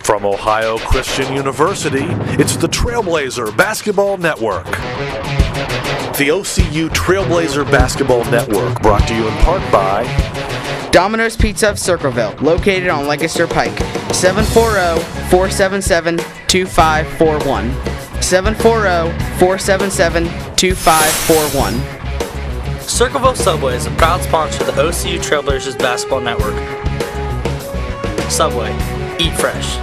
From Ohio Christian University, it's the Trailblazer Basketball Network. The OCU Trailblazer Basketball Network, brought to you in part by Domino's Pizza of Circleville, located on Lancaster Pike, 740-477-2541. 740-477-2541. Circleville Subway is a proud sponsor of the OCU Trailblazers Basketball Network. Subway, eat fresh.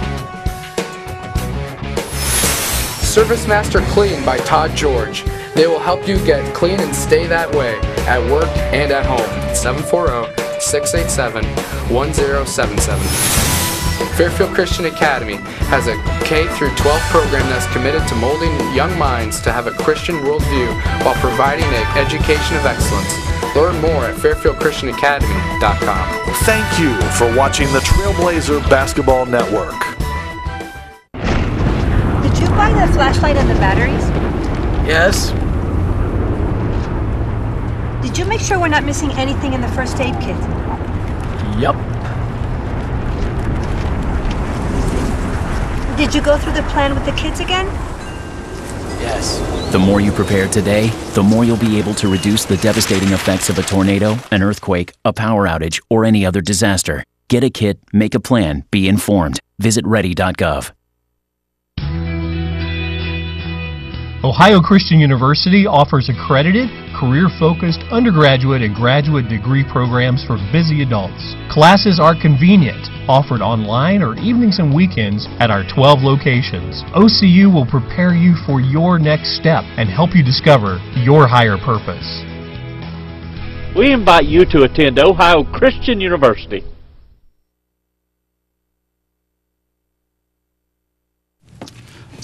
Service Master Clean by Todd George. They will help you get clean and stay that way at work and at home. 740-687-1077. Fairfield Christian Academy has a K-12 program that's committed to molding young minds to have a Christian worldview while providing an education of excellence. Learn more at fairfieldchristianacademy.com. Thank you for watching the Trailblazer Basketball Network. Did you buy the flashlight and the batteries? Yes. Did you make sure we're not missing anything in the first aid kit? Yep. Did you go through the plan with the kids again? Yes. The more you prepare today, the more you'll be able to reduce the devastating effects of a tornado, an earthquake, a power outage, or any other disaster. Get a kit, make a plan, be informed. Visit ready.gov. Ohio Christian University offers accredited, career-focused undergraduate and graduate degree programs for busy adults. Classes are convenient, offered online or evenings and weekends at our 12 locations. OCU will prepare you for your next step and help you discover your higher purpose. We invite you to attend Ohio Christian University.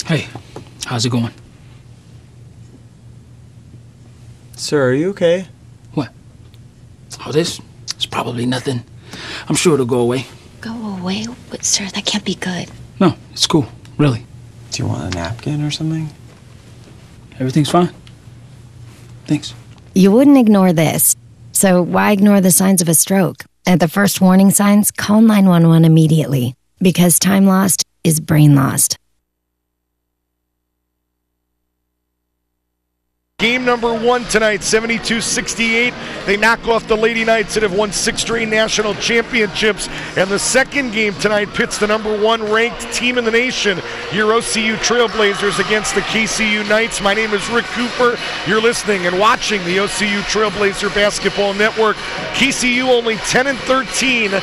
Hey, how's it going? Sir, are you okay? What? Oh, this? It's probably nothing. I'm sure it'll go away. Go away? But sir, that can't be good. No, it's cool. Really. Do you want a napkin or something? Everything's fine. Thanks. You wouldn't ignore this. So why ignore the signs of a stroke? At the first warning signs, call 911 immediately. Because time lost is brain lost. Game number one tonight, 72-68. They knock off the Lady Knights that have won 6 straight national championships. And the second game tonight pits the number 1 ranked team in the nation, your OCU Trailblazers, against the KCU Knights. My name is Rick Cooper. You're listening and watching the OCU Trailblazer Basketball Network. KCU only 10-13.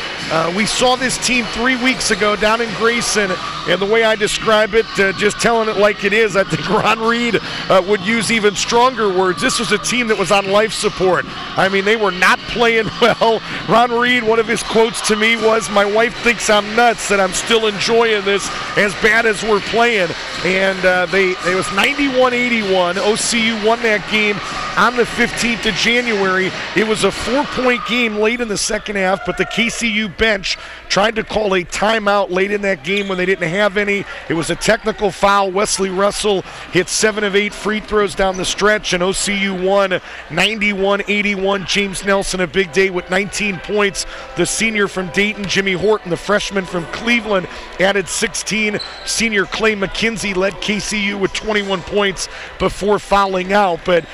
We saw this team 3 weeks ago down in Grayson. And the way I describe it, just telling it like it is, I think Ron Reed would use even stronger words. This was a team that was on life support. I mean, they were not playing well. Ron Reed, one of his quotes to me was, "My wife thinks I'm nuts that I'm still enjoying this as bad as we're playing." And it was 91-81. OCU won that game on the 15th of January. It was a 4-point game late in the second half, but the KCU bench tried to call a timeout late in that game when they didn't have any. It was a technical foul. Wesley Russell hit 7 of 8 free throws down the stretch, and OCU won 91-81. James Nelson, a big day with 19 points. The senior from Dayton, Jimmy Horton, the freshman from Cleveland, added 16. Senior Clay McKenzie led KCU with 21 points before fouling out. But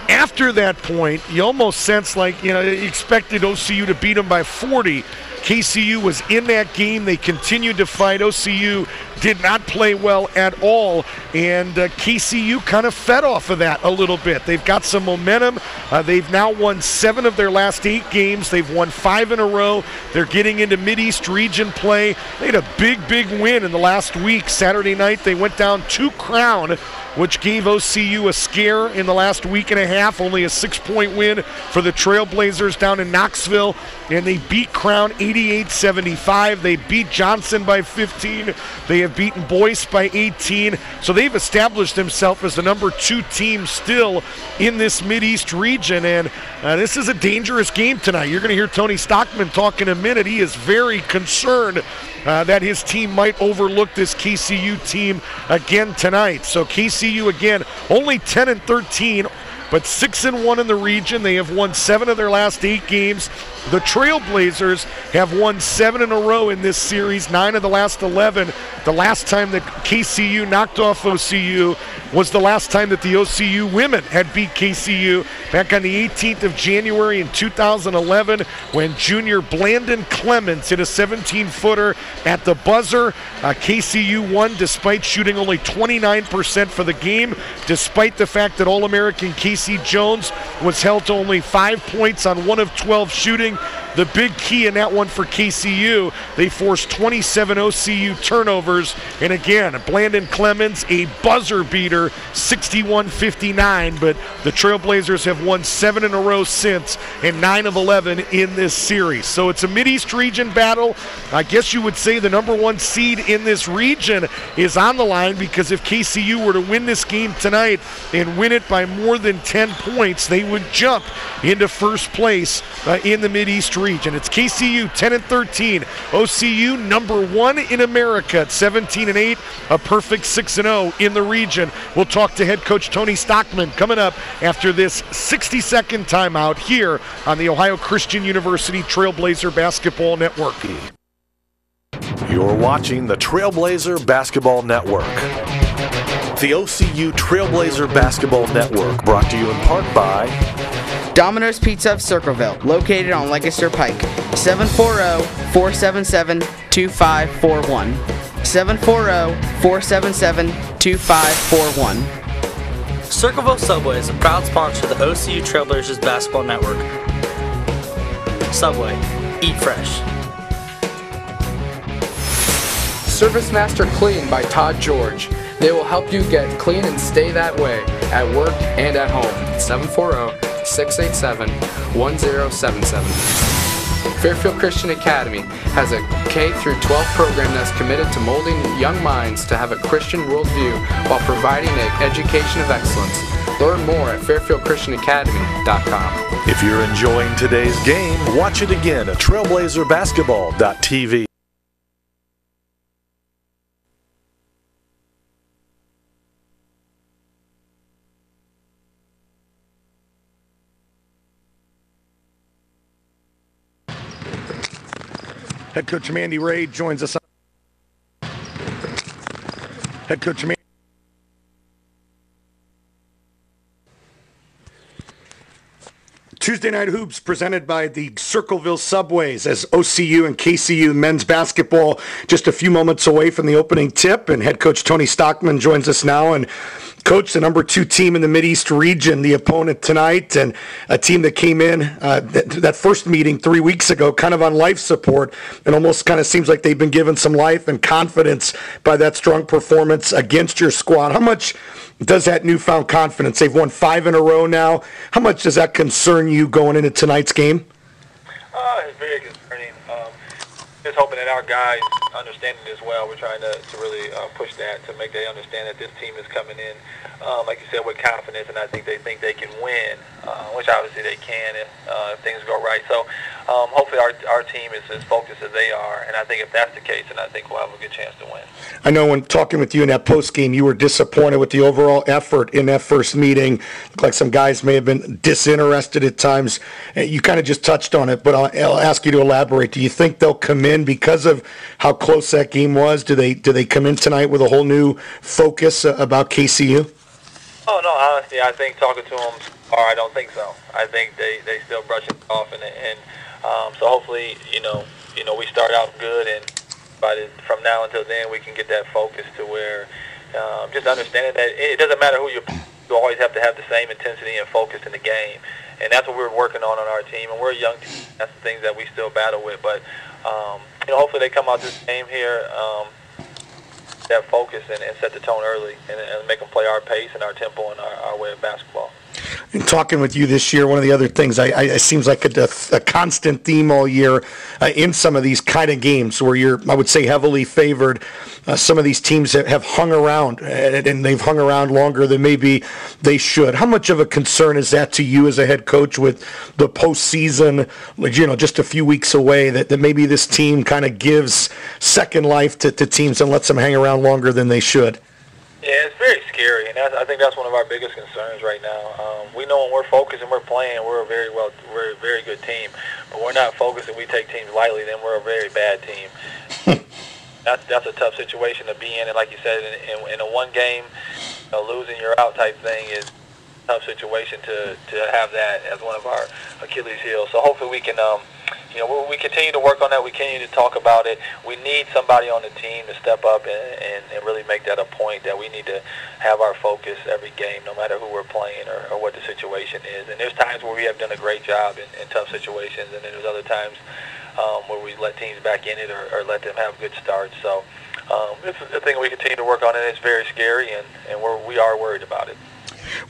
after that point, you almost sense like, you expected OCU to beat them by 40. KCU was in that game. They continued to fight. OCU did not play well at all, and KCU kind of fed off of that a little bit. They've got some momentum. They've now won 7 of their last 8 games. They've won 5 in a row. They're getting into Mideast region play. They had a big win in the last week. Saturday night, they went down to Crown, which gave OCU a scare in the last week and a half. Only a 6-point win for the Trailblazers down in Knoxville, and they beat Crown 88-75. They beat Johnson by 15. They have beaten Boyce by 18. So they've established themselves as the number 2 team still in this Mideast region, and this is a dangerous game tonight. You're going to hear Tony Stockman talk in a minute. He is very concerned that his team might overlook this KCU team again tonight. So KCU again only 10-13. but 6-1 in the region. They have won 7 of their last 8 games. The Trailblazers have won 7 in a row in this series, 9 of the last 11. The last time that KCU knocked off OCU was the last time that the OCU women had beat KCU back on the 18th of January in 2011 when junior Blandon Clemens hit a 17-footer at the buzzer. KCU won despite shooting only 29% for the game, despite the fact that All-American Casey Jones was held to only 5 points on 1 of 12 shooting. The big key in that one for KCU, they forced 27 OCU turnovers. And again, Blandon Clemens, a buzzer beater, 61-59. But the Trailblazers have won 7 in a row since, and 9 of 11 in this series. So it's a Mideast region battle. I guess you would say the number 1 seed in this region is on the line, because if KCU were to win this game tonight and win it by more than 10 points, they would jump into first place in the Mideast region. It's KCU 10-13, OCU number 1 in America at 17-8, a perfect 6-0 in the region. We'll talk to head coach Tony Stockman coming up after this 60-second timeout here on the Ohio Christian University Trailblazer Basketball Network. You're watching the Trailblazer Basketball Network. The OCU Trailblazer Basketball Network, brought to you in part by Domino's Pizza of Circleville, located on Lancaster Pike, 740-477-2541. 740-477-2541. Circleville Subway is a proud sponsor of the OCU Trailblazers Basketball Network. Subway, eat fresh. Service Master Clean by Todd George. They will help you get clean and stay that way at work and at home. 740-687-1077. Fairfield Christian Academy has a K-12 program that's committed to molding young minds to have a Christian worldview while providing an education of excellence. Learn more at fairfieldchristianacademy.com. If you're enjoying today's game, watch it again at trailblazerbasketball.tv. Head coach Mandy Ray joins us. Head coach Mandy. Tuesday Night Hoops presented by the Circleville Subways as OCU and KCU men's basketball just a few moments away from the opening tip, and head coach Tony Stockman joins us now. And coach, the number 2 team in the Mideast region, the opponent tonight, and a team that came in that first meeting 3 weeks ago kind of on life support, and almost kind of seems like they've been given some life and confidence by that strong performance against your squad. How much does that newfound confidence, they've won 5 in a row now, how much does that concern you going into tonight's game? It's very concerning. Just hoping that our guys understand it as well. We're trying to really push that to make they understand that this team is coming in, like you said, with confidence, and I think they can win, which obviously they can if things go right. So hopefully our team is as focused as they are, and I think if that's the case, then I think we'll have a good chance to win. I know when talking with you in that post game, you were disappointed with the overall effort in that first meeting. Looked like some guys may have been disinterested at times. You kind of just touched on it, but I'll ask you to elaborate. Do you think they'll come in because of how close that game was? Do they come in tonight with a whole new focus about KCU? Oh, no, honestly, I think talking to them, I don't think so. I think they still brush it off, and so hopefully, we start out good, and from now until then, we can get that focus to where just understanding that it doesn't matter who you always have to have the same intensity and focus in the game, and that's what we're working on our team, and we're a young team. That's the things that we still battle with, but hopefully they come out this game here that focus and set the tone early and make them play our pace and our tempo and our way of basketball. In talking with you this year, one of the other things it seems like a constant theme all year in some of these kind of games where you're, I would say, heavily favored. Some of these teams have hung around, and they've hung around longer than maybe they should. How much of a concern is that to you as a head coach with the postseason, just a few weeks away, that maybe this team kind of gives second life to teams and lets them hang around longer than they should? Yeah, it's very scary, and I think that's one of our biggest concerns right now. We know when we're focused and we're playing, we're a very good team. But we're not focused and we take teams lightly, then we're a very bad team. That's a tough situation to be in, and like you said, in a one game, losing you're out type thing is a tough situation to have that as one of our Achilles heels. So hopefully we can. We continue to work on that. We continue to talk about it. We need somebody on the team to step up and really make that a point that we need to have our focus every game, no matter who we're playing or what the situation is. And there's times where we have done a great job in tough situations, and then there's other times where we let teams back in it or let them have good starts. So it's a thing we continue to work on, and it's very scary, and we are worried about it.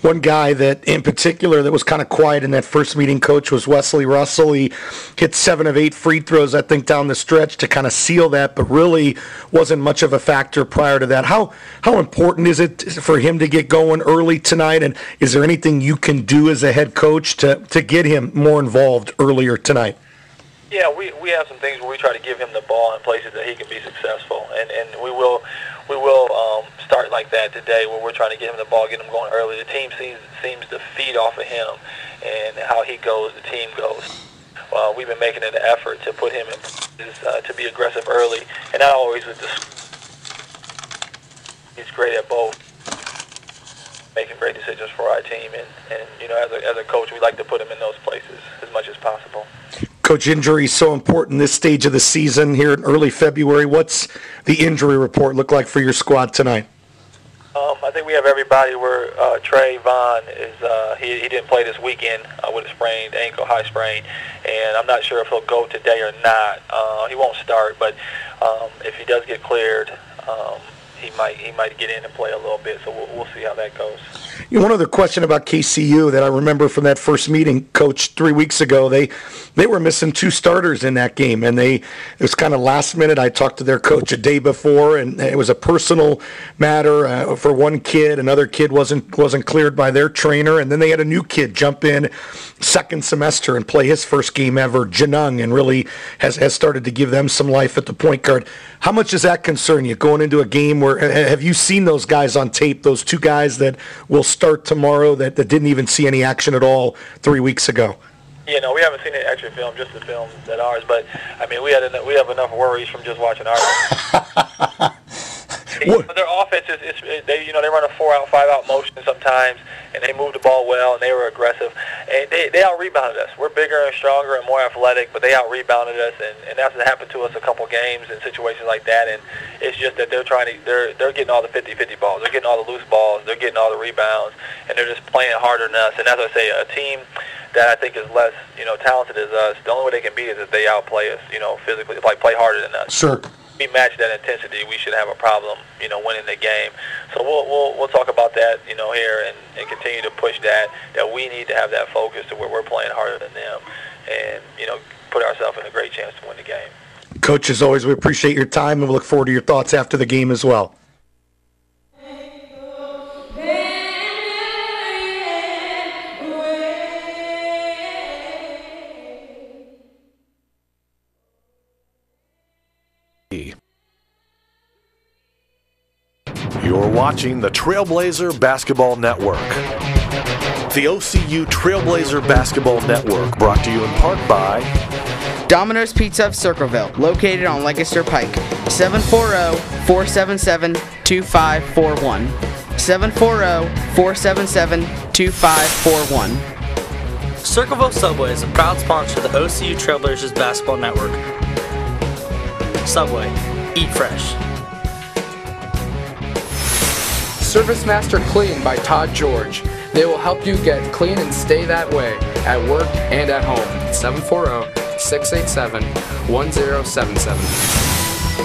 One guy that, in particular, that was kind of quiet in that first meeting, Coach, was Wesley Russell. He hit 7 of 8 free throws, I think, down the stretch to kind of seal that, but really wasn't much of a factor prior to that. How important is it for him to get going early tonight, and is there anything you can do as a head coach to get him more involved earlier tonight? Yeah, we have some things where we try to give him the ball in places that he can be successful, and we will start like that today, where we're trying to get him the ball, get him going early. The team seems to feed off of him, and how he goes, the team goes. We've been making an effort to put him in places to be aggressive early, and not always with he's great at both, making great decisions for our team, and as a coach, we like to put him in those places as much as possible. Coach, injury is so important this stage of the season here in early February. What's the injury report look like for your squad tonight? I think we have everybody where Trey Vaughn is. He didn't play this weekend with a sprained ankle, high sprain, and I'm not sure if he'll go today or not. He won't start, but if he does get cleared, he might get in and play a little bit. So we'll see how that goes. One other question about KCU that I remember from that first meeting, Coach, 3 weeks ago, they were missing 2 starters in that game, and it was kind of last minute. I talked to their coach a day before, and it was a personal matter for one kid. Another kid wasn't cleared by their trainer, and then they had a new kid jump in second semester and play his first game ever, Janung, and really has started to give them some life at the point guard. How much does that concern you going into a game where have you seen those guys on tape, those 2 guys that will start tomorrow that didn't even see any action at all 3 weeks ago? Yeah, no, we haven't seen any extra film, just the films that ours. But I mean, we have enough worries from just watching ours. Their offense is they run a 4-out, 5-out motion sometimes, and they move the ball well, and they were aggressive, and they out-rebounded us. We're bigger and stronger and more athletic, but they out-rebounded us, and that's what happened to us a couple games in situations like that. And it's just that they're getting all the 50-50 balls, they're getting all the loose balls, they're getting all the rebounds, and they're just playing harder than us. And as I say, a team that I think is less talented as us, the only way they can beat is if they outplay us, physically, play harder than us. Sure. We match that intensity, we should have a problem, winning the game. So we'll talk about that, here and continue to push that we need to have that focus to where we're playing harder than them, and put ourselves in a great chance to win the game. Coach, as always, we appreciate your time and we look forward to your thoughts after the game as well. You're watching the Trailblazer Basketball Network. The OCU Trailblazer Basketball Network, brought to you in part by Domino's Pizza of Circleville, located on Lancaster Pike, 740-477-2541. 740-477-2541. Circleville Subway is a proud sponsor of the OCU Trailblazers Basketball Network. Subway, eat fresh. Service Master Clean by Todd George. They will help you get clean and stay that way at work and at home. 740-687-1077.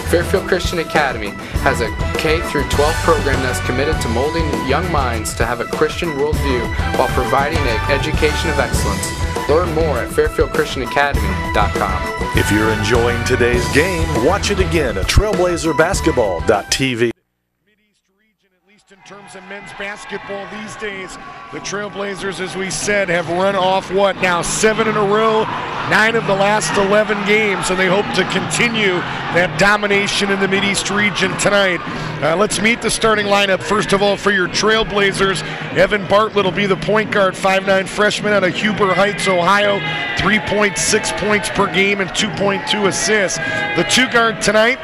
Fairfield Christian Academy has a K-12 program that's committed to molding young minds to have a Christian worldview while providing an education of excellence. Learn more at fairfieldchristianacademy.com. If you're enjoying today's game, watch it again at trailblazerbasketball.tv. First in terms of men's basketball these days, the Trailblazers, as we said, have run off what now 7 in a row, 9 of the last 11 games, and they hope to continue that domination in the Mideast region tonight. Let's meet the starting lineup. First of all, for your Trailblazers, Evan Bartlett will be the point guard, 5'9" freshman out of Huber Heights, Ohio, 3.6 points per game and 2.2 assists. The two guard tonight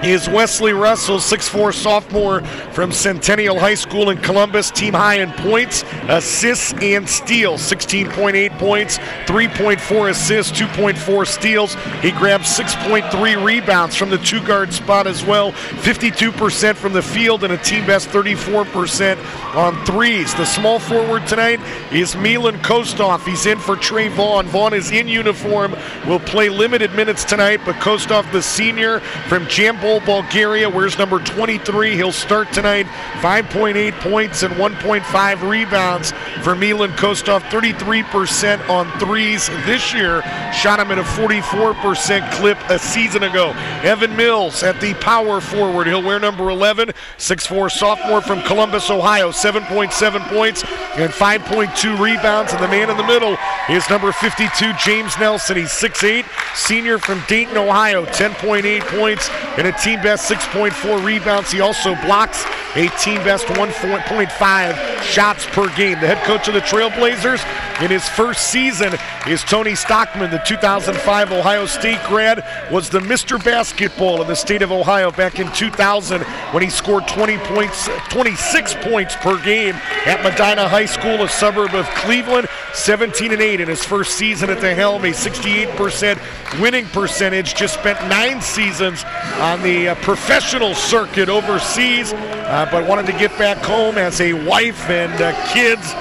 is Wesley Russell, 6'4" sophomore from Centennial High School in Columbus, team high in points, assists, and steals. 16.8 points, 3.4 assists, 2.4 steals. He grabbed 6.3 rebounds from the two-guard spot as well, 52% from the field, and a team-best 34% on threes. The small forward tonight is Milan Kostov. He's in for Trey Vaughn. Vaughn is in uniform, will play limited minutes tonight, but Kostov, the senior from Jambol, Bulgaria, wears number 23. He'll start tonight. 5.8 points and 1.5 rebounds for Milan Kostov. 33% on threes this year. Shot him at a 44% clip a season ago. Evan Mills at the power forward. He'll wear number 11. 6'4" sophomore from Columbus, Ohio. 7.7 points and 5.2 rebounds. And the man in the middle is number 52, James Nelson. He's 6'8", senior from Dayton, Ohio. 10.8 points and a team best 6.4 rebounds. He also blocks a team best 1.5 shots per game. The head coach of the Trailblazers in his first season is Tony Stockman. The 2005 Ohio State grad was the Mr. Basketball in the state of Ohio back in 2000 when he scored 26 points per game at Medina High School, a suburb of Cleveland. 17-8 in his first season at the helm, a 68% winning percentage. Just spent 9 seasons on the professional circuit overseas, but wanted to get back home as a wife and kids.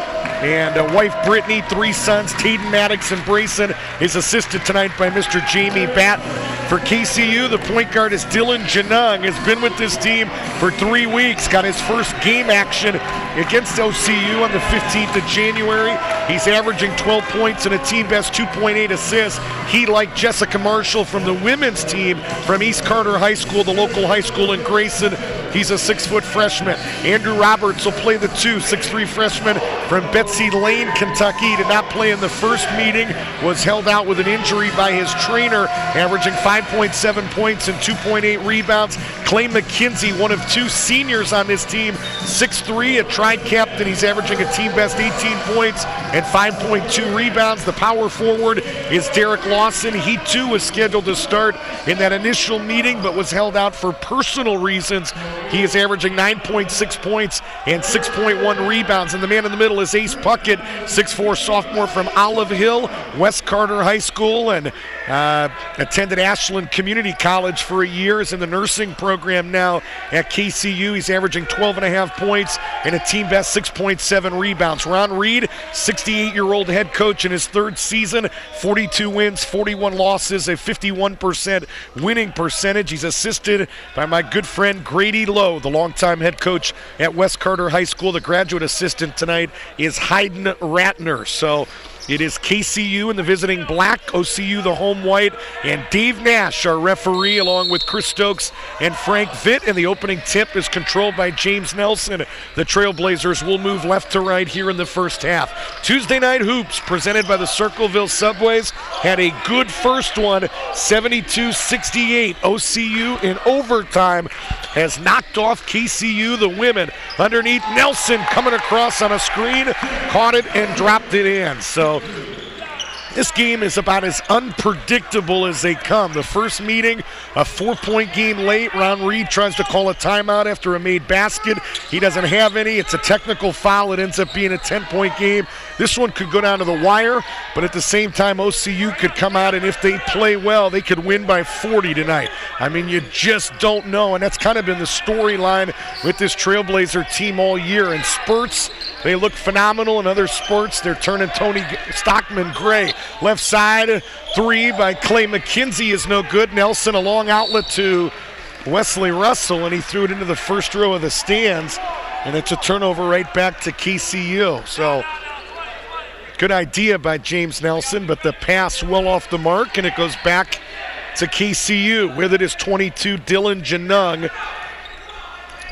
And wife Brittany, 3 sons, Taden, Maddox, and Brayson, is assisted tonight by Mr. Jamie Batten. For KCU, the point guard is Dylan Janung, has been with this team for 3 weeks, got his first game action against OCU on the 15th of January. He's averaging 12 points and a team best 2.8 assists. He, like Jessica Marshall from the women's team from East Carter High School, the local high school in Grayson, he's a 6-foot freshman. Andrew Roberts will play the 2, 6'3" freshman from Betsy Lane, Kentucky. Did not play in the first meeting, was held out with an injury by his trainer, averaging 5.7 points and 2.8 rebounds. Clay McKenzie, one of 2 seniors on this team, 6'3", a tri-captain. He's averaging a team best 18 points and 5.2 rebounds. The power forward is Derek Lawson. He too was scheduled to start in that initial meeting but was held out for personal reasons. He is averaging 9.6 points and 6.1 rebounds. And the man in the middle is Ace Puckett, 6'4" sophomore from Olive Hill, West Carter High School, and attended Ashland Community College for a year. Is in the nursing program now at KCU. He's averaging 12.5 points and a team best 6.7 rebounds. Ron Reed, 68-year-old head coach in his 3rd season, 42 wins, 41 losses, a 51% winning percentage. He's assisted by my good friend Grady Lowe, the longtime head coach at West Carter High School. The graduate assistant tonight is Hayden Ratner. So it is KCU in the visiting black, OCU the home white, and Dave Nash, our referee, along with Chris Stokes and Frank Vitt. And the opening tip is controlled by James Nelson. The Trailblazers will move left to right here in the first half. Tuesday Night Hoops, presented by the Circleville Subways, had a good first one, 72-68. OCU in overtime has knocked off KCU, the women. Underneath, Nelson coming across on a screen, caught it and dropped it in. So this game is about as unpredictable as they come. The first meeting, a 4-point game late. Ron Reed tries to call a timeout after a made basket. He doesn't have any. It's a technical foul. It ends up being a 10-point game. This one could go down to the wire, but at the same time, OCU could come out, and if they play well, they could win by 40 tonight. I mean, you just don't know, and that's kind of been the storyline with this Trailblazer team all year. In spurts, they look phenomenal. In other spurts, they're turning Tony Stockman gray. Left side, 3 by Clay McKenzie is no good. Nelson, a long outlet to Wesley Russell, and he threw it into the first row of the stands, and it's a turnover right back to KCU. So good idea by James Nelson, but the pass well off the mark, and it goes back to KCU. With it is 22, Dylan Janung.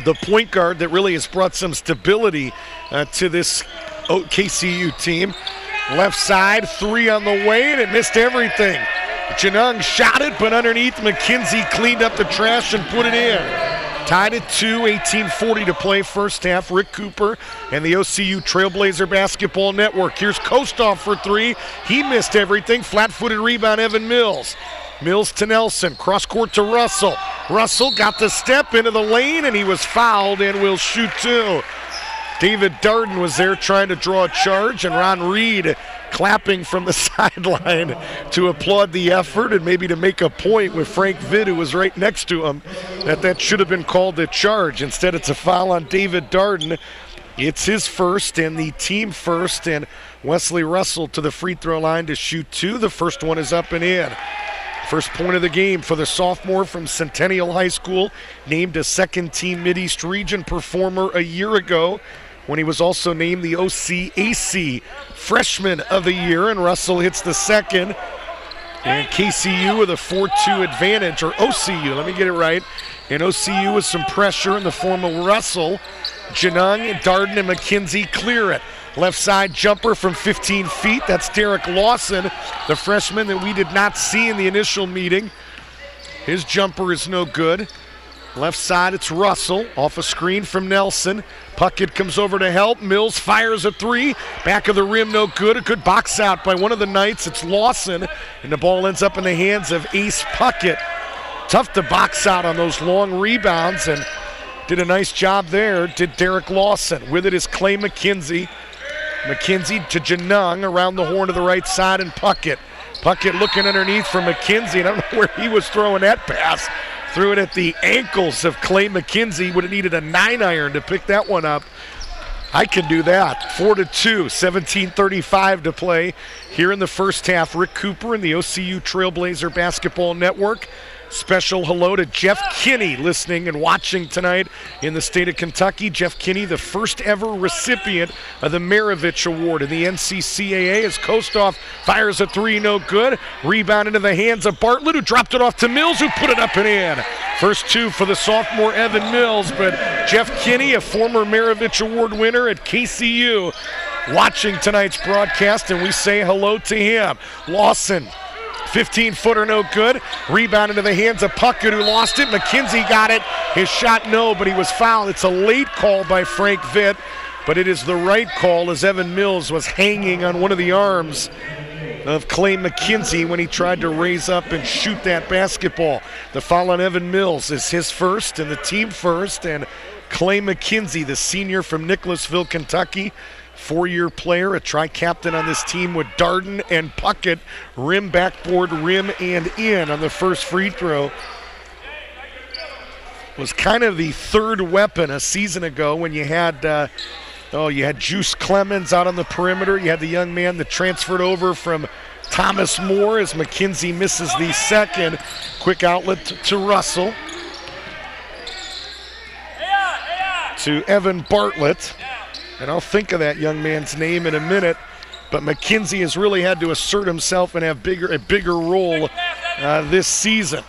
the point guard that really has brought some stability to this KCU team. Left side, three on the way, and it missed everything. Janung shot it, but underneath, McKenzie cleaned up the trash and put it in. Tied at 2, 18:40 to play first half. Rick Cooper and the OCU Trailblazer Basketball Network. Here's Kostoff for three. He missed everything. Flat-footed rebound, Evan Mills. Mills to Nelson, cross court to Russell. Russell got the step into the lane, and he was fouled and will shoot two. David Darden was there trying to draw a charge, and Ron Reed clapping from the sideline to applaud the effort and maybe to make a point with Frank Vitt, who was right next to him, that should have been called a charge. Instead, it's a foul on David Darden. It's his first and the team first, and Wesley Russell to the free throw line to shoot two. The first one is up and in. First point of the game for the sophomore from Centennial High School, named a second-team Mideast Region performer a year ago when he was also named the OCAC Freshman of the Year, and Russell hits the second. And KCU with a 4-2 advantage, or OCU, let me get it right. And OCU with some pressure in the form of Russell. Janung, Darden, and McKenzie clear it. Left side jumper from 15 feet. That's Derek Lawson, the freshman that we did not see in the initial meeting. His jumper is no good. Left side, it's Russell off a screen from Nelson. Puckett comes over to help. Mills fires a three. Back of the rim, no good. A good box out by one of the Knights. It's Lawson, and the ball ends up in the hands of Ace Puckett. Tough to box out on those long rebounds, and did a nice job there, did Derek Lawson. With it is Clay McKenzie. McKenzie to Janung around the horn to the right side, and Puckett. Puckett looking underneath for McKenzie, and I don't know where he was throwing that pass. Threw it at the ankles of Clay McKenzie. Would have needed a 9-iron to pick that one up. I can do that. 4-2, 17:35 to play here in the first half. Rick Cooper and the OCU Trailblazer Basketball Network. Special hello to Jeff Kinney listening and watching tonight in the state of Kentucky. Jeff Kinney, the first ever recipient of the Maravich Award in the NCCAA, as Kostoff fires a three, no good. Rebound into the hands of Bartlett, who dropped it off to Mills, who put it up and in. First two for the sophomore Evan Mills, but Jeff Kinney, a former Maravich Award winner at KCU, watching tonight's broadcast, and we say hello to him. Lawson, 15-footer, no good. Rebound into the hands of Puckett, who lost it. McKenzie got it. His shot, no, but he was fouled. It's a late call by Frank Vitt, but it is the right call, as Evan Mills was hanging on one of the arms of Clay McKenzie when he tried to raise up and shoot that basketball. The foul on Evan Mills is his first and the team first, and Clay McKenzie, the senior from Nicholasville, Kentucky, 4-year player, a tri-captain on this team with Darden and Puckett, rim, backboard, rim, and in on the first free throw. Was kind of the third weapon a season ago when you had you had Juice Clemens out on the perimeter. You had the young man that transferred over from Thomas More, as McKenzie misses the second. Quick outlet to Russell. To Evan Bartlett. And I'll think of that young man's name in a minute. But McKenzie has really had to assert himself and have a bigger role this season.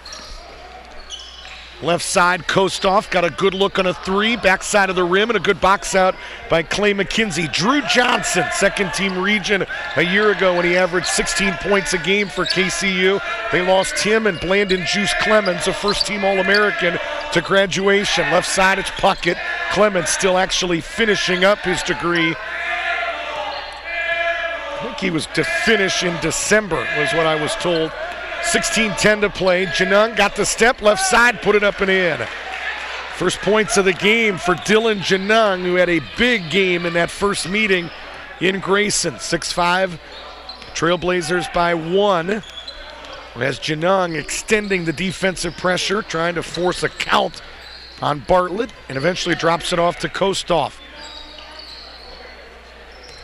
Left side, Kostoff got a good look on a three, backside of the rim, and a good box out by Clay McKenzie. Drew Johnson, second-team region a year ago when he averaged 16 points a game for KCU. They lost him and Blandon Juice Clemens, a first-team All-American, to graduation. Left side, it's Puckett. Clemens still actually finishing up his degree. I think he was to finish in December, was what I was told. 16-10 to play. Janung got the step, left side, put it up and in. First points of the game for Dylan Janung, who had a big game in that first meeting in Grayson. 6-5, Trailblazers by 1. As Janung extending the defensive pressure, trying to force a count on Bartlett, and eventually drops it off to Kostoff.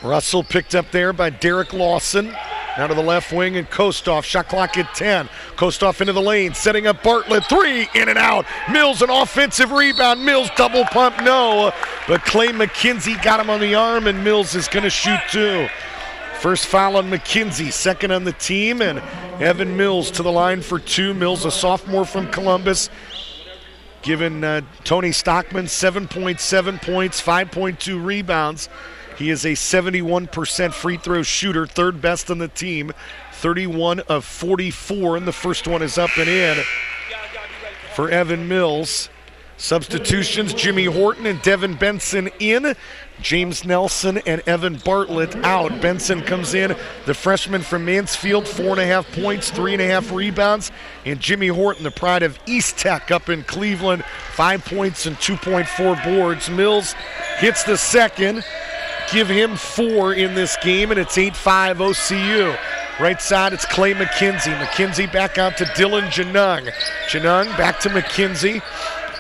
Russell picked up there by Derek Lawson. Now to the left wing, and Kostoff, shot clock at 10. Kostoff into the lane, setting up Bartlett, three, in and out. Mills, an offensive rebound. Mills, double pump, no. But Clay McKenzie got him on the arm, and Mills is going to shoot two. First foul on McKenzie, second on the team, and Evan Mills to the line for two. Mills, a sophomore from Columbus, Given Tony Stockman 7.7 points, 5.2 rebounds. He is a 71% free throw shooter, third best on the team, 31 of 44, and the first one is up and in for Evan Mills. Substitutions, Jimmy Horton and Devin Benson in. James Nelson and Evan Bartlett out. Benson comes in, the freshman from Mansfield, 4.5 points, 3.5 rebounds. And Jimmy Horton, the pride of East Tech up in Cleveland, 5 points and 2.4 boards. Mills hits the second. Give him 4 in this game, and it's 8-5 OCU. Right side, it's Clay McKenzie. McKenzie back out to Dylan Janung. Janung back to McKenzie.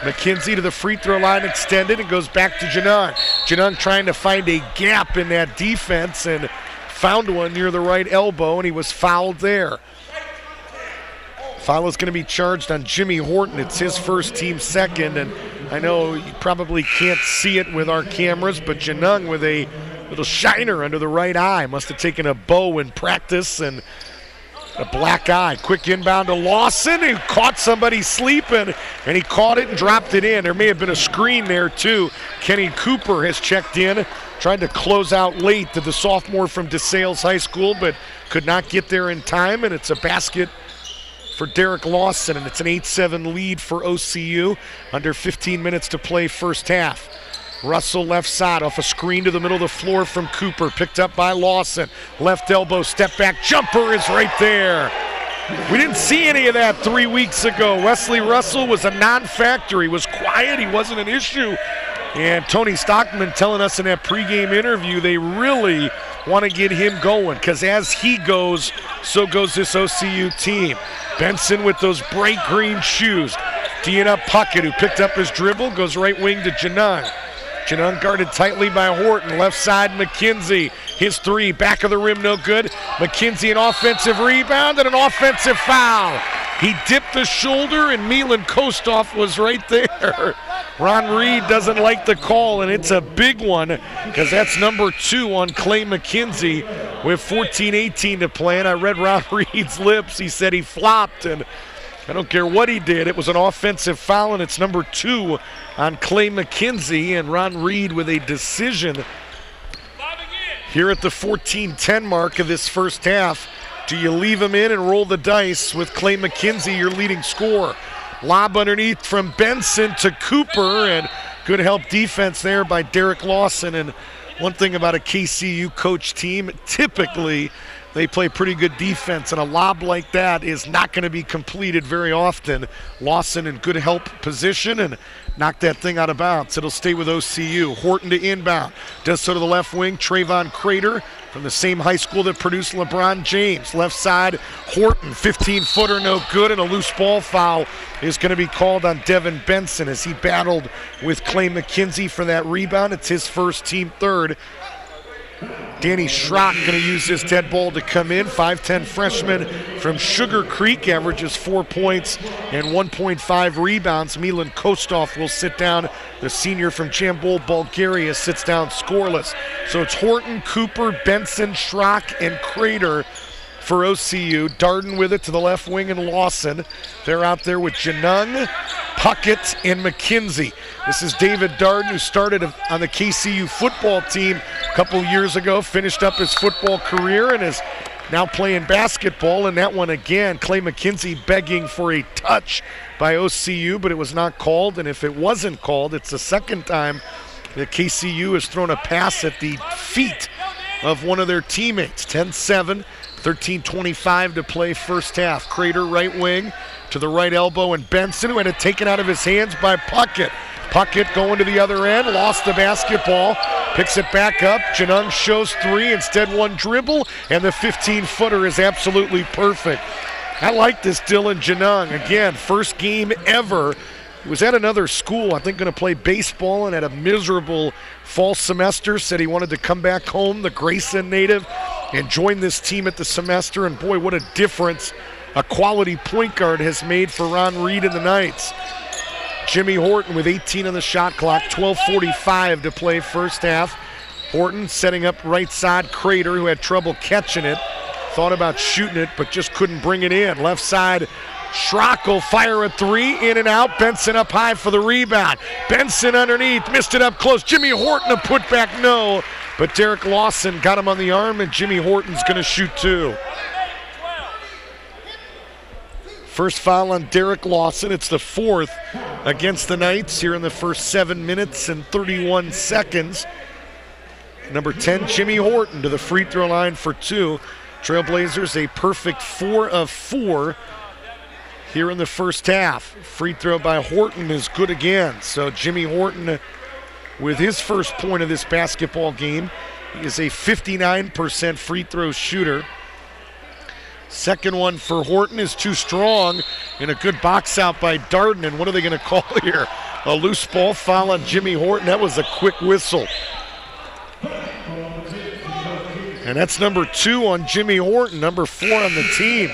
McKenzie to the free throw line extended and goes back to Janung. Janung trying to find a gap in that defense and found one near the right elbow, and he was fouled there. Foul is going to be charged on Jimmy Horton. It's his first, team second, and I know you probably can't see it with our cameras, but Janung with a little shiner under the right eye. Must have taken a bow in practice and a black eye. Quick inbound to Lawson, who caught somebody sleeping, and he caught it and dropped it in. There may have been a screen there, too. Kenny Cooper has checked in, tried to close out late to the sophomore from DeSales High School, but could not get there in time, and it's a basket for Derek Lawson, and it's an 8-7 lead for OCU. Under 15 minutes to play first half. Russell left side off a screen to the middle of the floor from Cooper, picked up by Lawson. Left elbow, step back, jumper is right there. We didn't see any of that 3 weeks ago. Wesley Russell was a non-factor. He was quiet, he wasn't an issue. And Tony Stockman telling us in that pregame interview they really want to get him going, because as he goes, so goes this OCU team. Benson with those bright green shoes. Deanna Puckett, who picked up his dribble, goes right wing to Janung. Janung guarded tightly by Horton. Left side, McKenzie. His 3, back of the rim, no good. McKenzie, an offensive rebound and an offensive foul. He dipped the shoulder, and Milan Kostov was right there. Ron Reed doesn't like the call, and it's a big one, because that's number 2 on Clay McKenzie with 14-18 to play. And I read Ron Reed's lips. He said he flopped, and I don't care what he did. It was an offensive foul, and it's number 2 on Clay McKenzie, and Ron Reed with a decision here at the 14-10 mark of this first half. Do you leave him in and roll the dice with Clay McKenzie, your leading scorer? Lob underneath from Benson to Cooper, and good help defense there by Derek Lawson. And one thing about a KCU coach team, typically they play pretty good defense, and a lob like that is not going to be completed very often. Lawson in good help position and knocked that thing out of bounds. It'll stay with OCU. Horton to inbound. Does so to the left wing. Trayvon Crater from the same high school that produced LeBron James. Left side, Horton, 15-footer, no good, and a loose ball foul is going to be called on Devin Benson as he battled with Clay McKenzie for that rebound. It's his first, team third. Danny Schrock going to use this dead ball to come in. 5'10 freshman from Sugar Creek, averages 4 points and 1.5 rebounds. Milan Kostov will sit down. The senior from Jambol, Bulgaria, sits down scoreless. So it's Horton, Cooper, Benson, Schrock, and Crater for OCU. Darden with it to the left wing, and Lawson. They're out there with Janung, Puckett, and McKenzie. This is David Darden, who started on the KCU football team a couple years ago, finished up his football career, and is now playing basketball. And that one again, Clay McKenzie begging for a touch by OCU, but it was not called. And if it wasn't called, it's the second time that KCU has thrown a pass at the feet of one of their teammates. 10-7. 13:25 to play first half. Crater right wing to the right elbow, and Benson, who had it taken out of his hands by Puckett. Puckett going to the other end, lost the basketball, picks it back up. Janung shows 3, instead one dribble, and the 15-footer is absolutely perfect. I like this Dylan Janung. Again, first game ever. He was at another school, I think going to play baseball, and had a miserable fall semester. Said he wanted to come back home, the Grayson native, and join this team at the semester. And boy, what a difference a quality point guard has made for Ron Reed and the Knights. Jimmy Horton with 18 on the shot clock, 12:45 to play first half. Horton setting up right side, Crater, who had trouble catching it. Thought about shooting it, but just couldn't bring it in. Left side, Schrock will fire a three, in and out. Benson up high for the rebound. Benson underneath, missed it up close. Jimmy Horton a putback, no. But Derek Lawson got him on the arm, and Jimmy Horton's going to shoot two. First foul on Derek Lawson. It's the fourth against the Knights here in the first 7 minutes and 31 seconds. Number 10, Jimmy Horton to the free throw line for two. Trailblazers a perfect 4 of 4 here in the first half. Free throw by Horton is good again. So Jimmy Horton with his first point of this basketball game. He is a 59% free throw shooter. Second one for Horton is too strong, and a good box out by Darden. And what are they going to call here? A loose ball foul on Jimmy Horton. That was a quick whistle. And that's number 2 on Jimmy Horton, number 4 on the team.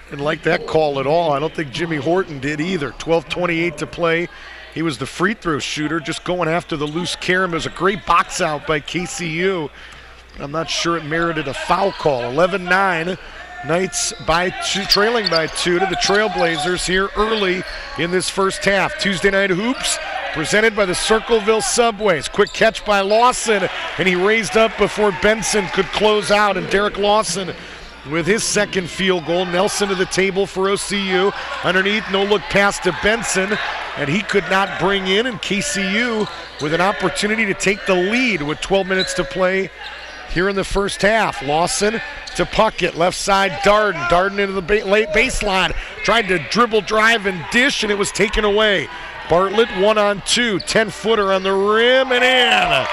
Didn't like that call at all. I don't think Jimmy Horton did either. 12:28 to play. He was the free throw shooter, just going after the loose carom. It was a great box out by KCU. I'm not sure it merited a foul call. 11-9, Knights trailing by 2 to the Trailblazers here early in this first half. Tuesday Night Hoops presented by the Circleville Subways. Quick catch by Lawson, and he raised up before Benson could close out. And Derek Lawson with his second field goal. Nelson to the table for OCU. Underneath, no look pass to Benson, and he could not bring in. And KCU with an opportunity to take the lead with 12 minutes to play here in the first half. Lawson to Puckett, left side Darden. Darden into the late baseline. Tried to dribble, drive, and dish, and it was taken away. Bartlett 1-on-2, 10-footer on the rim and in.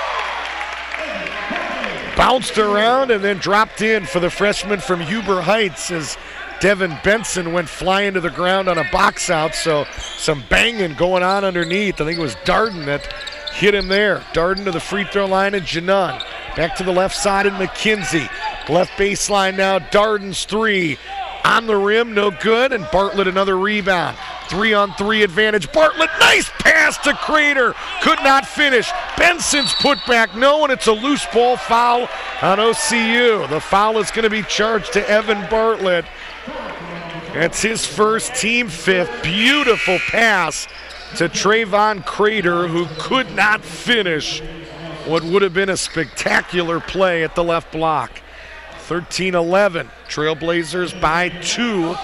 Bounced around and then dropped in for the freshman from Huber Heights as Devin Benson went flying to the ground on a box out. So some banging going on underneath. I think it was Darden that hit him there. Darden to the free throw line and Janan. Back to the left side and McKenzie. Left baseline now, Darden's three. On the rim, no good, and Bartlett another rebound. 3-on-3 advantage. Bartlett, nice pass to Crater. Could not finish. Benson's put back, no, and it's a loose ball foul on OCU. The foul is going to be charged to Evan Bartlett. That's his first, team fifth. Beautiful pass to Trayvon Crater, who could not finish what would have been a spectacular play at the left block. 13-11, Trailblazers by 2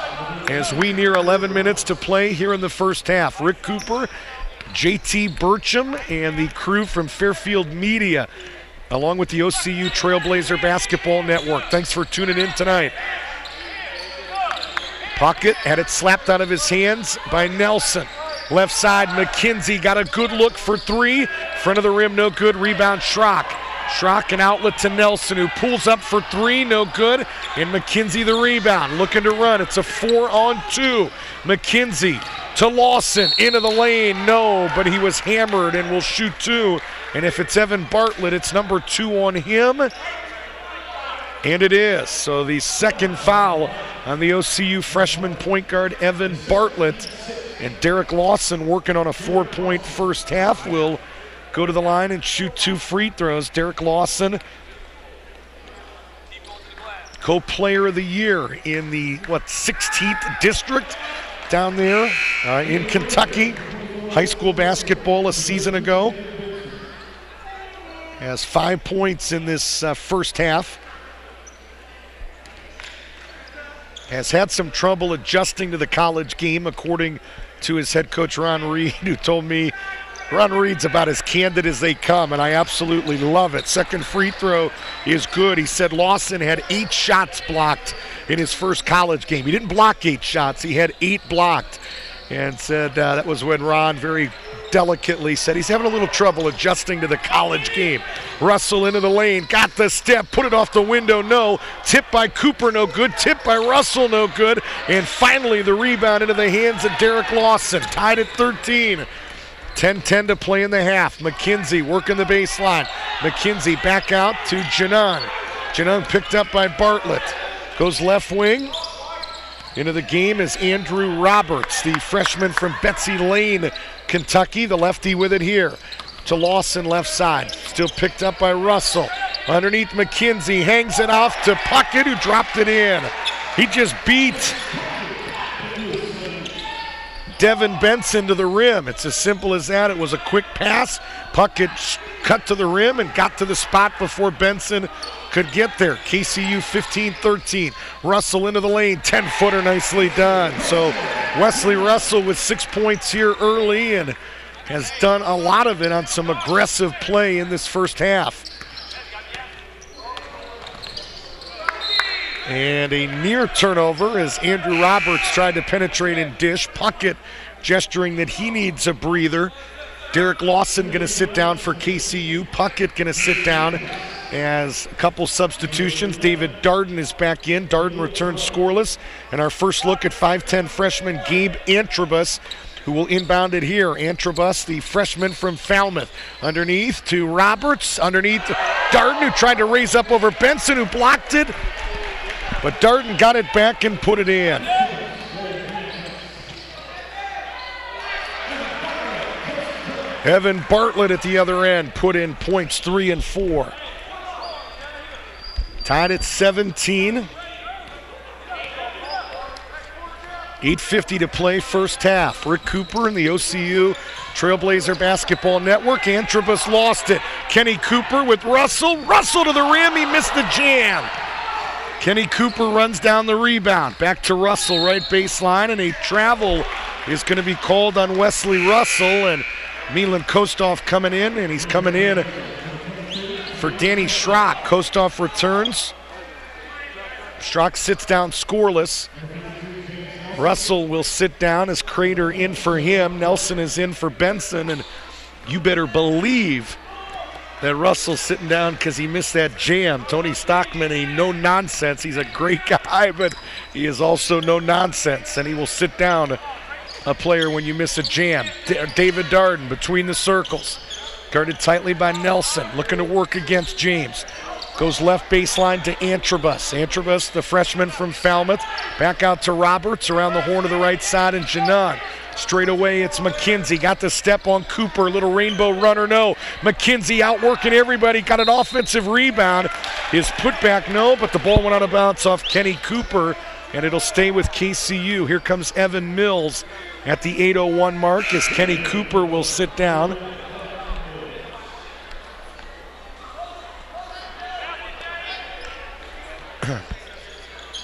as we near 11 minutes to play here in the first half. Rick Cooper, JT Burcham, and the crew from Fairfield Media, along with the OCU Trailblazer Basketball Network. Thanks for tuning in tonight. Puckett had it slapped out of his hands by Nelson. Left side, McKenzie got a good look for three. Front of the rim, no good. Rebound, Schrock. Schrock an outlet to Nelson, who pulls up for three, no good. And McKenzie the rebound, looking to run. It's a 4-on-2. McKenzie to Lawson, into the lane, no, but he was hammered and will shoot two. And if it's Evan Bartlett, it's number 2 on him. And it is. So the second foul on the OCU freshman point guard, Evan Bartlett. And Derek Lawson, working on a 4-point first half, will go to the line and shoot 2 free throws. Derek Lawson, co-player of the year in the, 16th district down there in Kentucky. High school basketball a season ago. Has 5 points in this first half. Has had some trouble adjusting to the college game, according to his head coach, Ron Reed, who told me Ron Reed's about as candid as they come, and I absolutely love it. Second free throw is good. He said Lawson had 8 shots blocked in his first college game. He didn't block 8 shots. He had 8 blocked, and said that was when Ron very delicately said he's having a little trouble adjusting to the college game. Russell into the lane, got the step, put it off the window, no. Tip by Cooper, no good. Tip by Russell, no good. And finally the rebound into the hands of Derek Lawson, tied at 13. 10-10 to play in the half. McKenzie working the baseline. McKenzie back out to Janan. Janan picked up by Bartlett. Goes left wing. Into the game is Andrew Roberts, the freshman from Betsy Lane, Kentucky. The lefty with it here. To Lawson, left side. Still picked up by Russell. Underneath McKenzie, hangs it off to Puckett, who dropped it in. He just beat Devin Benson to the rim. It's as simple as that. It was a quick pass. Puck cut to the rim and got to the spot before Benson could get there. KCU 15-13. Russell into the lane. 10-footer nicely done. So Wesley Russell with 6 points here early and has done a lot of it on some aggressive play in this first half. And a near turnover as Andrew Roberts tried to penetrate and dish. Puckett gesturing that he needs a breather. Derek Lawson going to sit down for KCU. Puckett going to sit down as a couple substitutions. David Darden is back in. Darden returns scoreless. And our first look at 5'10 freshman Gabe Antrobus, who will inbound it here. Antrobus, the freshman from Falmouth. Underneath to Roberts. Underneath Darden, who tried to raise up over Benson, who blocked it. But Darden got it back and put it in. Evan Bartlett at the other end put in points 3 and 4. Tied at 17. 8:50 to play first half. Rick Cooper and the OCU Trailblazer Basketball Network. Antrobus lost it. Kenny Cooper with Russell. Russell to the rim. He missed the jam. Kenny Cooper runs down the rebound. Back to Russell, right baseline, and a travel is going to be called on Wesley Russell, and Milan Kostov coming in, and he's coming in for Danny Schrock. Kostov returns. Schrock sits down scoreless. Russell will sit down as Crater in for him. Nelson is in for Benson, and you better believe that Russell's sitting down because he missed that jam. Tony Stockman, a no-nonsense. He's a great guy, but he is also no-nonsense, and he will sit down a player when you miss a jam. David Darden between the circles. Guarded tightly by Nelson, looking to work against James. Goes left baseline to Antrobus. Antrobus, the freshman from Falmouth. Back out to Roberts around the horn of the right side, and Janan. Straight away, it's McKenzie. Got the step on Cooper. Little rainbow runner, no. McKenzie outworking everybody. Got an offensive rebound. His putback, no, but the ball went out of bounds off Kenny Cooper, and it'll stay with KCU. Here comes Evan Mills at the 8:01 mark as Kenny Cooper will sit down.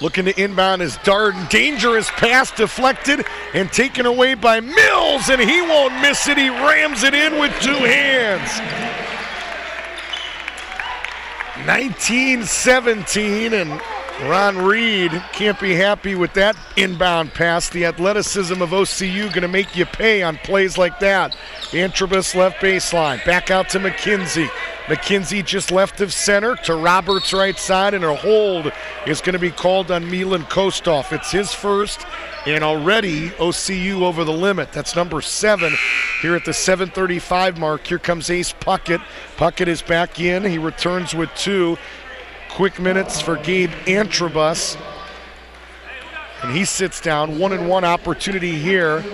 Looking to inbound is Darden. Dangerous pass deflected and taken away by Mills, and he won't miss it. He rams it in with two hands. 19-17, and Ron Reed can't be happy with that inbound pass. The athleticism of OCU going to make you pay on plays like that. Antrobus left baseline. Back out to McKenzie. McKenzie just left of center to Roberts right side, and a hold is going to be called on Milan Kostov. It's his first, and already OCU over the limit. That's number 7 here at the 7:35 mark. Here comes Ace Puckett. Puckett is back in. He returns with 2. Quick minutes for Gabe Antrobus, and he sits down. 1-and-1 opportunity here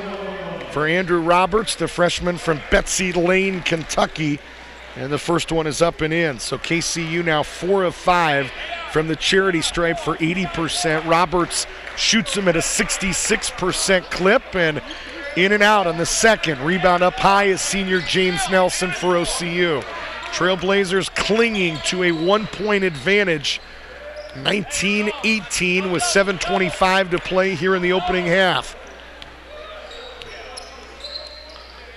for Andrew Roberts, the freshman from Betsy Lane, Kentucky. And the first one is up and in. So KCU now 4 of 5 from the charity stripe for 80%. Roberts shoots him at a 66% clip, and in and out on the second. Rebound up high is senior James Nelson for OCU. Trailblazers clinging to a 1-point advantage. 19-18 with 7:25 to play here in the opening half.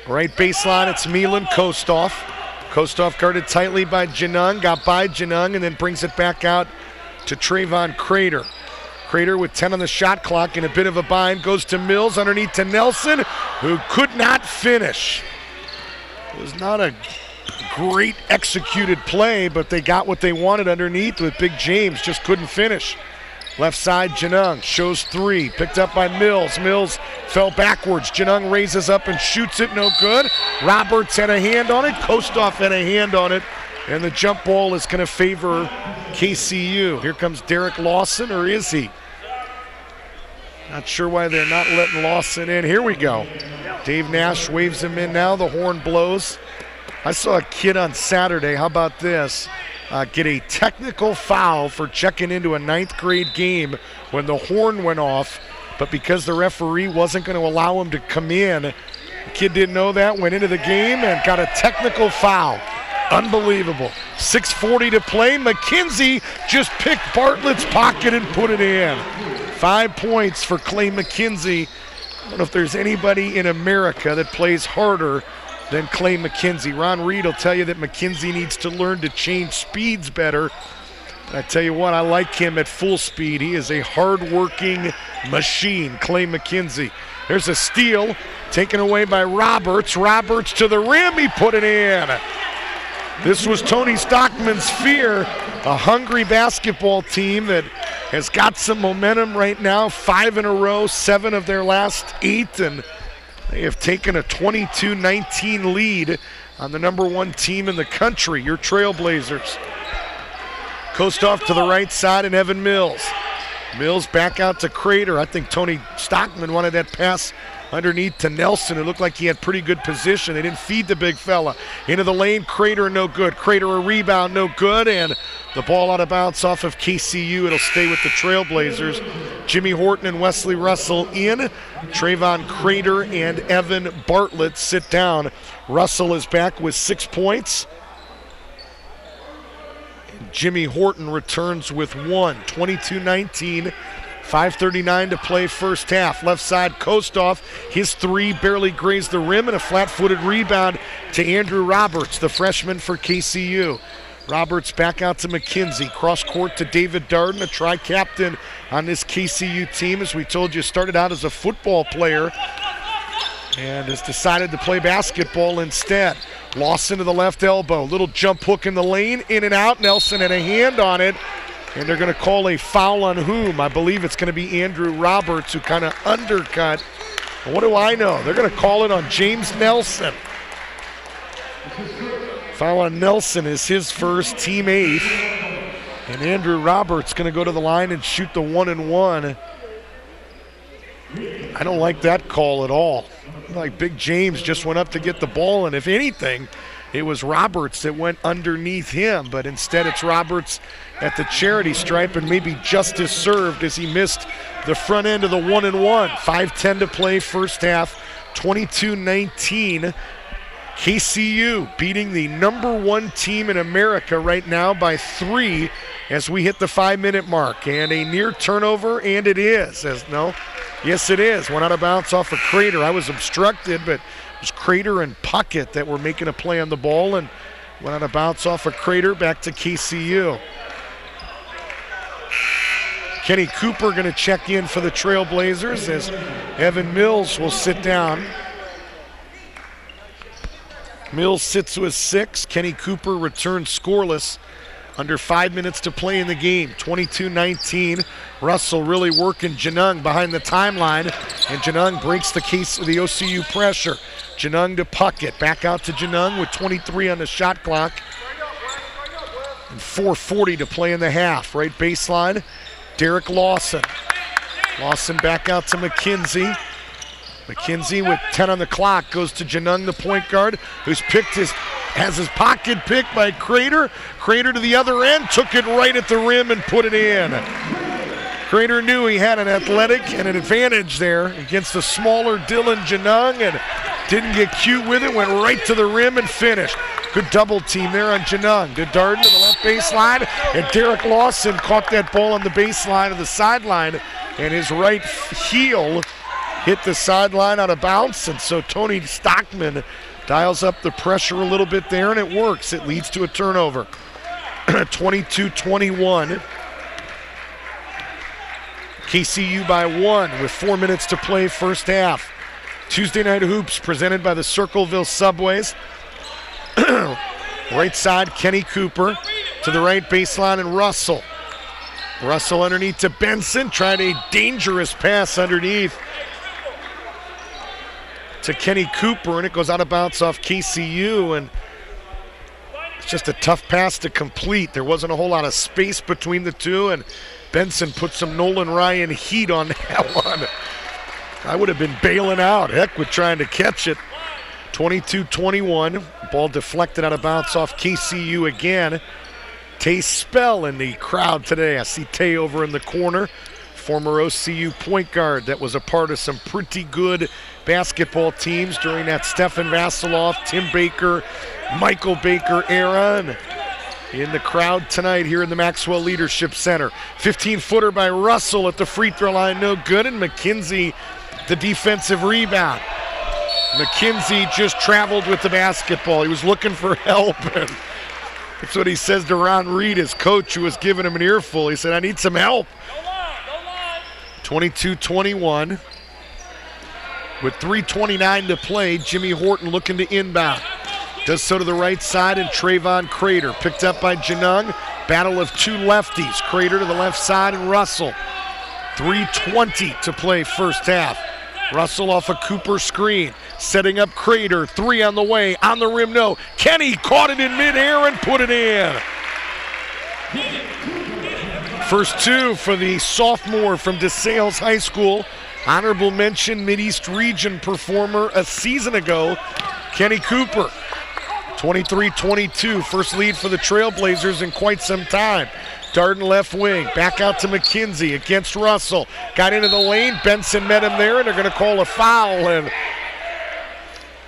Right baseline, it's Milan Kostov. Kostov guarded tightly by Janung, got by Janung, and then brings it back out to Trayvon Crater. Crater with 10 on the shot clock in a bit of a bind, goes to Mills, underneath to Nelson, who could not finish. It was not a great executed play, but they got what they wanted underneath with Big James, just couldn't finish. Left side, Janung shows 3, picked up by Mills. Mills fell backwards. Janung raises up and shoots it, no good. Roberts had a hand on it. Kostov had a hand on it. And the jump ball is going to favor KCU. Here comes Derek Lawson, or is he? Not sure why they're not letting Lawson in. Here we go. Dave Nash waves him in now. The horn blows. I saw a kid on Saturday, how about this, get a technical foul for checking into a 9th grade game when the horn went off. but because the referee wasn't going to allow him to come in, the kid didn't know that, went into the game and got a technical foul. Unbelievable. 6:40 to play. McKenzie just picked Bartlett's pocket and put it in. 5 points for Clay McKenzie. I don't know if there's anybody in America that plays harder than Clay McKenzie. Ron Reed will tell you that McKenzie needs to learn to change speeds better. But I tell you what, I like him at full speed. He is a hard-working machine, Clay McKenzie. There's a steal taken away by Roberts. Roberts to the rim. He put it in. This was Tony Stockman's fear, a hungry basketball team that has got some momentum right now, 5 in a row, 7 of their last 8, and they have taken a 22-19 lead on the number 1 team in the country, your Trailblazers. Kostoff to the right side and Evan Mills. Mills back out to Crater. I think Tony Stockman wanted that pass underneath to Nelson. It looked like he had pretty good position. They didn't feed the big fella. Into the lane, Crater no good. Crater a rebound, no good, and the ball out of bounds off of KCU. It'll stay with the Trailblazers. Jimmy Horton and Wesley Russell in. Trayvon Crater and Evan Bartlett sit down. Russell is back with 6 points. Jimmy Horton returns with 1. 22-19. 5:39 to play first half. Left side, Kostoff. His 3 barely grazed the rim and a flat-footed rebound to Andrew Roberts, the freshman for KCU. Roberts back out to McKenzie. Cross court to David Darden, a tri-captain on this KCU team. As we told you, started out as a football player and has decided to play basketball instead. Lawson to the left elbow. Little jump hook in the lane, in and out. Nelson had a hand on it. And they're going to call a foul on whom? I believe it's going to be Andrew Roberts, who kind of undercut. What do I know? They're going to call it on James Nelson. Foul on Nelson is his first, team 8th. And Andrew Roberts going to go to the line and shoot the 1-and-1. I don't like that call at all. Like Big James just went up to get the ball, and if anything, it was Roberts that went underneath him, but instead it's Roberts at the charity stripe, and maybe justice served as he missed the front end of the 1-and-1. 5:10 to play first half, 22-19. KCU beating the number 1 team in America right now by 3 as we hit the 5-minute mark. And a near turnover, and it is. Yes, it is. Went out of bounds off a Crater. I was obstructed, but it was Crater and Puckett that were making a play on the ball, and went out of bounds off a Crater back to KCU. Kenny Cooper going to check in for the Trailblazers as Evan Mills will sit down. Mills sits with 6. Kenny Cooper returns scoreless. Under 5 minutes to play in the game. 22-19. Russell really working Janung behind the timeline, and Janung breaks the OCU pressure. Janung to Puckett. Back out to Janung with 23 on the shot clock. And 4:40 to play in the half. Right baseline, Derek Lawson. Lawson back out to McKenzie. McKenzie with 10 on the clock goes to Janung, the point guard, who's has his pocket picked by Crater. Crater to the other end, took it right at the rim and put it in. Crater knew he had an athletic and an advantage there against the smaller Dylan Janung and didn't get cute with it, went right to the rim and finished. Good double team there on Janung. To Darden to the left baseline, and Derek Lawson caught that ball on the baseline of the sideline, and his right heel hit the sideline out of bounds, and so Tony Stockman dials up the pressure a little bit there, and it works. It leads to a turnover. 22-21. KCU by 1 with 4 minutes to play first half. Tuesday Night Hoops presented by the Circleville Subways. Right side, Kenny Cooper. To the right baseline, and Russell. Russell underneath to Benson, trying a dangerous pass underneath to Kenny Cooper, and it goes out of bounds off KCU, and it's just a tough pass to complete. There wasn't a whole lot of space between the two, and Benson put some Nolan Ryan heat on that one. I would have been bailing out, heck with trying to catch it. 22-21, ball deflected out of bounds off KCU again. Tay Spell in the crowd today. I see Tay over in the corner. former OCU point guard that was a part of some pretty good basketball teams during that Stefan Vasiloff, Tim Baker, Michael Baker era. And in the crowd tonight here in the Maxwell Leadership Center. 15-footer by Russell at the free throw line, no good, and McKenzie the defensive rebound. McKenzie just traveled with the basketball. He was looking for help. That's what he says to Ron Reed, his coach, who was giving him an earful. He said, I need some help. 22-21. With 3:29 to play, Jimmy Horton looking to inbound. Does so to the right side, and Trayvon Crater picked up by Janung. Battle of two lefties. Crater to the left side, and Russell. 3:20 to play first half. Russell off a Cooper screen, setting up Crater. Three on the way, on the rim, no. Kenny caught it in midair and put it in. First two for the sophomore from DeSales High School. Honorable mention Mideast Region performer a season ago, Kenny Cooper. 23-22, first lead for the Trailblazers in quite some time. Darden left wing, back out to McKenzie against Russell. Got into the lane, Benson met him there, and they're going to call a foul. And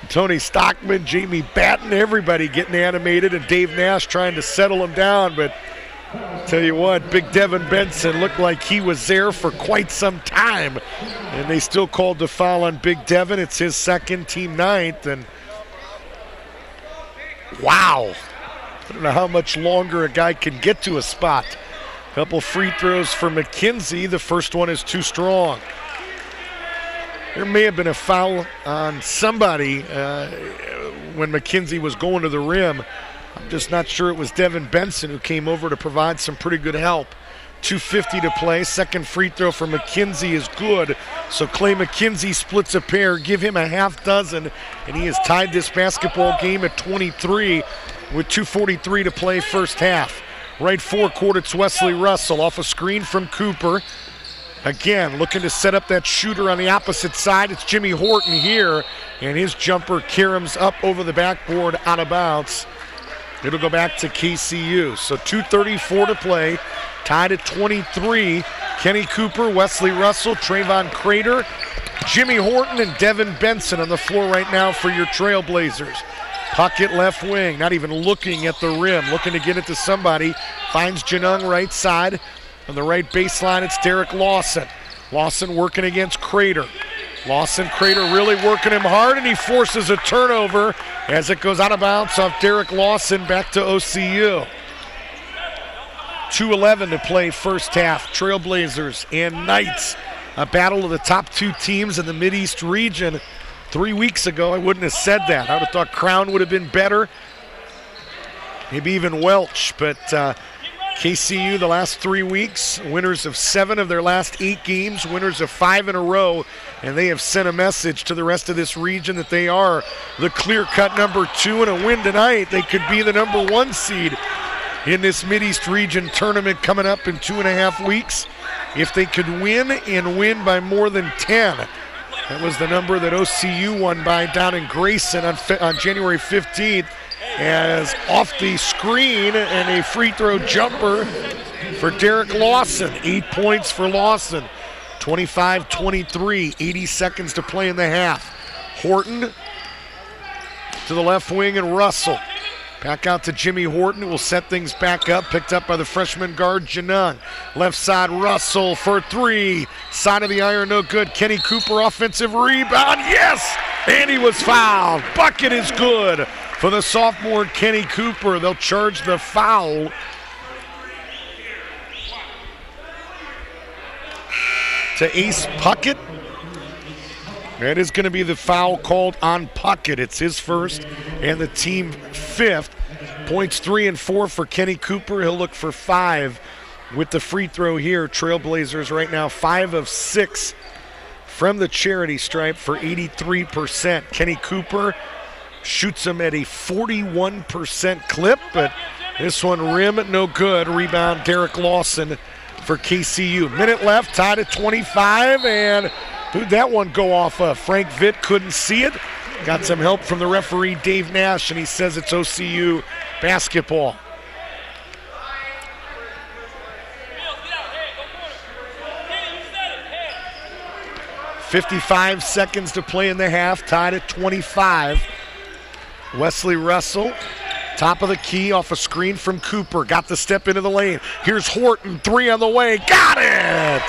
Tony Stockman, Jamie Batten, everybody getting animated, and Dave Nash trying to settle him down. But tell you what, Big Devin Benson looked like he was there for quite some time. And they still called the foul on Big Devin. It's his second, team ninth. And wow. I don't know how much longer a guy can get to a spot. Couple free throws for McKenzie. The first one is too strong. There may have been a foul on somebody when McKenzie was going to the rim. I'm just not sure it was Devin Benson who came over to provide some pretty good help. 2:50 to play. Second free throw for McKenzie is good. So Clay McKenzie splits a pair. Give him a half dozen, and he has tied this basketball game at 23 with 2:43 to play first half. Right forecourt, it's Wesley Russell off a screen from Cooper. Again, looking to set up that shooter on the opposite side. It's Jimmy Horton here, and his jumper caroms up over the backboard out of bounds. It'll go back to KCU. So 2:34 to play, tied at 23. Kenny Cooper, Wesley Russell, Trayvon Crater, Jimmy Horton, and Devin Benson on the floor right now for your Trailblazers. Puckett left wing, not even looking at the rim, looking to get it to somebody. Finds Janung right side. On the right baseline, it's Derek Lawson. Lawson working against Crater. Crater really working him hard, and he forces a turnover as it goes out of bounds off Derek Lawson back to OCU. 2:11 to play first half. Trailblazers and Knights, a battle of the top two teams in the Mideast region. 3 weeks ago, I wouldn't have said that. I would have thought Crown would have been better, maybe even Welch, but KCU the last 3 weeks, winners of 7 of their last 8 games, winners of 5 in a row, and they have sent a message to the rest of this region that they are the clear-cut number 2, and a win tonight, they could be the number 1 seed in this Mideast region tournament coming up in 2.5 weeks. If they could win and win by more than 10, that was the number that OCU won by down in Grayson on January 15th. As off the screen and a free throw jumper for Derek Lawson. 8 points for Lawson. 25-23, 80 seconds to play in the half. Horton to the left wing, and Russell. Back out to Jimmy Horton, who will set things back up. Picked up by the freshman guard, Janung. Left side, Russell for 3. Side of the iron, no good. Kenny Cooper, offensive rebound, yes! And he was fouled. Bucket is good for the sophomore Kenny Cooper. They'll charge the foul. To Ace Puckett. That is going to be the foul called on Puckett. It's his first and the team 5th. Points 3 and 4 for Kenny Cooper. He'll look for 5 with the free throw here. Trailblazers right now 5 of 6 from the charity stripe for 83%. Kenny Cooper shoots him at a 41% clip, but this one rim no good. Rebound Derek Lawson for KCU. Minute left, tied at 25, and who'd that one go off of? Frank Vitt couldn't see it. Got some help from the referee, Dave Nash, and he says it's OCU basketball. 55 seconds to play in the half, tied at 25. Wesley Russell, top of the key off a screen from Cooper. Got the step into the lane. Here's Horton, 3 on the way. Got it!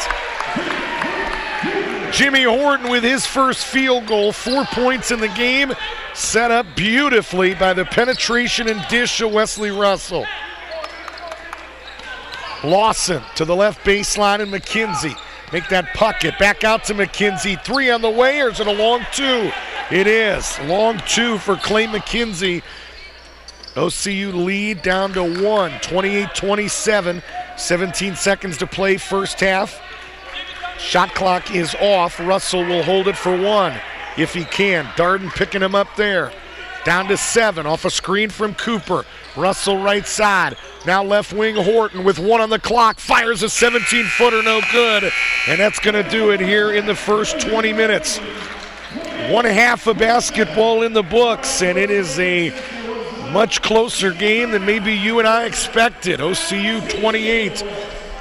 Jimmy Horton with his first field goal, 4 points in the game, set up beautifully by the penetration and dish of Wesley Russell. Lawson to the left baseline and McKenzie. Make that puck it back out to McKenzie. 3 on the way, or is it a long 2? It is. Long 2 for Clay McKenzie. OCU lead down to 1, 28-27. 17 seconds to play first half. Shot clock is off. Russell will hold it for 1 if he can. Darden picking him up there. Down to 7 off a screen from Cooper. Russell right side. Now left wing Horton with 1 on the clock. Fires a 17-footer, no good. And that's going to do it here in the first 20 minutes. 1/2 of basketball in the books, and it is a much closer game than maybe you and I expected. OCU 28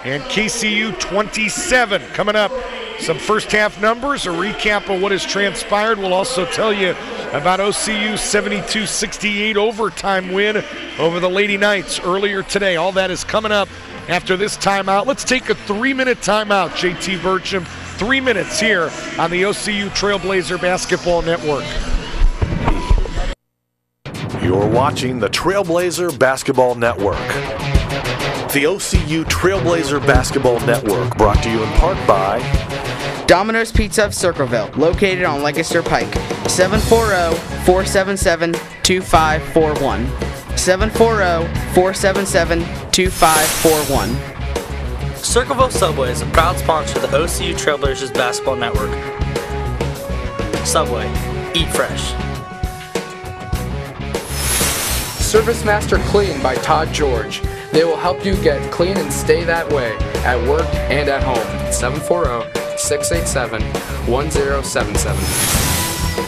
and KCU 27. Coming up, some first half numbers, a recap of what has transpired. We'll also tell you about OCU's 72-68 overtime win over the Lady Knights earlier today. All that is coming up after this timeout. Let's take a 3-minute timeout, JT Burcham. 3 minutes here on the OCU Trailblazer Basketball Network. You're watching the Trailblazer Basketball Network. The OCU Trailblazer Basketball Network, brought to you in part by Domino's Pizza of Circleville, located on Lancaster Pike. 740-477-2541. 740-477-2541. Circleville Subway is a proud sponsor of the OCU Trailblazers Basketball Network. Subway, eat fresh. Service Master Clean by Todd George. They will help you get clean and stay that way at work and at home. 740-687-1077.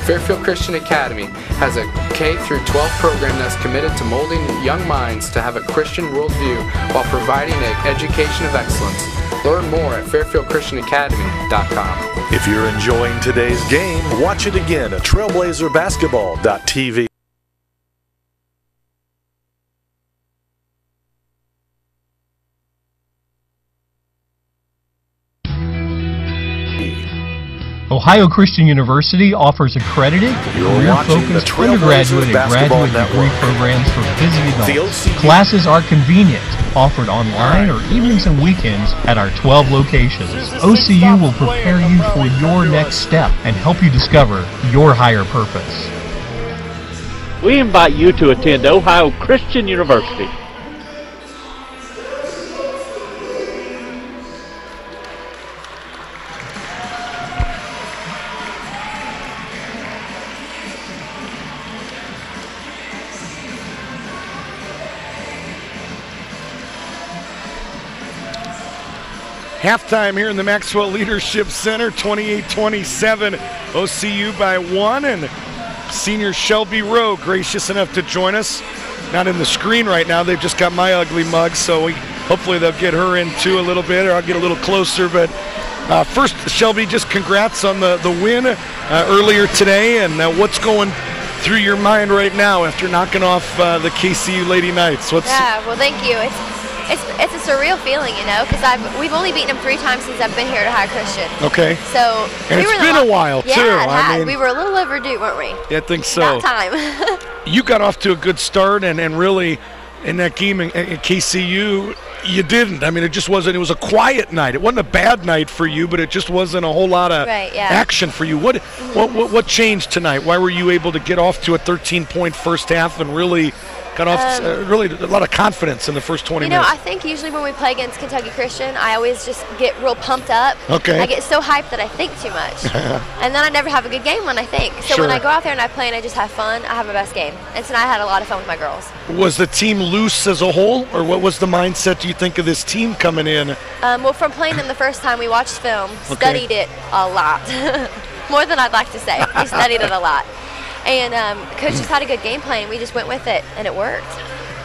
Fairfield Christian Academy has a K-12 program that's committed to molding young minds to have a Christian worldview while providing an education of excellence. Learn more at fairfieldchristianacademy.com. If you're enjoying today's game, watch it again at trailblazerbasketball.tv. Ohio Christian University offers accredited, career-focused undergraduate and graduate degree programs for busy adults. Classes are convenient, offered online or evenings and weekends at our 12 locations. OCU will prepare you for your next step and help you discover your higher purpose. We invite you to attend Ohio Christian University. Halftime here in the Maxwell Leadership Center, 28-27, OCU by 1, and senior Shelby Rowe gracious enough to join us. Not in the screen right now, they've just got my ugly mug, so hopefully they'll get her in too a little bit, or I'll get a little closer. But first, Shelby, just congrats on the win earlier today, and what's going through your mind right now after knocking off the KCU Lady Knights? Yeah, well, thank you. It's a surreal feeling, you know, because we've only beaten them 3 times since I've been here at Ohio Christian. Okay. So and it's been a while too. Yeah, it had. We were a little overdue, weren't we? Yeah, I think so. About time. You got off to a good start, and really in that game at KCU, you didn't. I mean, it just wasn't. It was a quiet night. It wasn't a bad night for you, but it just wasn't a whole lot of action for you. What changed tonight? Why were you able to get off to a 13-point first half and really got off really a lot of confidence in the first 20 minutes? I think usually when we play against Kentucky Christian, I always just get real pumped up. Okay. I get so hyped that I think too much. And then I never have a good game when I think. So when I go out there and I play and I just have fun, I have my best game. And tonight I had a lot of fun with my girls. Was the team loose as a whole, or what was the mindset, do you think, of this team coming in? Well, from playing them the first time, we watched film, studied it a lot. More than I'd like to say. We studied it a lot. And Coach just had a good game plan. We just went with it, and it worked.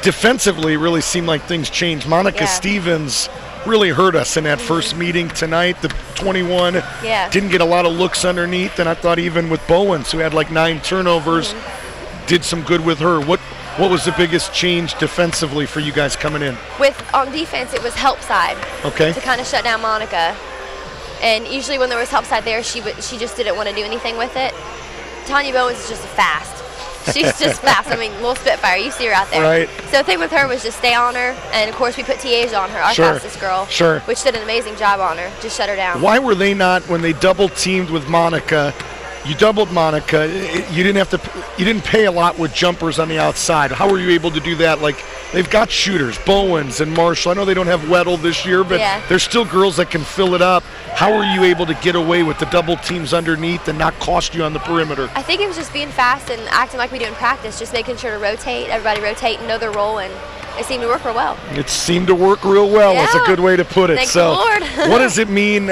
Defensively, really seemed like things changed. Monica Stevens really hurt us in that first meeting tonight. The 21 didn't get a lot of looks underneath, and I thought even with Bowens, who had like 9 turnovers, did some good with her. What was the biggest change defensively for you guys coming in? On defense, it was help side. Okay. To kind of shut down Monica. And usually when there was help side there, she just didn't want to do anything with it. Tanya Bowens is just fast. She's just fast. I mean, little Spitfire. You see her out there. Right. So the thing with her was just stay on her. And, of course, we put Tiaja on her, our fastest girl. Sure. Which did an amazing job on her. Just shut her down. Why were they not, when they double-teamed with Monica, you doubled Monica, you didn't pay a lot with jumpers on the outside. How were you able to do that? Like, they've got shooters, Bowens and Marshall. I know they don't have Weddle this year, but there's still girls that can fill it up. How were you able to get away with the double teams underneath and not cost you on the perimeter? I think it was just being fast and acting like we do in practice, just making sure to rotate, everybody rotate and know their role, and it seemed to work real well. It seemed to work real well. That's a good way to put it. Thank the Lord. What does it mean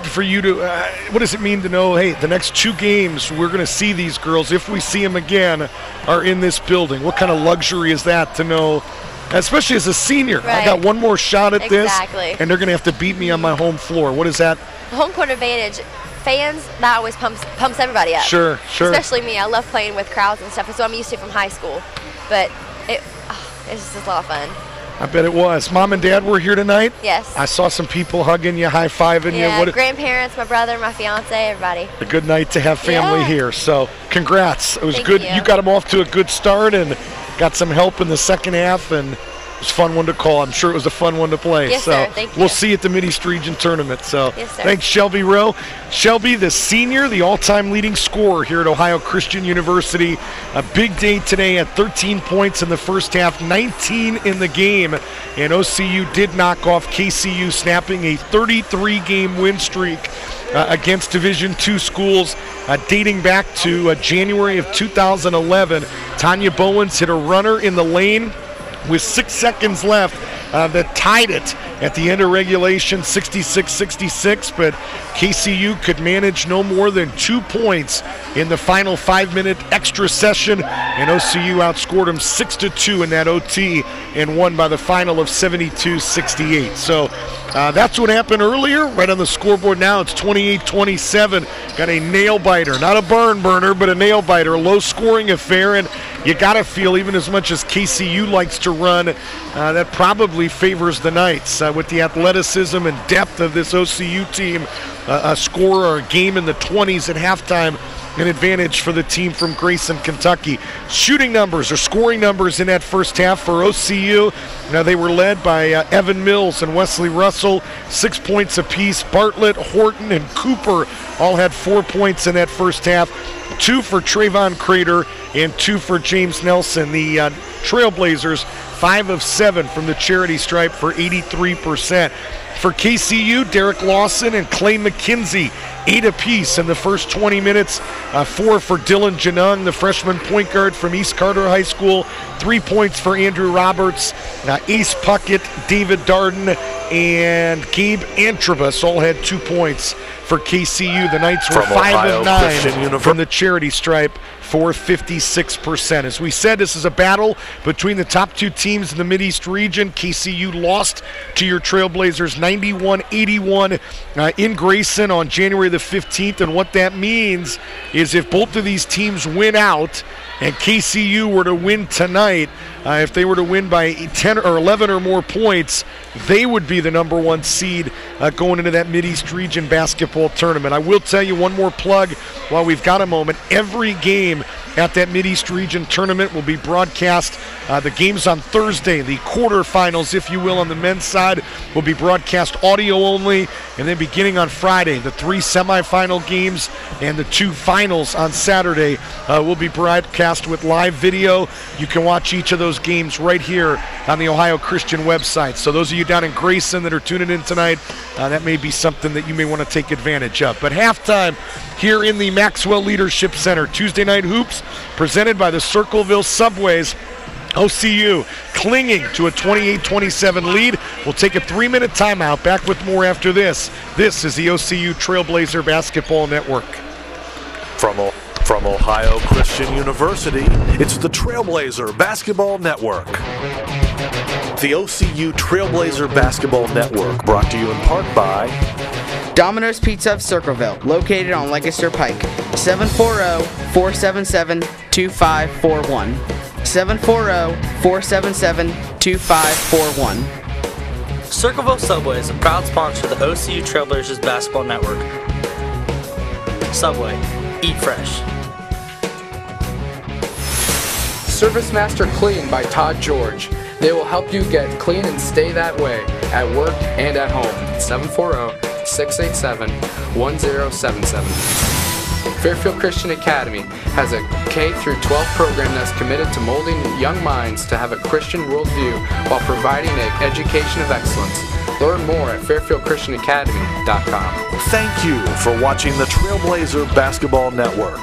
for you to, what does it mean to know, hey, the next 2 games we're going to see these girls, if we see them again, are in this building? What kind of luxury is that to know, especially as a senior? Right. I got one more shot at this, Exactly. and they're going to have to beat me on my home floor. What is that? Home court advantage. Fans, that always pumps everybody up. Sure. Especially me. I love playing with crowds and stuff. That's what I'm used to from high school. But it's just a lot of fun. I bet it was. Mom and Dad were here tonight? Yes. I saw some people hugging you, high-fiving you. Yeah, grandparents, my brother, my fiance, everybody. A good night to have family here. So congrats. It was Thank good. you. You got them off to a good start and got some help in the second half, and it was a fun one to call. I'm sure it was a fun one to play. Yes, so sir. Thank you. We'll see you at the Mid-East Region Tournament. So yes, sir. Thanks, Shelby Rowe. Shelby, the senior, the all-time leading scorer here at Ohio Christian University. A big day today at 13 points in the first half, 19 in the game. And OCU did knock off KCU, snapping a 33-game win streak against Division II schools dating back to January of 2011. Tanya Bowens hit a runner in the lane with 6 seconds left that tied it at the end of regulation, 66-66, but KCU could manage no more than 2 points in the final 5-minute extra session, and OCU outscored them 6-2 in that OT and won by the final of 72-68. So that's what happened earlier. Right on the scoreboard now, it's 28-27. Got a nail-biter, not a barn burner, but a nail-biter, a low-scoring affair, and you got to feel, even as much as KCU likes to run, that probably favors the Knights with the athleticism and depth of this OCU team. A score or a game in the 20s at halftime, an advantage for the team from Grayson, Kentucky. Shooting numbers or scoring numbers in that first half for OCU. Now they were led by Evan Mills and Wesley Russell, 6 points apiece. Bartlett, Horton, and Cooper all had 4 points in that first half. 2 for Trayvon Crater and 2 for James Nelson. The Trailblazers, 5 of 7 from the charity stripe for 83%. For KCU, Derek Lawson and Clay McKenzie, 8 apiece in the first 20 minutes. 4 for Dylan Janung, the freshman point guard from East Carter High School. 3 points for Andrew Roberts. Ace Puckett, David Darden, and Gabe Antrobus all had 2 points for KCU. The Knights were 5 of 9 from the charity stripe for 56%. As we said, this is a battle between the top 2 teams in the Mid-East region. KCU lost to your Trailblazers 91-81 in Grayson on January the 15th, and what that means is if both of these teams win out and KCU were to win tonight, if they were to win by 10 or 11 or more points, they would be the number 1 seed going into that Mid-East region basketball tournament. I will tell you one more plug while we've got a moment. Every game at that Mid-East region tournament will be broadcast. The games on Thursday, the quarterfinals, if you will, on the men's side, will be broadcast audio only. And then beginning on Friday, the 3 semifinal games and the 2 finals on Saturday will be broadcast with live video. You can watch each of those games right here on the Ohio Christian website. So those of you down in Grayson that are tuning in tonight, that may be something that you may want to take advantage of. But halftime here in the Maxwell Leadership Center, Tuesday Night Hoops, presented by the Circleville Subways. OCU clinging to a 28-27 lead. We'll take a 3-minute timeout. Back with more after this. This is the OCU Trailblazer Basketball Network. From Ohio Christian University, it's the Trailblazer Basketball Network. The OCU Trailblazer Basketball Network, brought to you in part by Domino's Pizza of Circleville, located on Lancaster Pike, 740-477-2541. 740-477-2541. Circleville Subway is a proud sponsor of the OCU Trailblazers Basketball Network. Subway, eat fresh. Service Master Clean by Todd George. They will help you get clean and stay that way at work and at home. 740-687-1077. Fairfield Christian Academy has a K-12 program that's committed to molding young minds to have a Christian worldview while providing an education of excellence. Learn more at fairfieldchristianacademy.com. Thank you for watching the Trailblazer Basketball Network.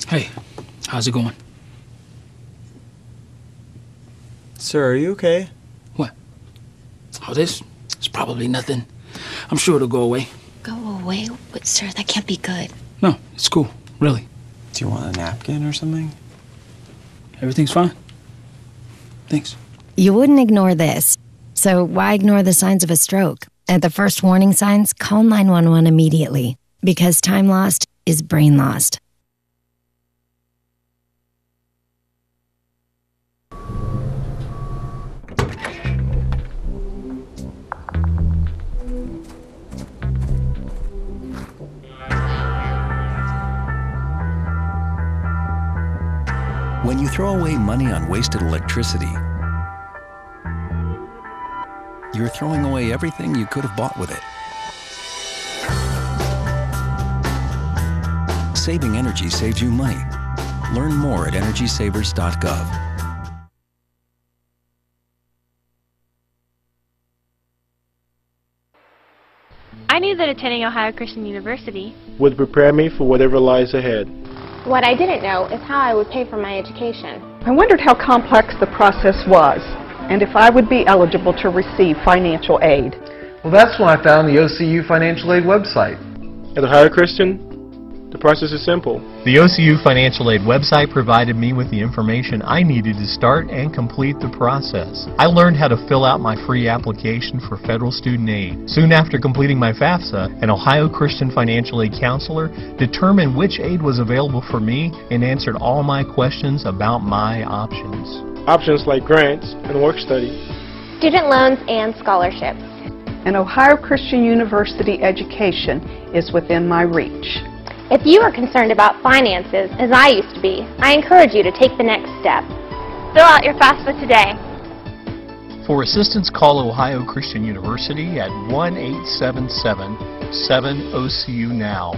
Hey, how's it going? Sir, are you okay? What? Oh, this is probably nothing. I'm sure it'll go away. Go away? But, sir, that can't be good. No, it's cool. Really. Do you want a napkin or something? Everything's fine. Thanks. You wouldn't ignore this. So why ignore the signs of a stroke? At the first warning signs, call 911 immediately. Because time lost is brain lost. When you throw away money on wasted electricity, you're throwing away everything you could have bought with it. Saving energy saves you money. Learn more at energysavers.gov. I knew that attending Ohio Christian University would prepare me for whatever lies ahead. What I didn't know is how I would pay for my education. I wondered how complex the process was, and if I would be eligible to receive financial aid. Well, that's when I found the OCU Financial Aid website. At Ohio Christian, the process is simple. The OCU Financial Aid website provided me with the information I needed to start and complete the process. I learned how to fill out my free application for federal student aid. Soon after completing my FAFSA, an Ohio Christian Financial Aid counselor determined which aid was available for me and answered all my questions about my options. Options like grants and work study, Student loans and scholarships. An Ohio Christian University education is within my reach. If you are concerned about finances, as I used to be, I encourage you to take the next step. Fill out your FAFSA today. For assistance, call Ohio Christian University at 1-877-7-OCU-NOW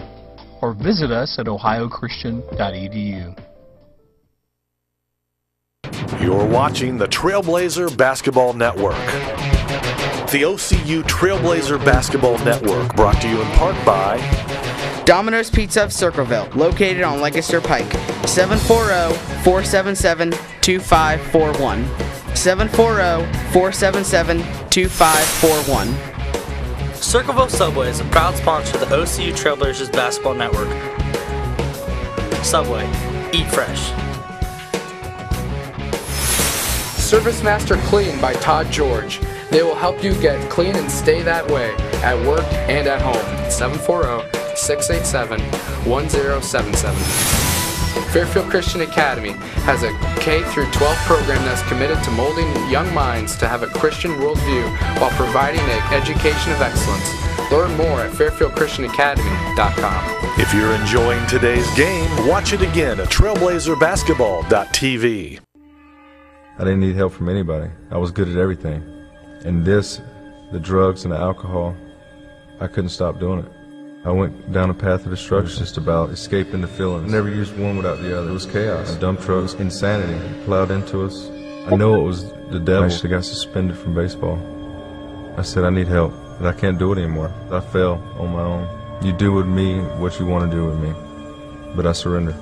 or visit us at ohiochristian.edu. You're watching the Trailblazer Basketball Network. The OCU Trailblazer Basketball Network, brought to you in part by Domino's Pizza of Circleville, located on Lancaster Pike, 740-477-2541. 740-477-2541. Circleville Subway is a proud sponsor of the OCU Trailblazers Basketball Network. Subway, eat fresh. Service Master Clean by Todd George. They will help you get clean and stay that way at work and at home. 740-687-1077. Fairfield Christian Academy has a K-12 program that's committed to molding young minds to have a Christian worldview while providing an education of excellence. Learn more at fairfieldchristianacademy.com. If you're enjoying today's game, watch it again at trailblazerbasketball.tv. I didn't need help from anybody. I was good at everything. And this, the drugs and the alcohol, I couldn't stop doing it. I went down a path of destruction, just about escaping the feelings. I never used one without the other. It was chaos. A dump truck, insanity plowed into us. I know it was the devil. I actually got suspended from baseball. I said, I need help, but I can't do it anymore. I fell on my own. You do with me what you want to do with me, but I surrender.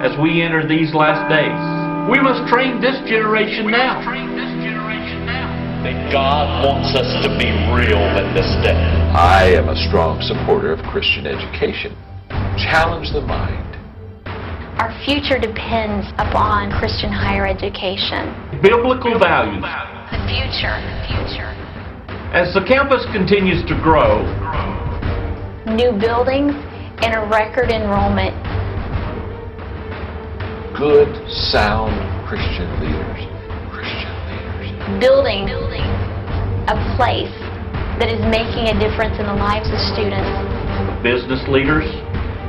As we enter these last days, we must train this generation now. That God wants us to be real in this day. I am a strong supporter of Christian education. Challenge the mind. Our future depends upon Christian higher education. Biblical values. The future. As the campus continues to grow, New buildings and a record enrollment. Good, sound Christian leaders. Building a place that is making a difference in the lives of students. business leaders,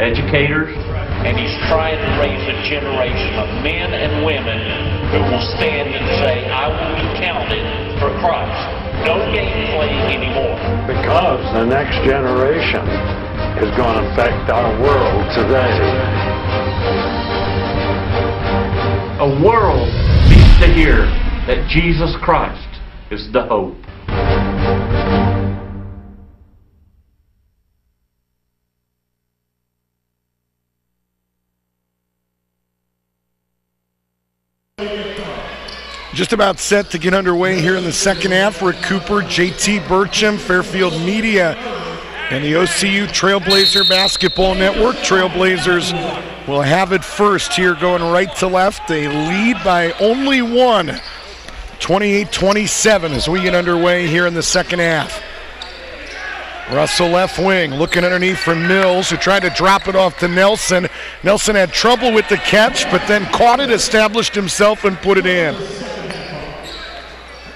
educators. And he's trying to raise a generation of men and women who will stand and say, I will be counted for Christ. No game playing anymore. Because the next generation is going to affect our world today. A world needs to hear that Jesus Christ is the hope. Just about set to get underway here in the second half. Rick Cooper, JT Burcham, Fairfield Media, and the OCU Trailblazer Basketball Network. Trailblazers will have it first here, going right to left. They lead by only one, 28-27 as we get underway here in the second half. Russell left wing, looking underneath for Mills, who tried to drop it off to Nelson. Nelson had trouble with the catch, but then caught it, established himself, and put it in.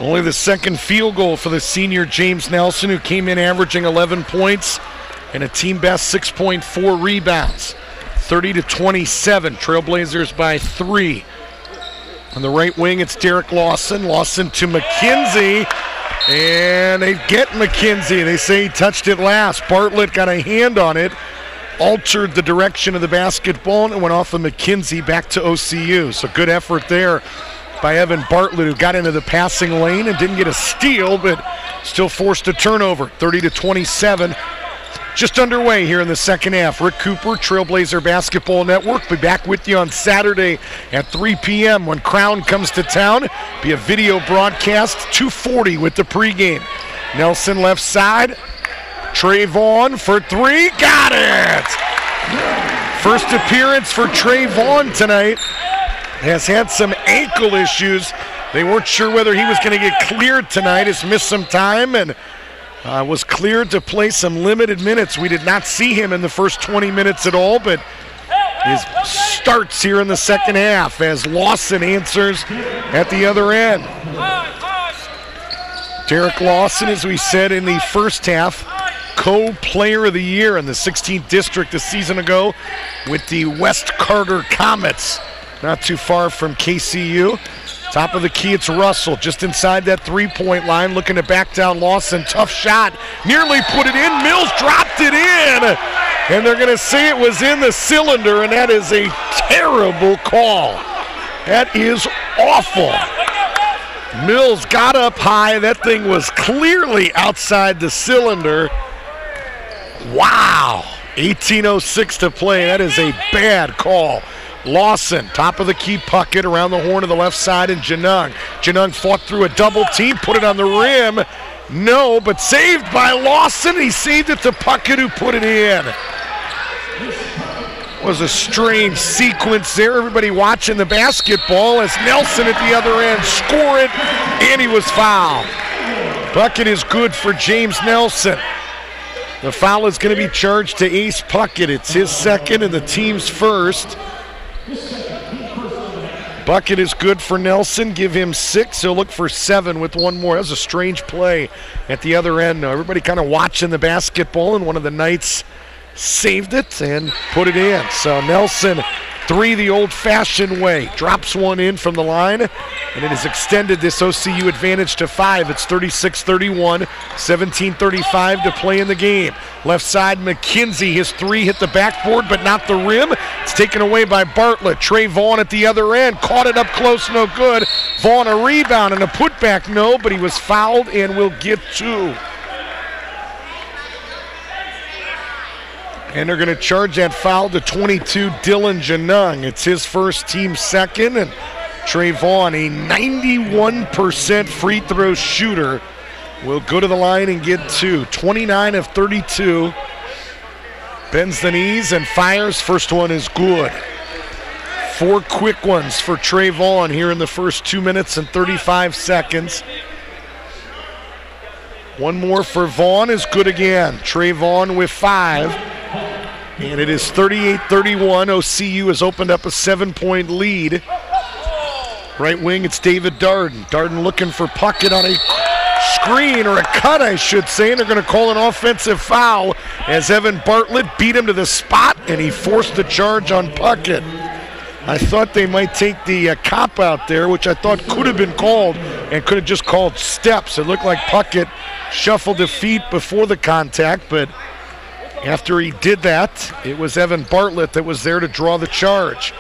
Only the second field goal for the senior James Nelson, who came in averaging 11 points and a team best 6.4 rebounds. 30-27, Trailblazers by 3. On the right wing, it's Derek Lawson. Lawson to McKenzie, and they get McKenzie. They say he touched it last. Bartlett got a hand on it, altered the direction of the basketball, and it went off of McKenzie back to OCU. So good effort there by Evan Bartlett, who got into the passing lane and didn't get a steal, but still forced a turnover. 30-27. Just underway here in the second half. Rick Cooper, Trailblazer Basketball Network. Be back with you on Saturday at 3 p.m. when Crown comes to town. Be a video broadcast, 2:40 with the pregame. Nelson left side. Trayvon for three. Got it! First appearance for Trayvon tonight. Has had some ankle issues. They weren't sure whether he was going to get cleared tonight. Has missed some time and was cleared to play some limited minutes. We did not see him in the first 20 minutes at all, but his starts here in the second half as Lawson answers at the other end. Derek Lawson, as we said in the first half, co-player of the year in the 16th district a season ago with the West Carter Comets, not too far from KCU. Top of the key, it's Russell, just inside that three-point line, looking to back down Lawson. Tough shot, nearly put it in. Mills dropped it in, and they're going to say it was in the cylinder, and that is a terrible call. That is awful. Mills got up high. That thing was clearly outside the cylinder. Wow, 18:06 to play. That is a bad call. Lawson, top of the key, Puckett around the horn of the left side, and Janung. Janung fought through a double team, put it on the rim. No, but saved by Lawson. He saved it to Puckett, who put it in. Was a strange sequence there. Everybody watching the basketball as Nelson at the other end score it, and he was fouled. Puckett is good for James Nelson. The foul is going to be charged to Ace Puckett. It's his second and the team's first. Bucket is good for Nelson. Give him 6. He'll look for 7 with one more. That was a strange play at the other end. Everybody kind of watching the basketball, and one of the Knights saved it and put it in. So Nelson, 3 the old-fashioned way. Drops one in from the line, and it has extended this OCU advantage to 5. It's 36-31, 17:35 to play in the game. Left side, McKenzie. His 3 hit the backboard, but not the rim. It's taken away by Bartlett. Trey Vaughn at the other end. Caught it up close, no good. Vaughn a rebound and a putback, no, but he was fouled and will get 2. And they're going to charge that foul to 22, Dylan Janung. It's his first, team second. And Trey Vaughn, a 91% free throw shooter, will go to the line and get 2. 29 of 32. Bends the knees and fires. First one is good. 4 quick ones for Trey Vaughn here in the first 2 minutes and 35 seconds. One more for Vaughn is good again. Trey Vaughn with 5. And it is 38-31. OCU has opened up a 7-point lead. Right wing, it's David Darden. Darden looking for Puckett on a screen, or a cut, I should say. And they're going to call an offensive foul as Evan Bartlett beat him to the spot, and he forced the charge on Puckett. I thought they might take the cop out there, which I thought could have been called, and could have just called steps. It looked like Puckett shuffled the feet before the contact, but after he did that, it was Evan Bartlett that was there to draw the charge.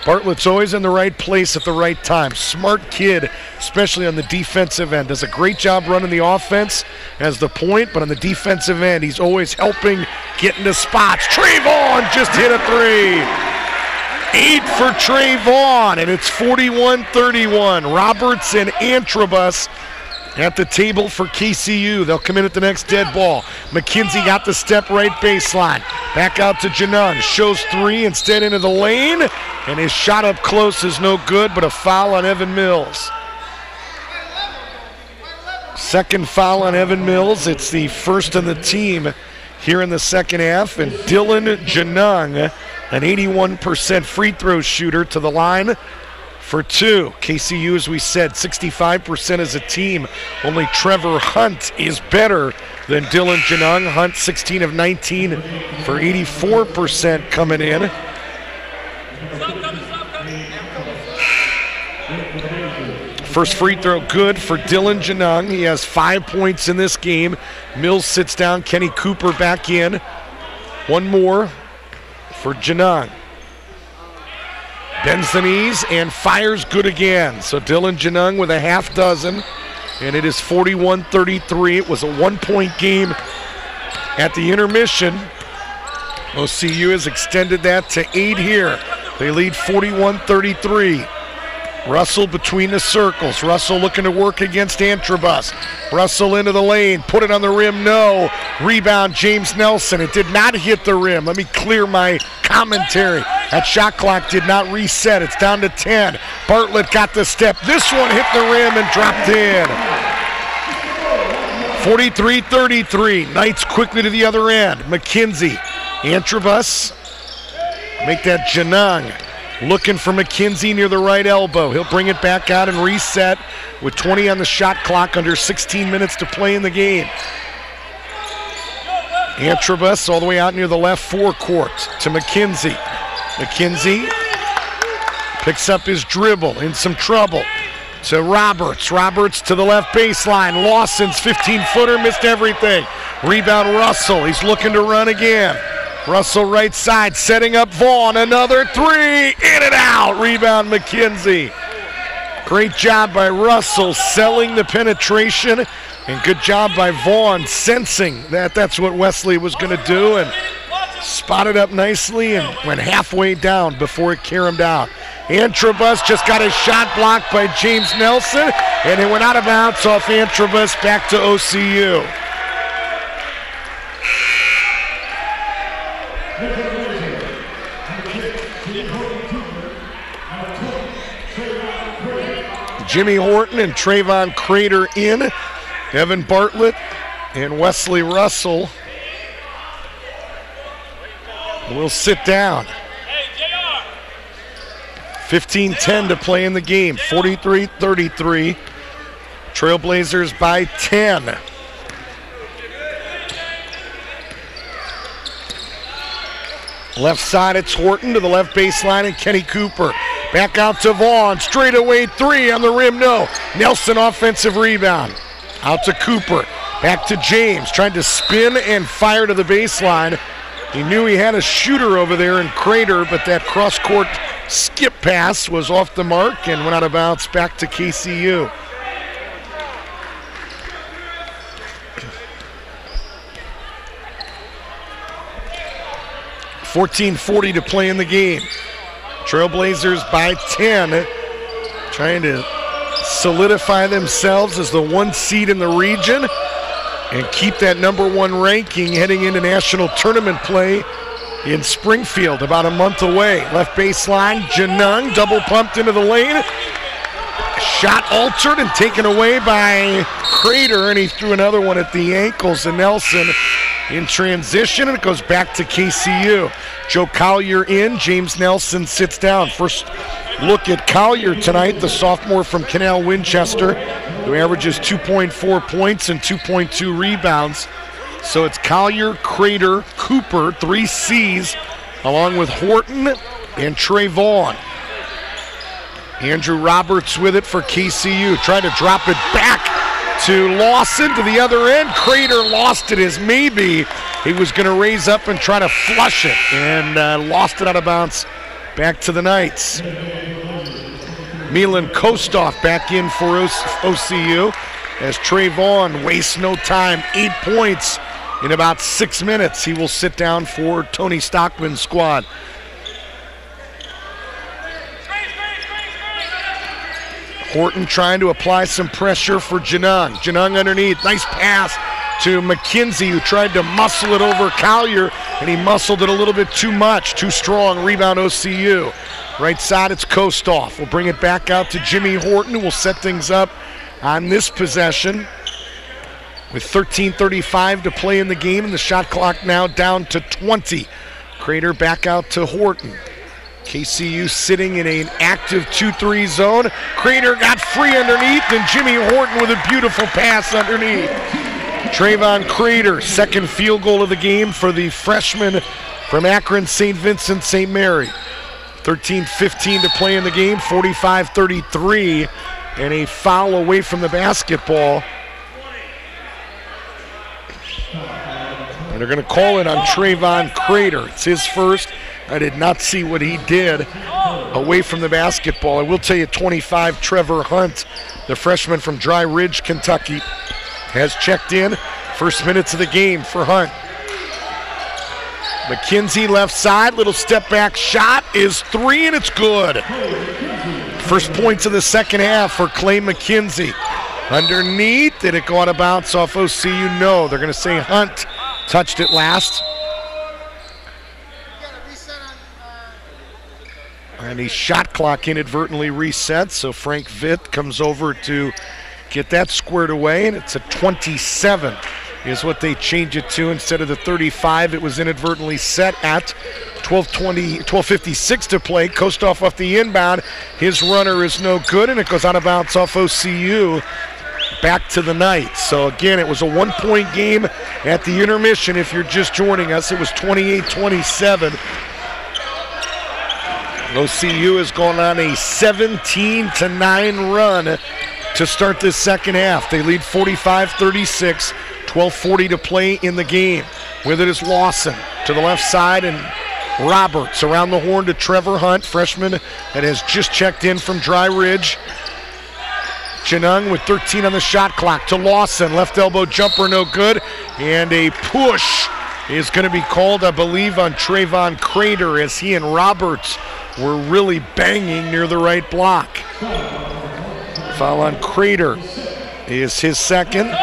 Bartlett's always in the right place at the right time. Smart kid, especially on the defensive end. Does a great job running the offense as the point, but on the defensive end, he's always helping get into spots. Trey Vaughn just hit a 3. 8 for Trey Vaughn, and it's 41-31. Roberts and Antrobus at the table for KCU. They'll come in at the next dead ball. McKenzie got the step right baseline. Back out to Janung. Shows 3 instead into the lane. And his shot up close is no good, but a foul on Evan Mills. Second foul on Evan Mills. It's the first on the team here in the second half. And Dylan Janung, an 81% free throw shooter, to the line for 2. KCU, as we said, 65% as a team. Only Trevor Hunt is better than Dylan Janung. Hunt 16 of 19 for 84% coming in. First free throw good for Dylan Janung. He has 5 points in this game. Mills sits down. Kenny Cooper back in. One more for Janung. Bends the knees and fires good again. So Dylan Janung with a half dozen, and it is 41-33. It was a 1-point game at the intermission. OCU has extended that to 8 here. They lead 41-33. Russell between the circles. Russell looking to work against Antrobus. Russell into the lane. Put it on the rim. No. Rebound, James Nelson. It did not hit the rim. Let me clear my commentary. That shot clock did not reset. It's down to 10. Bartlett got the step. This one hit the rim and dropped in. 43-33. Knights quickly to the other end. McKenzie. Antrobus. Make that Janung. Looking for McKenzie near the right elbow. He'll bring it back out and reset with 20 on the shot clock, under 16 minutes to play in the game. Antrobus all the way out near the left forecourt to McKenzie. McKenzie picks up his dribble, in some trouble, to Roberts. Roberts to the left baseline. Lawson's 15-footer, missed everything. Rebound Russell. He's looking to run again. Russell right side, setting up Vaughn. Another 3, in and out. Rebound McKenzie. Great job by Russell selling the penetration, and good job by Vaughn sensing that that's what Wesley was going to do, and spotted up nicely and went halfway down before it caromed out. Antrobus just got his shot blocked by James Nelson, and it went out of bounds off Antrobus back to OCU. Jimmy Horton and Trayvon Crater in. Evan Bartlett and Wesley Russell will sit down. 15-10 to play in the game. 43-33. Trailblazers by 10. Left side, it's Horton to the left baseline, and Kenny Cooper. Back out to Vaughn. Straightaway three on the rim, no. Nelson offensive rebound. Out to Cooper. Back to James, trying to spin and fire to the baseline. He knew he had a shooter over there in Crater, but that cross-court skip pass was off the mark and went out of bounds back to KCU. .14:40 to play in the game. Trailblazers by 10, trying to solidify themselves as the 1 seed in the region and keep that #1 ranking heading into national tournament play in Springfield, about a month away. Left baseline, Janung double pumped into the lane. Shot altered and taken away by Crater, and he threw another one at the ankles of Nelson in transition, and it goes back to KCU. Joe Collier in, James Nelson sits down. First look at Collier tonight, the sophomore from Canal Winchester, who averages 2.4 points and 2.2 rebounds. So it's Collier, Crater, Cooper, 3 C's, along with Horton and Trey Vaughn. Andrew Roberts with it for KCU. Tried to drop it back to Lawson to the other end. Crater lost it as maybe he was going to raise up and try to flush it, and lost it out of bounds back to the Knights. Milan Kostov back in for OCU as Trey Vaughn wastes no time. 8 points in about 6 minutes. He will sit down for Tony Stockman's squad. Horton trying to apply some pressure for Janung. Janung underneath. Nice pass to McKenzie, who tried to muscle it over Collier, and he muscled it a little bit too much. Too strong. Rebound OCU. Right side, it's Kostov. We'll bring it back out to Jimmy Horton, who will set things up on this possession with 13:35 to play in the game, and the shot clock now down to 20. Crater back out to Horton. KCU sitting in an active 2-3 zone. Crater got free underneath, and Jimmy Horton with a beautiful pass underneath. Trayvon Crater, second field goal of the game for the freshman from Akron St. Vincent St. Mary. 13:15 to play in the game, 45-33, and a foul away from the basketball. And they're going to call it on Trayvon Crater. It's his first. I did not see what he did away from the basketball. I will tell you, 25, Trevor Hunt, the freshman from Dry Ridge, Kentucky, has checked in. First minutes of the game for Hunt. McKenzie left side, little step back shot is 3, and it's good. First points of the second half for Clay McKenzie. Underneath, did it go out of bounds off OCU? No, they're going to say Hunt touched it last. And the shot clock inadvertently reset, so Frank Vitt comes over to get that squared away, and it's a 27 is what they change it to instead of the 35 it was inadvertently set at. 12:56 to play. Kostov off the inbound. His runner is no good, and it goes out of bounds off OCU. Back to the Knights. So again, it was a 1-point game at the intermission. If you're just joining us, it was 28-27. OCU has gone on a 17-9 run to start this second half. They lead 45-36, 12:40 to play in the game. With it is Lawson to the left side, and Roberts around the horn to Trevor Hunt, freshman that has just checked in from Dry Ridge. Janung with 13 on the shot clock to Lawson. Left elbow jumper, no good. And a push is going to be called, I believe, on Trayvon Crater as he and Roberts were really banging near the right block. Foul on Crater is his second.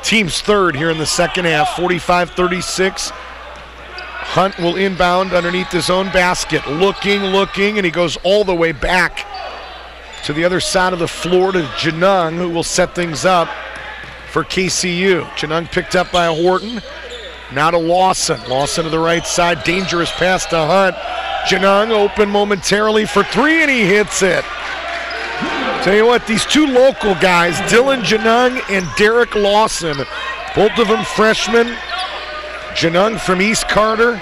Team's third here in the second half, 45-36. Hunt will inbound underneath his own basket. Looking, and he goes all the way back to the other side of the floor to Janung, who will set things up for KCU. Janung picked up by Horton. Now to Lawson. Lawson to the right side. Dangerous pass to Hunt. Janung open momentarily for three, and he hits it. Tell you what, these two local guys, Dylan Janung and Derek Lawson, both of them freshmen. Janung from East Carter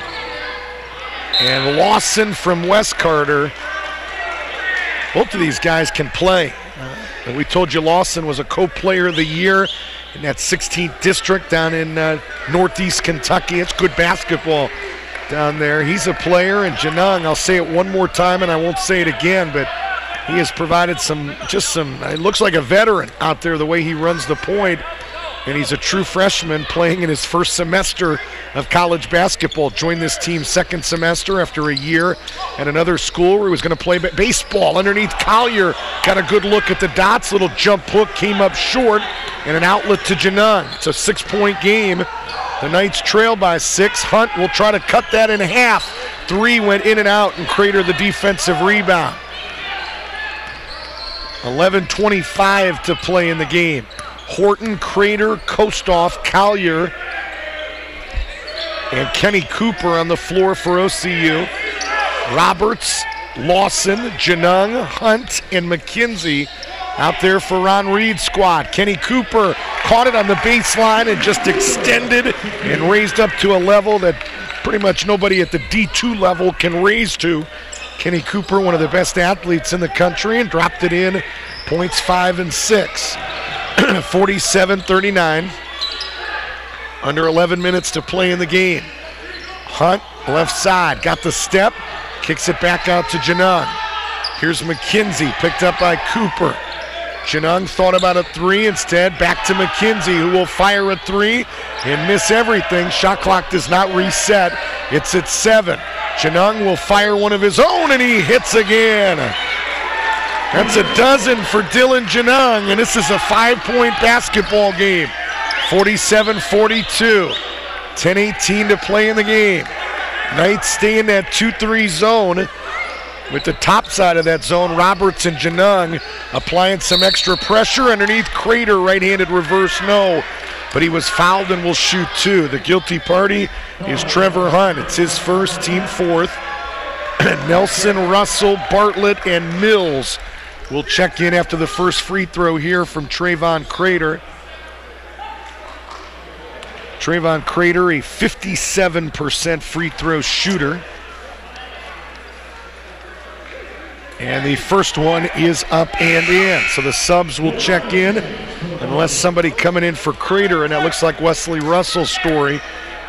and Lawson from West Carter. Both of these guys can play. And we told you Lawson was a co-player of the year in that 16th district down in northeast Kentucky. It's good basketball down there. He's a player, and Janung, I'll say it one more time and I won't say it again, but he has provided it looks like a veteran out there the way he runs the point. And he's a true freshman playing in his first semester of college basketball. Joined this team second semester after a year at another school where he was going to play baseball. Underneath Collier, got a good look at the dots. Little jump hook came up short, and an outlet to Janung. It's a 6-point game. The Knights trail by 6. Hunt will try to cut that in half. 3 went in and out, and Crater the defensive rebound. 11:25 to play in the game. Horton, Crater, Kostoff, Collier, and Kenny Cooper on the floor for OCU. Roberts, Lawson, Janung, Hunt, and McKenzie out there for Ron Reed's squad. Kenny Cooper caught it on the baseline and just extended and raised up to a level that pretty much nobody at the D2 level can raise to. Kenny Cooper, one of the best athletes in the country, and dropped it in. Points 5 and 6. 47-39. Under 11 minutes to play in the game. Hunt, left side, got the step, kicks it back out to Janung. Here's McKenzie, picked up by Cooper. Janung thought about a 3, instead back to McKenzie, who will fire a 3 and miss everything. Shot clock does not reset. It's at 7. Janung will fire one of his own, and he hits again. That's a dozen for Dylan Janung, and this is a 5-point basketball game. 47-42. 10:18 to play in the game. Knights stay in that 2-3 zone. With the top side of that zone, Roberts and Janung applying some extra pressure underneath Crater, right-handed reverse no. But he was fouled and will shoot 2. The guilty party is Trevor Hunt. It's his first, team 4th. Nelson, Russell, Bartlett, and Mills will check in after the first free throw here from Trayvon Crater. Trayvon Crater, a 57% free throw shooter. And the first one is up and in. So the subs will check in unless somebody coming in for Crater, and that looks like Wesley Russell's story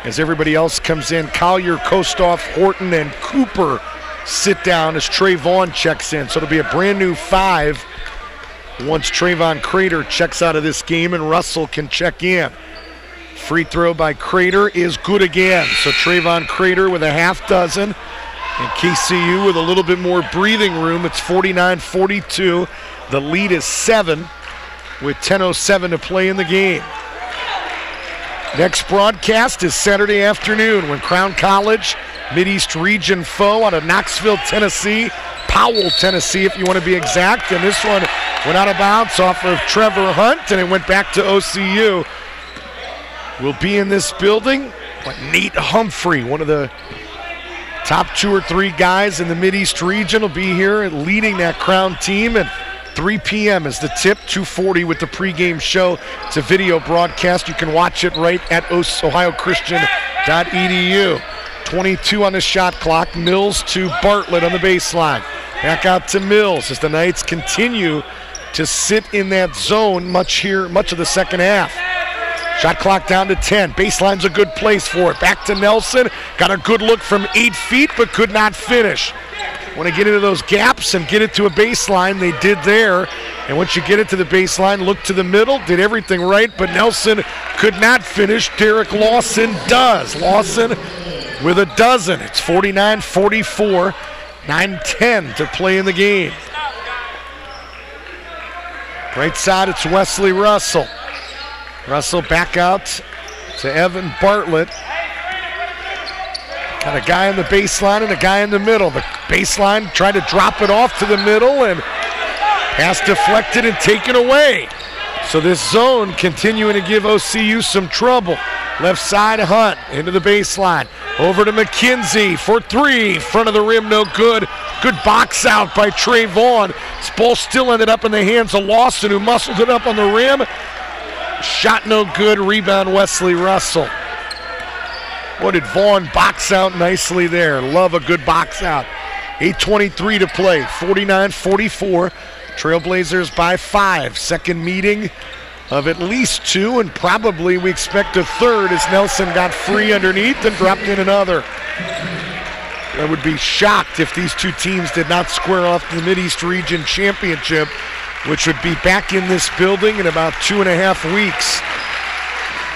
as everybody else comes in. Collier, Kostoff, Horton, and Cooper sit down as Trayvon checks in. So it'll be a brand new 5 once Trayvon Crater checks out of this game and Russell can check in. Free throw by Crater is good again. So Trayvon Crater with a half dozen. And KCU with a little bit more breathing room. It's 49-42. The lead is 7 with 10:07 to play in the game. Next broadcast is Saturday afternoon when Crown College, Mideast Region foe out of Knoxville, Tennessee, Powell, Tennessee, if you want to be exact. And this one went out of bounds off of Trevor Hunt, and it went back to OCU. Will be in this building. But Nate Humphrey, one of the top 2 or 3 guys in the Mideast region, will be here leading that Crown team. And 3 p.m. is the tip, 2:40 with the pregame show. It's a video broadcast. You can watch it right at ohiochristian.edu. 22 on the shot clock. Mills to Bartlett on the baseline. Back out to Mills as the Knights continue to sit in that zone much of the second half. Shot clock down to 10. Baseline's a good place for it. Back to Nelson. Got a good look from 8 feet, but could not finish. Want to get into those gaps and get it to a baseline. They did there. And once you get it to the baseline, look to the middle. Did everything right, but Nelson could not finish. Derek Lawson does. Lawson with a dozen. It's 49-44. 9:10 to play in the game. Right side, it's Wesley Russell. Russell back out to Evan Bartlett. Got a guy on the baseline and a guy in the middle. The baseline tried to drop it off to the middle, and pass deflected and taken away. So this zone continuing to give OCU some trouble. Left side, Hunt into the baseline. Over to McKenzie for three. Front of the rim, no good. Good box out by Trey Vaughn. This ball still ended up in the hands of Lawson, who muscled it up on the rim. Shot no good. Rebound Wesley Russell. What did Vaughn box out nicely there? Love a good box out. 8:23 to play. 49-44. Trailblazers by 5. Second meeting of at least 2, and probably we expect a third as Nelson got free underneath and dropped in another. I would be shocked if these two teams did not square off the Mideast Region Championship, which would be back in this building in about 2.5 weeks.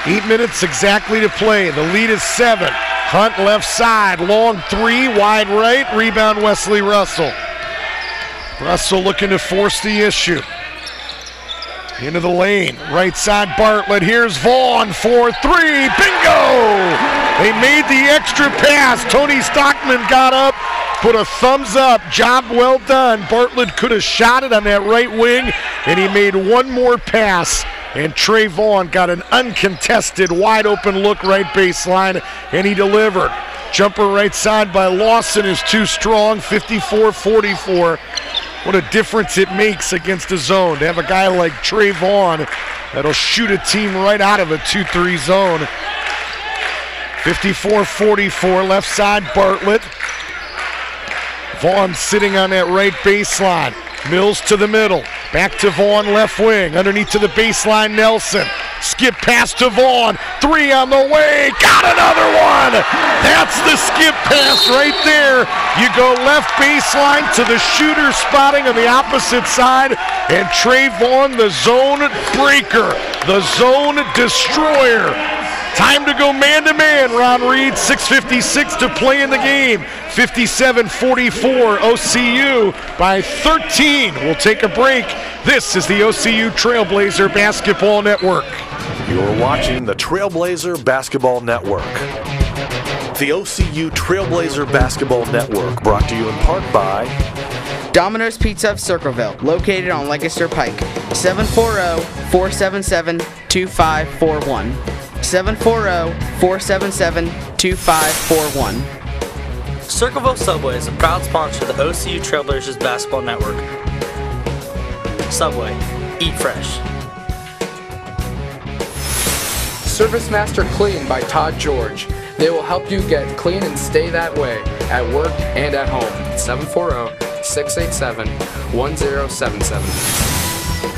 8 minutes exactly to play. The lead is 7. Hunt left side, long three, wide right, rebound Wesley Russell. Russell looking to force the issue. Into the lane, right side Bartlett, here's Vaughn for three, bingo! They made the extra pass. Tony Stockman got up, put a thumbs up, job well done. Bartlett could have shot it on that right wing, and he made one more pass. And Trey Vaughn got an uncontested, wide open look right baseline, and he delivered. Jumper right side by Lawson is too strong, 54-44. What a difference it makes against a zone to have a guy like Trey Vaughn that'll shoot a team right out of a 2-3 zone. 54-44, left side Bartlett. Vaughn sitting on that right baseline. Mills to the middle, back to Vaughn left wing, underneath to the baseline Nelson. Skip pass to Vaughn, three on the way, got another one! That's the skip pass right there. You go left baseline to the shooter spotting on the opposite side, and Trey Vaughn, the zone breaker, the zone destroyer. Time to go man-to-man, Ron Reed, 6:56 to play in the game. 57-44, OCU by 13. We'll take a break. This is the OCU Trailblazer Basketball Network. You're watching the Trailblazer Basketball Network. The OCU Trailblazer Basketball Network, brought to you in part by Domino's Pizza of Circleville, located on Lancaster Pike. 740-477-2541. 740-477-2541. Circleville Subway is a proud sponsor of the OCU Trailblazers Basketball Network. Subway, eat fresh. Service Master Clean by Todd George. They will help you get clean and stay that way at work and at home. 740-687-1077.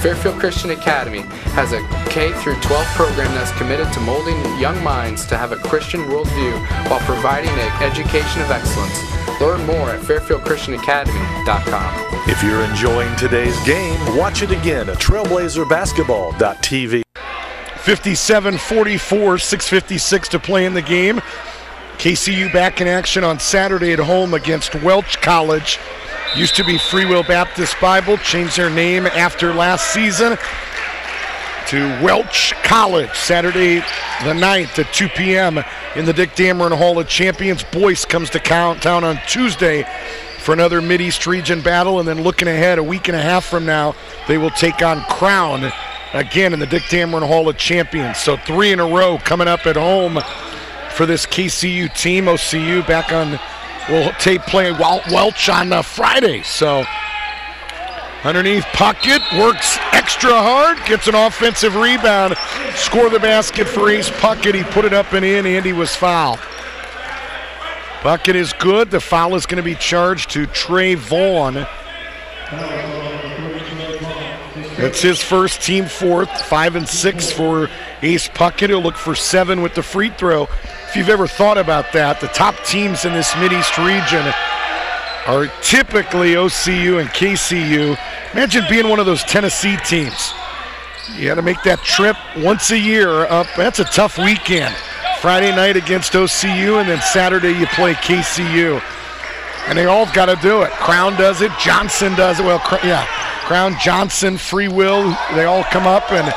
Fairfield Christian Academy has a K-12 program that's committed to molding young minds to have a Christian worldview while providing an education of excellence. Learn more at fairfieldchristianacademy.com. If you're enjoying today's game, watch it again at trailblazerbasketball.tv. 57-44, 6:56 to play in the game. KCU back in action on Saturday at home against Welch College. Used to be Free Will Baptist Bible, changed their name after last season to Welch College. Saturday the 9th at 2 p.m. in the Dick Dameron Hall of Champions. Boyce comes to town on Tuesday for another Mideast Region battle, and then looking ahead a week and a half from now, they will take on Crown again in the Dick Dameron Hall of Champions. So 3 in a row coming up at home for this KCU team. OCU back on, will tape playing Welch on Friday. So underneath Puckett, works extra hard, gets an offensive rebound, score the basket for Ace Puckett. He put it up and in, and he was fouled. Puckett is good. The foul is going to be charged to Trey Vaughn. It's his first, team fourth, 5 and 6 for Ace Puckett. He'll look for 7 with the free throw. If you've ever thought about that, the top teams in this Mideast region are typically OCU and KCU. Imagine being one of those Tennessee teams. You got to make that trip once a year up. That's a tough weekend. Friday night against OCU, and then Saturday you play KCU. And they all got to do it. Crown does it. Johnson does it. Well, yeah. Crown, Johnson, Free Will, they all come up, and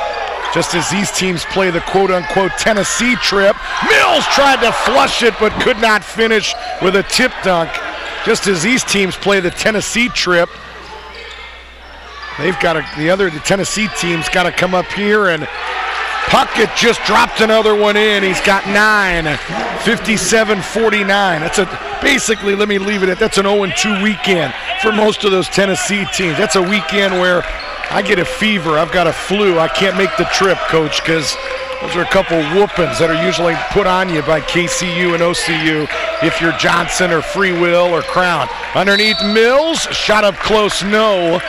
just as these teams play the quote-unquote Tennessee trip, Mills tried to flush it but could not finish with a tip dunk. Just as these teams play the Tennessee trip, they've got to, the Tennessee team's got to come up here and Puckett just dropped another one in. He's got 9, 57-49. That's basically, let me leave it at, that's an 0-2 weekend for most of those Tennessee teams. That's a weekend where I get a fever. I've got a flu. I can't make the trip, Coach, because those are a couple whoopings that are usually put on you by KCU and OCU if you're Johnson or Free Will or Crown. Underneath Mills, shot up close, no.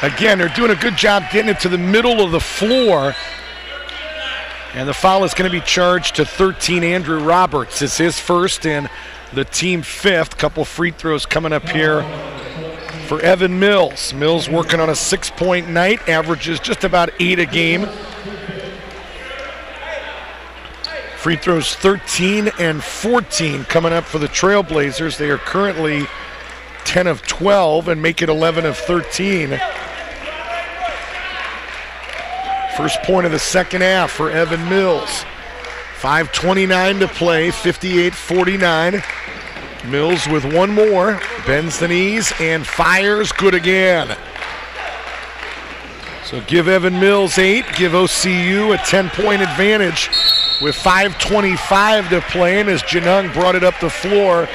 Again, they're doing a good job getting it to the middle of the floor. And the foul is going to be charged to 13, Andrew Roberts. It's his first and the team 5th. Couple free throws coming up here for Evan Mills. Mills working on a 6-point night, averages just about 8 a game. Free throws 13 and 14 coming up for the Trailblazers. They are currently 10 of 12 and make it 11 of 13. First point of the second half for Evan Mills. 5:29 to play, 58-49. Mills with one more, bends the knees and fires, good again. So give Evan Mills 8, give OCU a 10-point advantage with 5:25 to play, and as Janung brought it up the floor,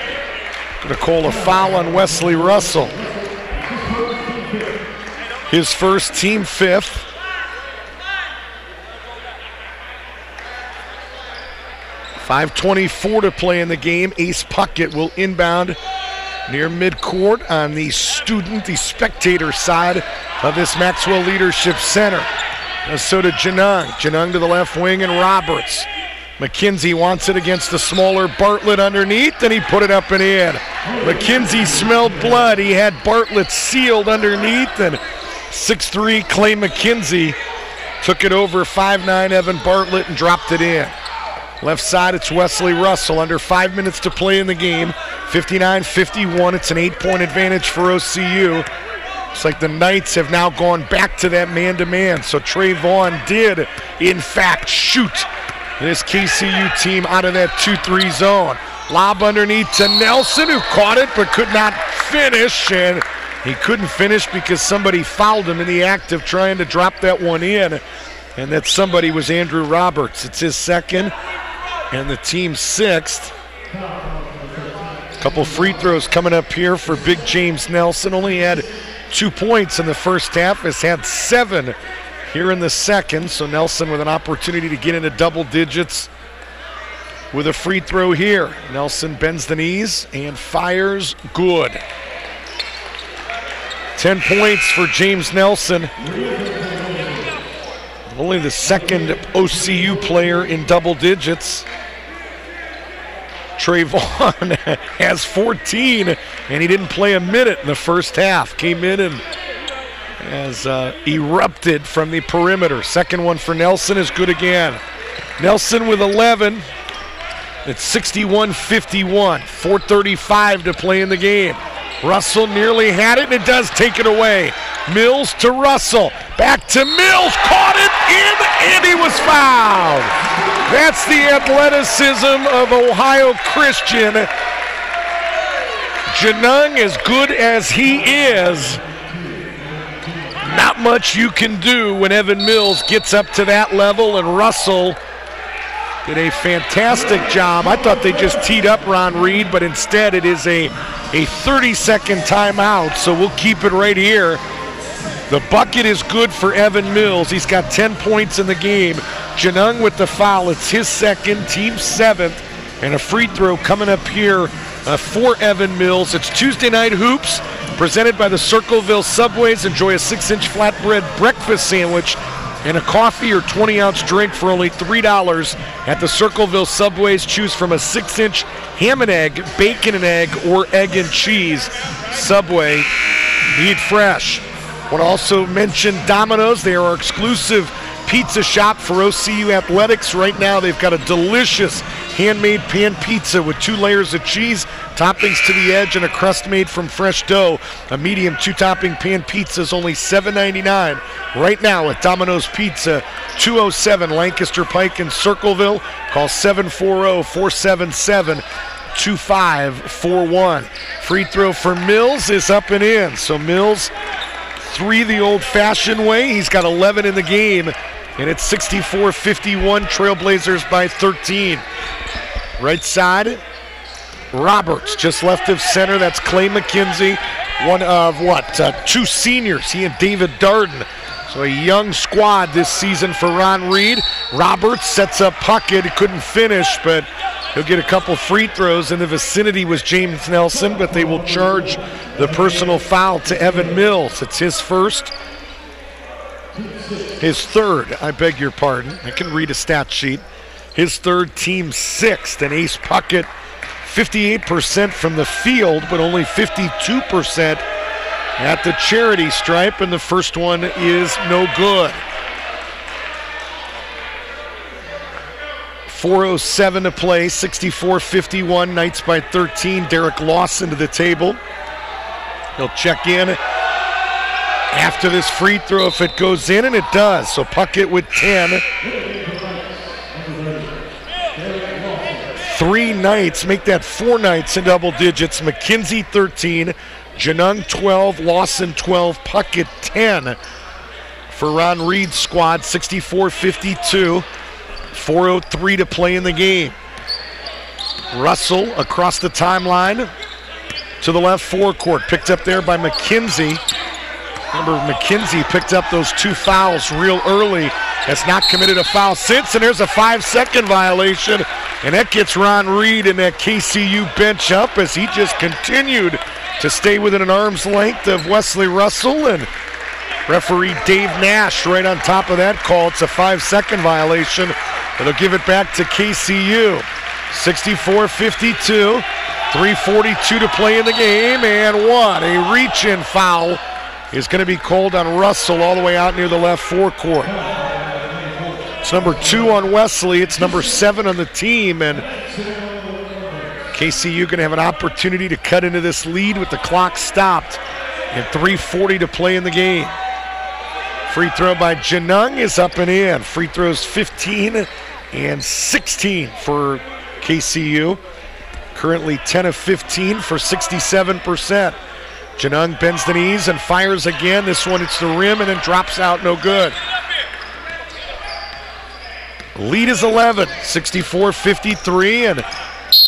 going to call a foul on Wesley Russell. His first, team 5th. .524 to play in the game. Ace Puckett will inbound near midcourt on the spectator side of this Maxwell Leadership Center. So to Janung. Janung to the left wing and Roberts. McKenzie wants it against the smaller Bartlett underneath, and he put it up and in. McKenzie smelled blood. He had Bartlett sealed underneath, and 6'3" Clay McKenzie took it over 5'9" Evan Bartlett and dropped it in. Left side, it's Wesley Russell. Under 5 minutes to play in the game. 59-51. It's an 8-point advantage for OCU. It's like the Knights have now gone back to that man-to-man. So Trey Vaughn did, in fact, shoot this KCU team out of that 2-3 zone. Lob underneath to Nelson, who caught it but could not finish. And he couldn't finish because somebody fouled him in the act of trying to drop that one in. And that somebody was Andrew Roberts. It's his second and the team's 6th. Couple free throws coming up here for Big James Nelson. Only had 2 points in the first half, has had 7 here in the second. So Nelson with an opportunity to get into double digits with a free throw here. Nelson bends the knees and fires, good. 10 points for James Nelson. Only the second OCU player in double digits. Trey Vaughn has 14, and he didn't play a minute in the first half. Came in and has erupted from the perimeter. Second one for Nelson is good again. Nelson with 11. It's 61-51. 4:35 to play in the game. Russell nearly had it, and it does take it away. Mills to Russell. Back to Mills. Caught it in, and he was fouled. That's the athleticism of Ohio Christian. Janung, as good as he is, not much you can do when Evan Mills gets up to that level, and Russell did a fantastic job. I thought they just teed up Ron Reed, but instead it is a 30-second timeout, so we'll keep it right here. The bucket is good for Evan Mills. He's got 10 points in the game. Janung with the foul. It's his second, team 7th, and a free throw coming up here for Evan Mills. It's Tuesday Night Hoops, presented by the Circleville Subways. Enjoy a 6-inch flatbread breakfast sandwich and a coffee or 20-ounce drink for only $3 at the Circleville Subways. Choose from a 6-inch ham and egg, bacon and egg, or egg and cheese. Subway, eat fresh. I want to also mention Domino's. They are our exclusive pizza shop for OCU Athletics. Right now they've got a delicious handmade pan pizza with 2 layers of cheese, toppings to the edge, and a crust made from fresh dough. A medium 2-topping pan pizza is only $7.99 right now at Domino's Pizza, 207 Lancaster Pike in Circleville. Call 740-477-2541. Free throw for Mills is up and in. So Mills, 3 the old-fashioned way. He's got 11 in the game. And it's 64-51, Trailblazers by 13. Right side, Roberts just left of center. That's Clay McKenzie, one of two seniors, he and David Darden. So a young squad this season for Ron Reed. Roberts sets up Puckett, couldn't finish, but he'll get a couple free throws. In the vicinity was James Nelson, but they will charge the personal foul to Evan Mills. It's his first. His third, I beg your pardon. I can read a stat sheet. His third, team sixth, and Ace Puckett 58% from the field, but only 52% at the charity stripe, and the first one is no good. 4:07 to play, 64-51, Knights by 13. Derek Lawson to the table. He'll check in after this free throw if it goes in, and it does. So Puckett with 10. 3 Knights, make that 4 Knights in double digits. McKenzie 13, Janung 12, Lawson 12, Puckett 10 for Ron Reed's squad. 64-52, 4:03 to play in the game. Russell across the timeline to the left forecourt, picked up there by McKenzie. Remember, McKenzie picked up those 2 fouls real early, has not committed a foul since, and there's a 5-second violation, and that gets Ron Reed and that KCU bench up as he just continued to stay within an arm's length of Wesley Russell, and referee Dave Nash right on top of that call. It's a 5-second violation, but they'll give it back to KCU. 64-52, 3:42 to play in the game, and what a reach-in foul is going to be called on Russell all the way out near the left forecourt. It's number 2 on Wesley, it's number 7 on the team, and KCU going to have an opportunity to cut into this lead with the clock stopped and 3:40 to play in the game. Free throw by Janung is up and in. Free throws 15 and 16 for KCU. Currently 10 of 15 for 67%. Janung bends the knees and fires again. This one hits the rim and then drops out, no good. Lead is 11, 64-53, and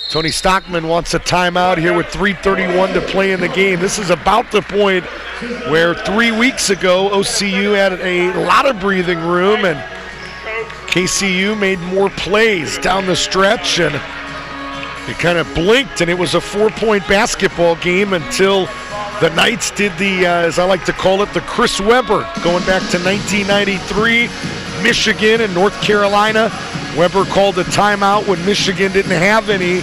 Tony Stockman wants a timeout here with 3:31 to play in the game. This is about the point where 3 weeks ago OCU had a lot of breathing room and KCU made more plays down the stretch, and it kind of blinked and it was a 4-point basketball game until the Knights did the, as I like to call it, the Chris Webber, going back to 1993, Michigan and North Carolina. Webber called a timeout when Michigan didn't have any.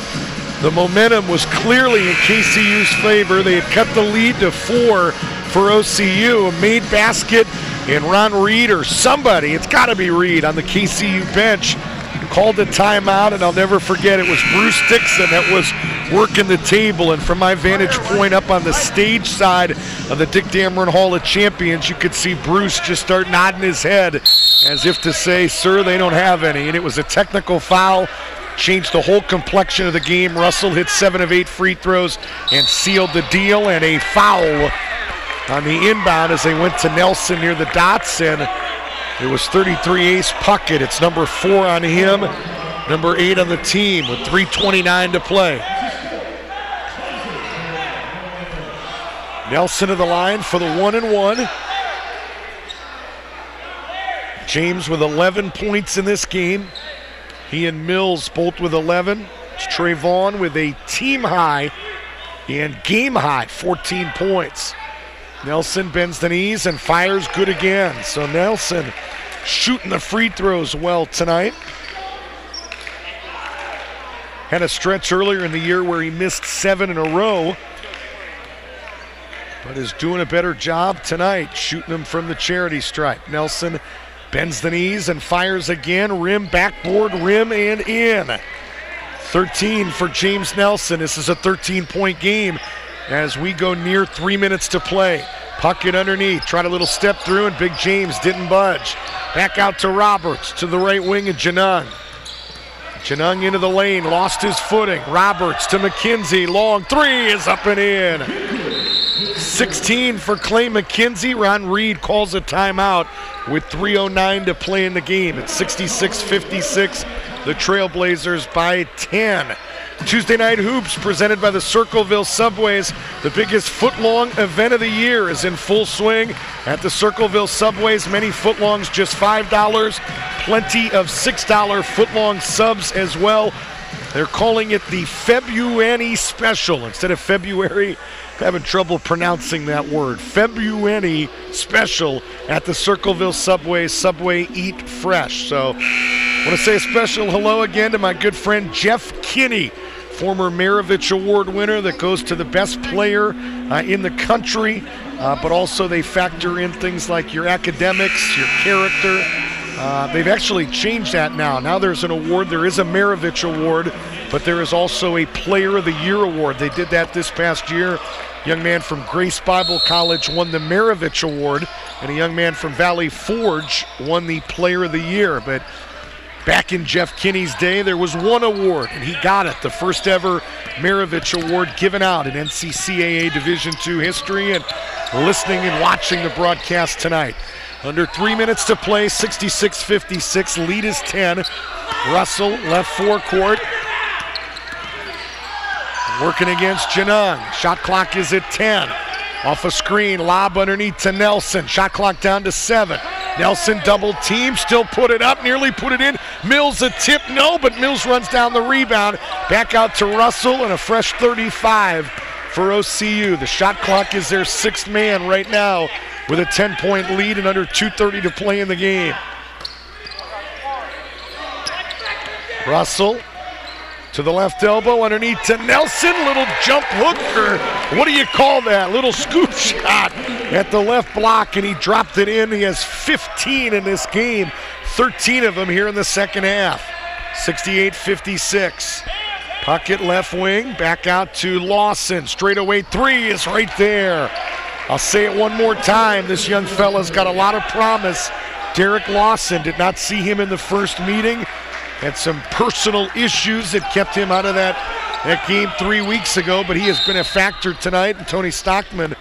The momentum was clearly in KCU's favor. They had cut the lead to 4 for OCU. A made basket, and Ron Reed or somebody, it's got to be Reed on the KCU bench, called a timeout, and I'll never forget, it was Bruce Dixon that was working the table, and from my vantage point up on the stage side of the Dick Dameron Hall of Champions, you could see Bruce just start nodding his head as if to say, sir, they don't have any, and it was a technical foul, changed the whole complexion of the game. Russell hit 7 of 8 free throws and sealed the deal, and a foul on the inbound as they went to Nelson near the dots, and it was 33 Ace Puckett. It's number 4 on him, number 8 on the team with 3:29 to play. Nelson to the line for the 1-and-1. James with 11 points in this game. He and Mills both with 11. It's Trayvon with a team high and game high 14 points. Nelson bends the knees and fires good again. So Nelson shooting the free throws well tonight. Had a stretch earlier in the year where he missed 7 in a row, but is doing a better job tonight, shooting them from the charity stripe. Nelson bends the knees and fires again. Rim, backboard, rim, and in. 13 for James Nelson. This is a 13-point game as we go near 3 minutes to play. Puckett underneath, tried a little step through, and Big James didn't budge. Back out to Roberts, to the right wing of Janung. Janung into the lane, lost his footing. Roberts to McKenzie, long 3 is up and in. 16 for Clay McKenzie. Ron Reed calls a timeout with 3:09 to play in the game. It's 66-56. The Trailblazers by 10. Tuesday Night Hoops presented by the Circleville Subways. The biggest foot-long event of the year is in full swing at the Circleville Subways. Many footlongs just $5. Plenty of $6 footlong subs as well. They're calling it the February Special instead of February. Having trouble pronouncing that word. February Special at the Circleville Subway. Subway Eat Fresh. So I want to say a special hello again to my good friend Jeff Kinney, former Maravich Award winner that goes to the best player in the country, but also they factor in things like your academics, your character. They've actually changed that now. Now there's an award. There is a Maravich Award, but there is also a Player of the Year Award. They did that this past year. Young man from Grace Bible College won the Maravich Award, and a young man from Valley Forge won the Player of the Year. But back in Jeff Kinney's day, there was one award, and he got it. The first ever Maravich Award given out in NCCAA Division II history. And listening and watching the broadcast tonight. Under 3 minutes to play, 66-56, lead is 10. Russell, left forecourt. Working against Janung. Shot clock is at 10. Off a screen, lob underneath to Nelson. Shot clock down to 7. Nelson double team, still put it up, nearly put it in. Mills a tip, no, but Mills runs down the rebound. Back out to Russell and a fresh 35 for OCU. The shot clock is their sixth man right now with a 10-point lead and under 2:30 to play in the game. Russell to the left elbow, underneath to Nelson. Little jump hook, or what do you call that? Little scoop shot at the left block, and he dropped it in. He has 15 in this game, 13 of them here in the second half. 68-56. Puck at left wing, back out to Lawson. Straightaway three is right there. I'll say it one more time. This young fella's got a lot of promise. Derek Lawson, did not see him in the first meeting. Had some personal issues that kept him out of that game 3 weeks ago, but he has been a factor tonight. And Tony Stockman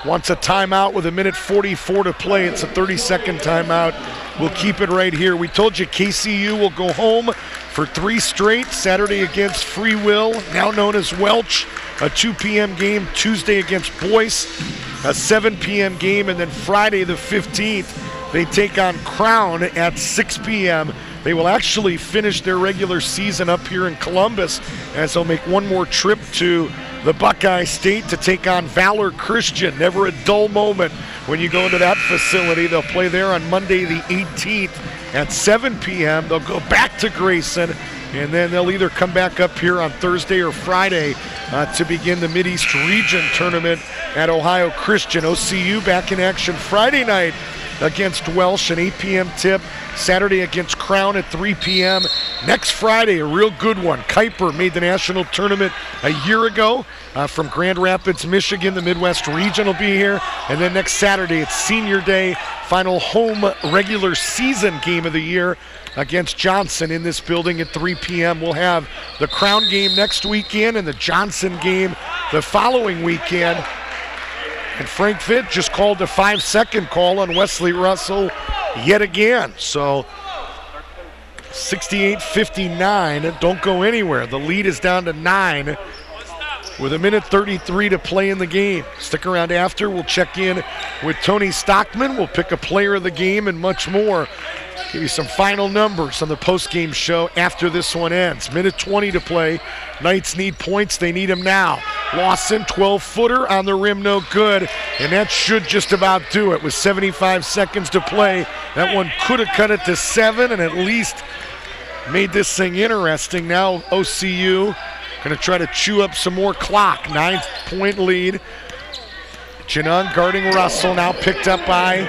wants a timeout with 1:44 to play. It's a 30-second timeout. We'll keep it right here. We told you KCU will go home for 3 straight. Saturday against Free Will, now known as Welch. A 2 p.m. game. Tuesday against Boyce, a 7 p.m. game. And then Friday the 15th, they take on Crown at 6 p.m. They will actually finish their regular season up here in Columbus, as they'll make one more trip to the Buckeye State to take on Valor Christian. Never a dull moment when you go into that facility. They'll play there on Monday the 18th at 7 p.m. They'll go back to Grayson, and then they'll either come back up here on Thursday or Friday to begin the Mideast Region tournament at Ohio Christian. OCU back in action Friday night against Welsh, an 8 p.m. tip. Saturday against Crown at 3 p.m. Next Friday, a real good one. Kuiper made the national tournament a year ago from Grand Rapids, Michigan. The Midwest region will be here. And then next Saturday, it's Senior Day, final home regular season game of the year against Johnson in this building at 3 p.m. We'll have the Crown game next weekend and the Johnson game the following weekend. And Frank Fitt just called a 5-second call on Wesley Russell yet again. So 68-59, don't go anywhere. The lead is down to 9 with 1:33 to play in the game. Stick around after. We'll check in with Tony Stockman. We'll pick a player of the game and much more. Give you some final numbers on the post-game show after this one ends. 1:20 to play. Knights need points. They need them now. Lawson, 12-footer on the rim, no good. And that should just about do it with 75 seconds to play. That one could have cut it to 7 and at least made this thing interesting. Now OCU going to try to chew up some more clock. 9-point lead. Janung guarding Russell, now picked up by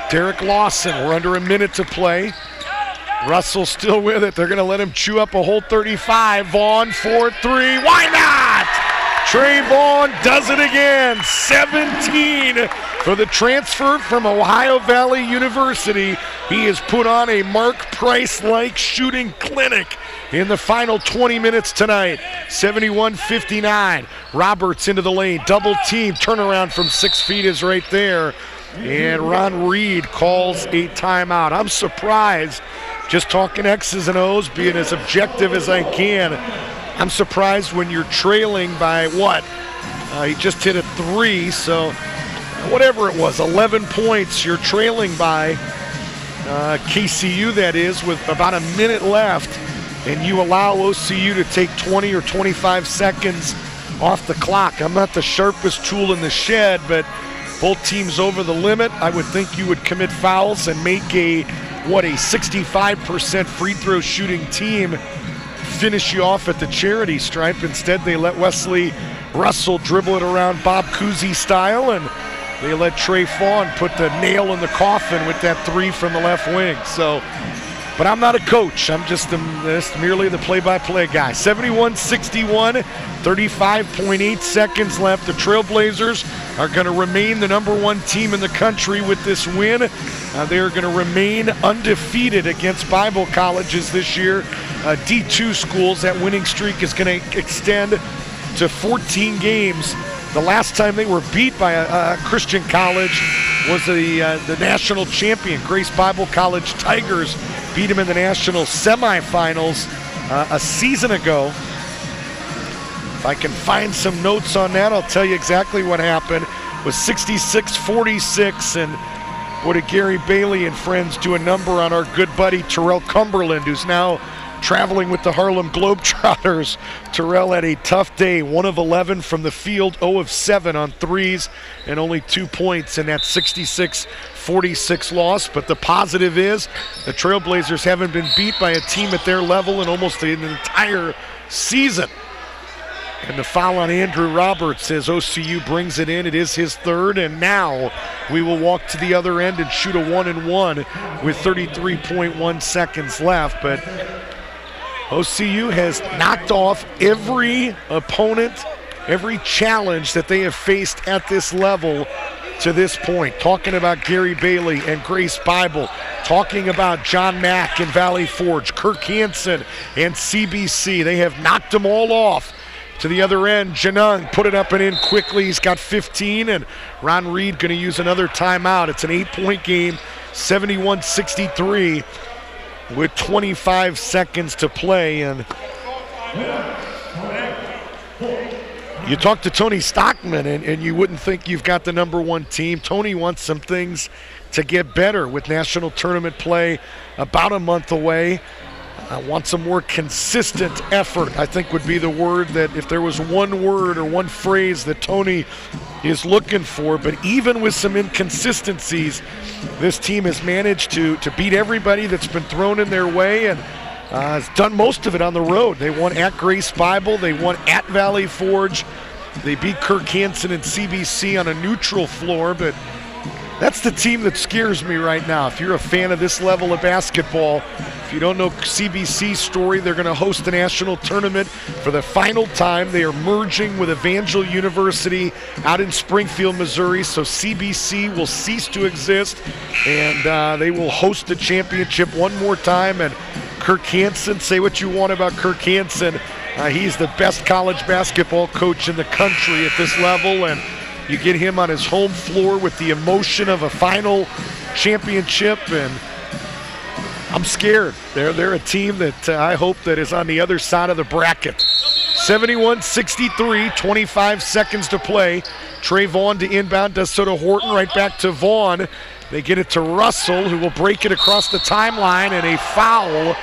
Derek Lawson. We're under a minute to play. Russell still with it. They're going to let him chew up a whole 35. Vaughn for 3. Why not? Trey Vaughn does it again. 17 for the transfer from Ohio Valley University. He has put on a Mark Price-like shooting clinic in the final 20 minutes tonight. 71-59. Roberts into the lane. Double team. Turnaround from 6 feet is right there. And Ron Reed calls a timeout. I'm surprised, just talking X's and O's, being as objective as I can. I'm surprised when you're trailing by what? He just hit a 3, so whatever it was, 11 points you're trailing by KCU, that is, with about a minute left, and you allow OCU to take 20 or 25 seconds off the clock. I'm not the sharpest tool in the shed, but both teams over the limit. I would think you would commit fouls and make a 65% free throw shooting team finish you off at the charity stripe. Instead, they let Wesley Russell dribble it around Bob Cousy style, and they let Trey Fawn put the nail in the coffin with that 3 from the left wing. So, but I'm not a coach. I'm just merely the play-by-play guy. 71-61, 35.8 seconds left. The Trailblazers are going to remain the #1 team in the country with this win. They're going to remain undefeated against Bible colleges this year. D2 schools, that winning streak is going to extend to 14 games. The last time they were beat by a Christian college was the national champion, Grace Bible College Tigers. Beat them in the national semifinals a season ago. If I can find some notes on that, I'll tell you exactly what happened. It was 66-46, and what did Gary Bailey and friends do a number on our good buddy Terrell Cumberland, who's now traveling with the Harlem Globetrotters. Terrell had a tough day, 1 of 11 from the field, 0 of 7 on threes, and only 2 points in that 66-46 loss. But the positive is the Trailblazers haven't been beat by a team at their level in almost an entire season. And the foul on Andrew Roberts as OCU brings it in. It is his 3rd, and now we will walk to the other end and shoot a 1-and-1 with 33.1 seconds left. But OCU has knocked off every opponent, every challenge that they have faced at this level to this point. Talking about Gary Bailey and Grace Bible, talking about John Mack and Valley Forge, Kirk Hansen and CBC. They have knocked them all off. To the other end, Janung put it up and in quickly. He's got 15, and Ron Reed going to use another timeout. It's an 8-point game, 71-63. With 25 seconds to play. And you talk to Tony Stockman, and you wouldn't think you've got the #1 team. Tony wants some things to get better with national tournament play about a month away. I want some more consistent effort, I think would be the word, that if there was one word or one phrase that Tony is looking for. But even with some inconsistencies, this team has managed to beat everybody that's been thrown in their way, and has done most of it on the road. They won at Grace Bible. They won at Valley Forge. They beat Kirk Hansen and CBC on a neutral floor, but that's the team that scares me right now. If you're a fan of this level of basketball, if you don't know CBC's story, they're going to host the national tournament for the final time. They are merging with Evangel University out in Springfield, Missouri, so CBC will cease to exist, and they will host the championship one more time. And Kirk Hansen, say what you want about Kirk Hansen, he's the best college basketball coach in the country at this level, and you get him on his home floor with the emotion of a final championship, and I'm scared. They're a team that I hope that is on the other side of the bracket. 71-63, 25 seconds to play. Trey Vaughn to inbound, does so to Horton, right back to Vaughn. They get it to Russell, who will break it across the timeline, and a foul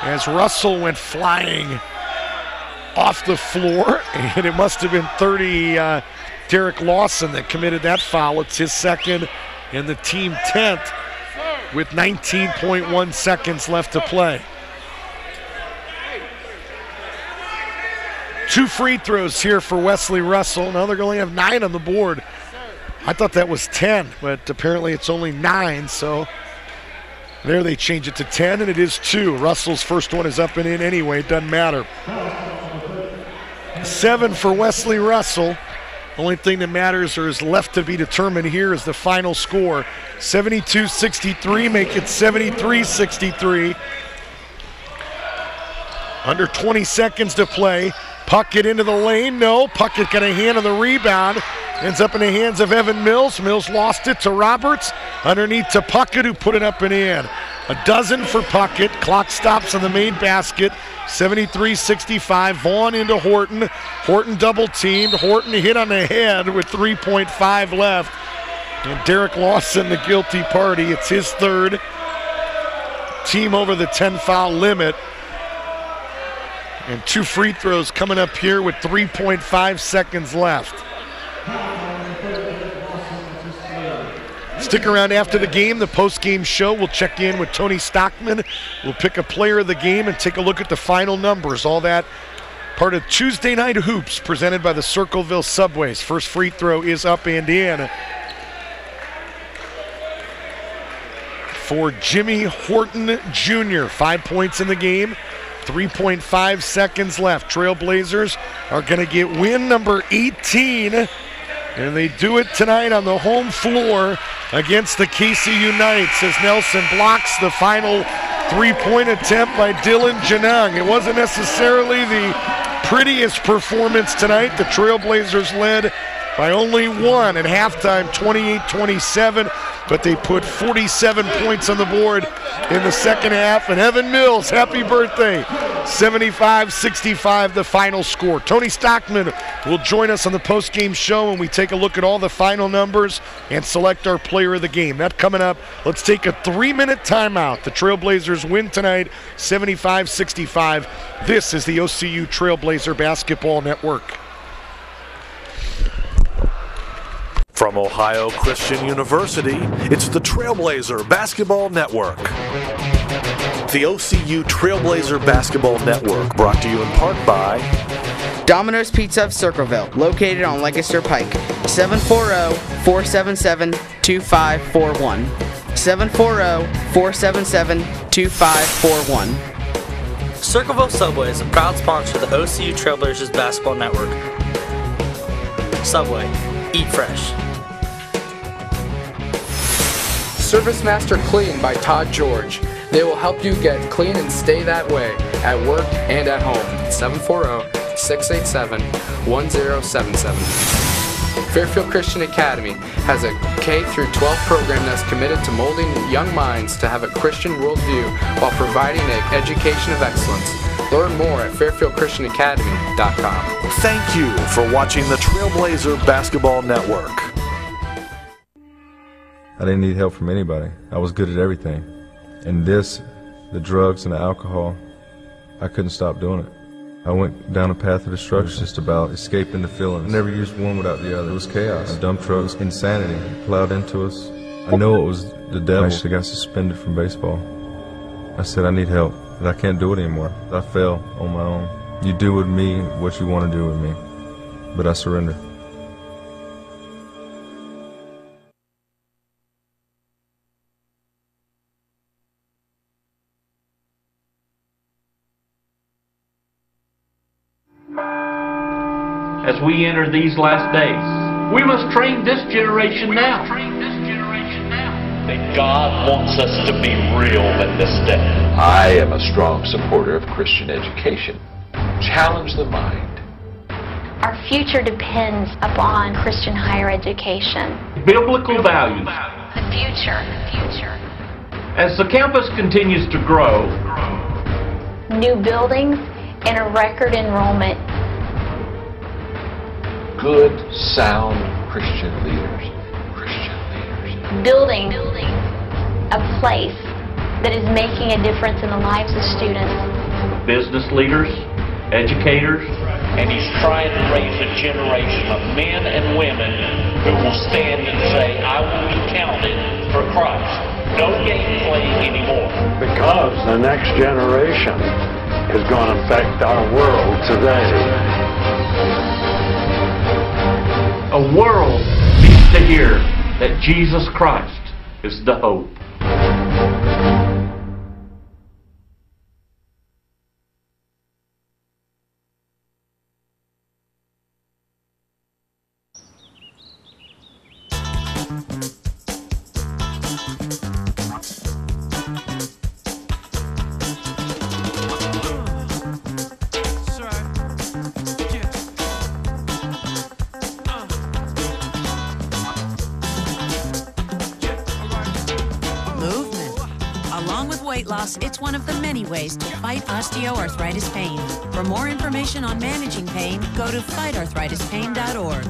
as Russell went flying off the floor, and it must have been Derek Lawson that committed that foul. It's his 2nd and the team 10th with 19.1 seconds left to play. 2 free throws here for Wesley Russell. Now they're going to have 9 on the board. I thought that was 10, but apparently it's only 9, so there they change it to 10, and it is 2. Russell's first one is up and in anyway. It doesn't matter. 7 for Wesley Russell. Only thing that matters or is left to be determined here is the final score. 72-63, make it 73-63. Under 20 seconds to play. Puckett into the lane. No. Puckett got a hand on the rebound. Ends up in the hands of Evan Mills. Mills lost it to Roberts. Underneath to Puckett, who put it up and in. A dozen for Puckett. Clock stops on the main basket. 73-65. Vaughn into Horton. Horton double teamed. Horton hit on the head with 3.5 left. And Derek Lawson, the guilty party. It's his third. Team over the 10-foul limit. And 2 free throws coming up here with 3.5 seconds left. Stick around after the game, the post-game show. We'll check in with Tony Stockman. We'll pick a player of the game and take a look at the final numbers. All that part of Tuesday Night Hoops presented by the Circleville Subways. First free throw is up and in for Jimmy Horton Jr. 5 points in the game. 3.5 seconds left. Trailblazers are going to get win number 18, and they do it tonight on the home floor against the KCU Knights as Nelson blocks the final three-point attempt by Dylan Janung. It wasn't necessarily the prettiest performance tonight. The Trailblazers led by only one at halftime, 28-27, but they put 47 points on the board in the second half. And Evan Mills, happy birthday, 75-65 the final score. Tony Stockman will join us on the post-game show when we take a look at all the final numbers and select our player of the game. That coming up. Let's take a 3-minute timeout. The Trailblazers win tonight, 75-65. This is the OCU Trailblazer Basketball Network. From Ohio Christian University, it's the Trailblazer Basketball Network. The OCU Trailblazer Basketball Network, brought to you in part by Domino's Pizza of Circleville, located on Lancaster Pike, 740-477-2541. 740-477-2541. Circleville Subway is a proud sponsor of the OCU Trailblazers Basketball Network. Subway, eat fresh. Service Master Clean by Todd George. They will help you get clean and stay that way at work and at home. 740-687-1077. Fairfield Christian Academy has a K-12 program that's committed to molding young minds to have a Christian worldview while providing an education of excellence. Learn more at fairfieldchristianacademy.com. Thank you for watching the Trailblazer Basketball Network. I didn't need help from anybody. I was good at everything. And this, the drugs and the alcohol, I couldn't stop doing it. I went down a path of destruction, just about escaping the feelings. I never used one without the other. It was chaos. Dump trucks, insanity plowed into us. I know it was the devil. I actually got suspended from baseball. I said, I need help, but I can't do it anymore. I fell on my own. You do with me what you want to do with me, but I surrender. As we enter these last days, we must train this generation now. That God wants us to be real in this day. I am a strong supporter of Christian education. Challenge the mind. Our future depends upon Christian higher education. Biblical values. The future. As the campus continues to grow, New buildings and a record enrollment. Good, sound Christian leaders. Building a place that is making a difference in the lives of students. business leaders, educators, and he's trying to raise a generation of men and women who will stand and say, I will be counted for Christ. No game playing anymore. Because the next generation is going to affect our world today. A world needs to hear that Jesus Christ is the hope. weight loss, it's one of the many ways to fight osteoarthritis pain. For more information on managing pain, go to fightarthritispain.org.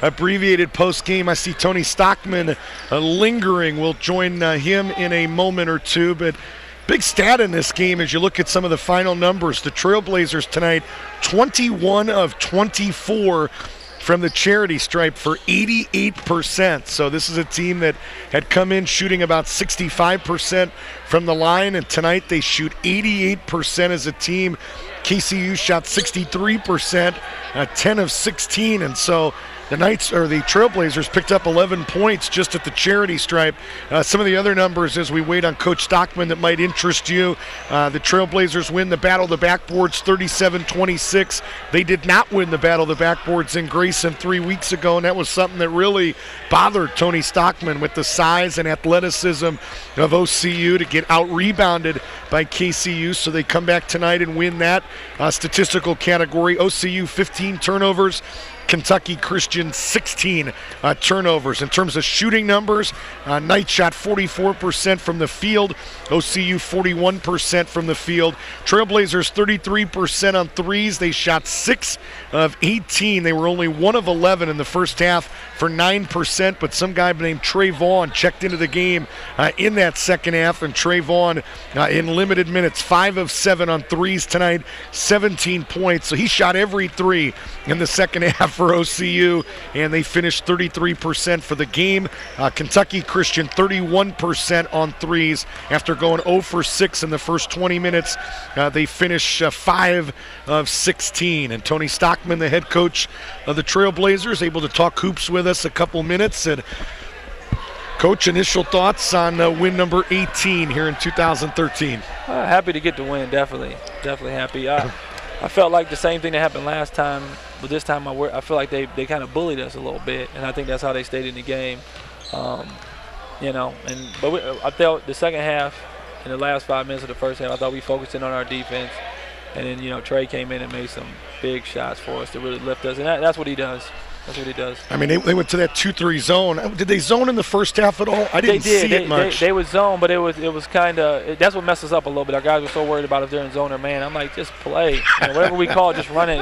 Abbreviated post game. I see Tony Stockman lingering. We'll join him in a moment or two, but big stat in this game as you look at some of the final numbers. The Trailblazers tonight, 21 of 24 from the charity stripe for 88%. So this is a team that had come in shooting about 65% from the line, and tonight they shoot 88% as a team. KCU shot 63%, 10 of 16, and so the Trailblazers picked up 11 points just at the charity stripe. Some of the other numbers as we wait on Coach Stockman that might interest you. The Trailblazers win the Battle of the Backboards 37-26. They did not win the Battle of the Backboards in Grayson 3 weeks ago, and that was something that really bothered Tony Stockman with the size and athleticism of OCU to get out-rebounded by KCU. So they come back tonight and win that statistical category. OCU 15 turnovers. Kentucky Christian 16 turnovers. In terms of shooting numbers, Knight shot 44% from the field, OCU 41% from the field. Trailblazers 33% on threes. They shot 6 of 18. They were only 1 of 11 in the first half for 9%, but some guy named Trey Vaughn checked into the game in that second half, and Trey Vaughn in limited minutes, 5 of 7 on threes tonight, 17 points. So he shot every three in the second half for OCU, and they finished 33% for the game. Kentucky Christian 31% on threes after going 0 for 6 in the first 20 minutes. They finish 5 of 16, and Tony Stockman, the head coach of the Trailblazers, able to talk hoops with us a couple minutes. And Coach, initial thoughts on win number 18 here in 2013? Happy to get the win, definitely happy. I felt like the same thing that happened last time, but this time I feel like they kind of bullied us a little bit, and I think that's how they stayed in the game. I felt the second half, in the last 5 minutes of the first half, I thought we focused in on our defense, and then Trey came in and made some big shots for us to really lift us, and that's what he does. That's what he does. I mean, they went to that 2-3 zone. Did they zone in the first half at all? I didn't see it much. They would zone, but it was kind of – that's what messed us up a little bit. Our guys were so worried about if they're in zone or man. I'm like, just play. Whatever we call it, just run it.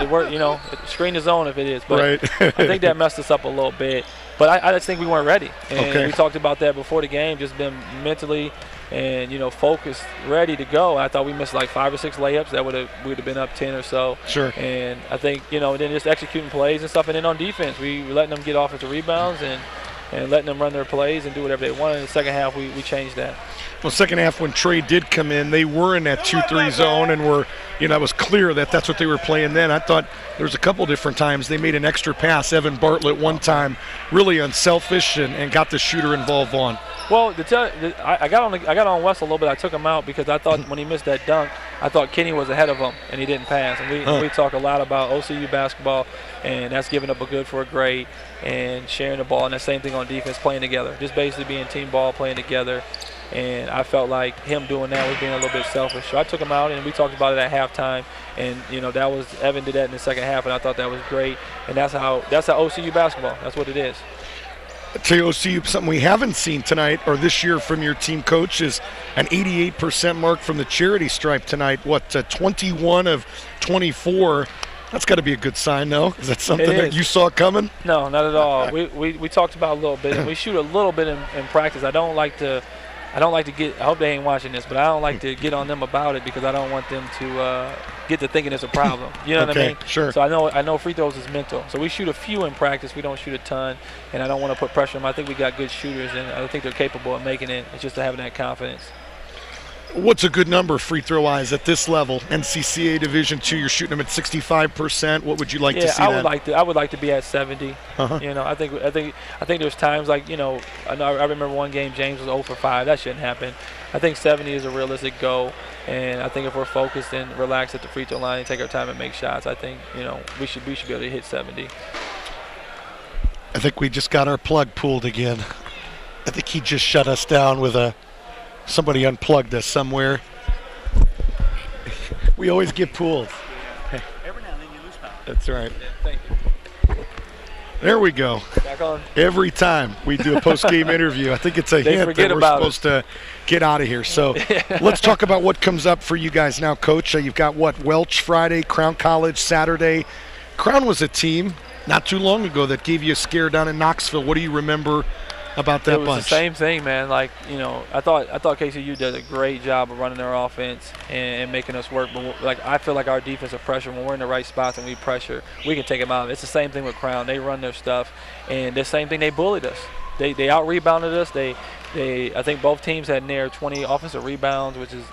Screen the zone if it is. But right. I think that messed us up a little bit. But I just think we weren't ready. And we talked about that before the game, just been mentally and, focused, ready to go. I thought we missed like 5 or 6 layups. That we would have been up 10 or so. Sure. And I think, then just executing plays and stuff. And then on defense, we were letting them get offensive rebounds and letting them run their plays and do whatever they wanted. In the second half, we changed that. Well, second half when Trey did come in, they were in that 2-3 zone and were, it was clear that that's what they were playing then. I thought there was a couple different times they made an extra pass. Evan Bartlett one time, really unselfish and got the shooter involved on. Well, I got on West a little bit. I took him out because I thought when he missed that dunk, I thought Kenny was ahead of him and he didn't pass. And we talk a lot about OCU basketball, and that's giving up a good for a great and sharing the ball, and the same thing on defense, playing together, just basically being team ball, playing together. And I felt like him doing that was being a little bit selfish. So I took him out, and we talked about it at halftime. And that was Evan did that in the second half, and I thought that was great. And that's how OCU basketball. That's what it is. I tell you, OCU, something we haven't seen tonight or this year from your team coach is an 88% mark from the charity stripe tonight. 21 of 24. That's got to be a good sign, though. Is that something that you saw coming? No, not at all. We talked about a little bit, and we shoot a little bit in practice. I don't like to get – I hope they ain't watching this, but I don't like to get on them about it because I don't want them to get to thinking it's a problem. You know what I mean? Sure. So I know free throws is mental. So we shoot a few in practice. We don't shoot a ton, and I don't want to put pressure on them. I think we got good shooters, and I think they're capable of making it. It's just having that confidence. What's a good number free throw-wise at this level? NCCA Division II, you're shooting them at 65%. What would you like to see? I would like to be at 70. I think there's times like I remember one game James was 0 for 5. That shouldn't happen. I think 70 is a realistic goal, and I think if we're focused and relaxed at the free throw line and take our time and make shots, I think we should be able to hit 70. I think we just got our plug pulled again. I think he just shut us down with somebody unplugged us somewhere. We always get pulled. Every now and then you lose power. That's right. Thank you. There we go. Back on. Every time we do a post-game interview, I think it's a hint that we're supposed to get out of here. So let's talk about what comes up for you guys now, Coach. You've got, Welch Friday, Crown College Saturday. Crown was a team not too long ago that gave you a scare down in Knoxville. What do you remember about that bunch? It was the same thing, man. Like, I thought KCU did a great job of running their offense and making us work. But I feel like our defensive pressure, when we're in the right spots and we pressure, we can take them out. It's the same thing with Crown. They run their stuff, and the same thing, they bullied us. They out-rebounded us. I think both teams had near 20 offensive rebounds, which is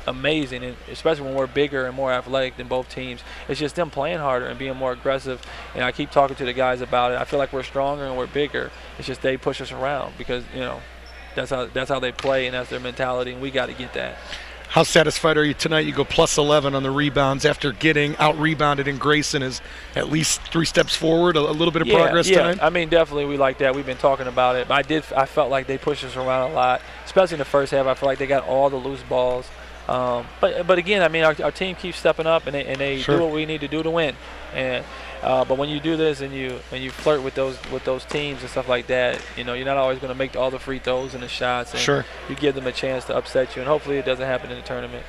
amazing, and especially when we're bigger and more athletic than both teams. It's just them playing harder and being more aggressive, and I keep talking to the guys about it. I feel like we're stronger and we're bigger. It's just they push us around because that's how they play, and that's their mentality, and we got to get that. How satisfied are you tonight? You go plus 11 on the rebounds after getting out-rebounded, and Grayson is at least 3 steps forward, a little bit of progress tonight? I mean, definitely we like that. We've been talking about it. But I felt like they pushed us around a lot, especially in the first half. I feel like they got all the loose balls. But again, I mean, our team keeps stepping up, and they do what we need to do to win. And but when you do this and you flirt with those teams and stuff like that, you're not always going to make all the free throws and the shots. And you give them a chance to upset you, and hopefully it doesn't happen in the tournament.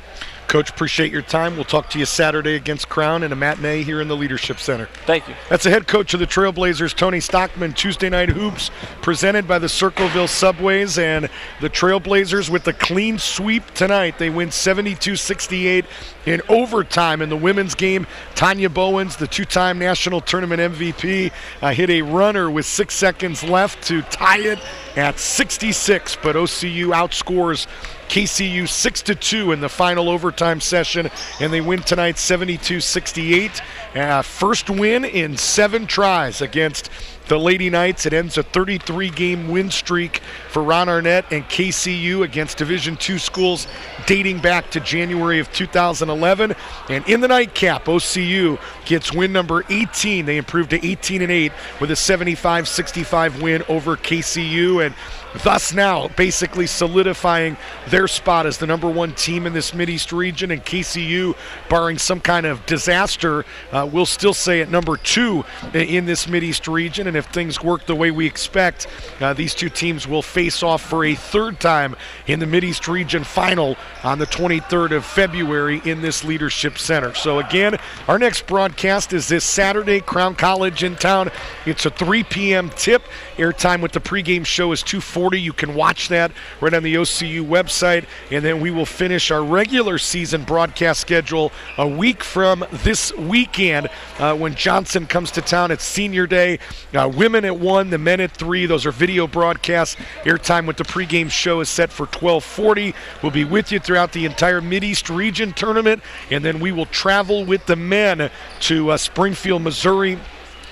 Coach, appreciate your time. We'll talk to you Saturday against Crown in a matinee here in the Leadership Center. Thank you. That's the head coach of the Trailblazers, Tony Stockman. Tuesday Night Hoops presented by the Circleville Subways, and the Trailblazers with the clean sweep tonight. They win 72-68 in overtime in the women's game. Tanya Bowens, the 2-time national tournament MVP, hit a runner with 6 seconds left to tie it at 66, but OCU outscores KCU 6-2 in the final overtime session, and they win tonight 72-68. First win in 7 tries against the Lady Knights. It ends a 33-game win streak for Ron Arnett and KCU against Division II schools dating back to January of 2011. And in the nightcap, OCU gets win number 18. They improved to 18-8 with a 75-65 win over KCU, and thus now basically solidifying their spot as the #1 team in this Mideast region. And KCU, barring some kind of disaster, will still stay at #2 in this Mideast region. And if things work the way we expect, these two teams will face off for a 3rd time in the Mideast region final on the 23rd of February in this Leadership Center. So again, our next broadcast is this Saturday, Crown College in town. It's a 3 p.m. tip. Airtime with the pregame show is 2:40. You can watch that right on the OCU website. And then we will finish our regular season broadcast schedule a week from this weekend when Johnson comes to town. It's senior day. Women at 1, the men at 3. Those are video broadcasts. Airtime with the pregame show is set for 12:40. We'll be with you throughout the entire Mideast region tournament, and then we will travel with the men to Springfield, Missouri.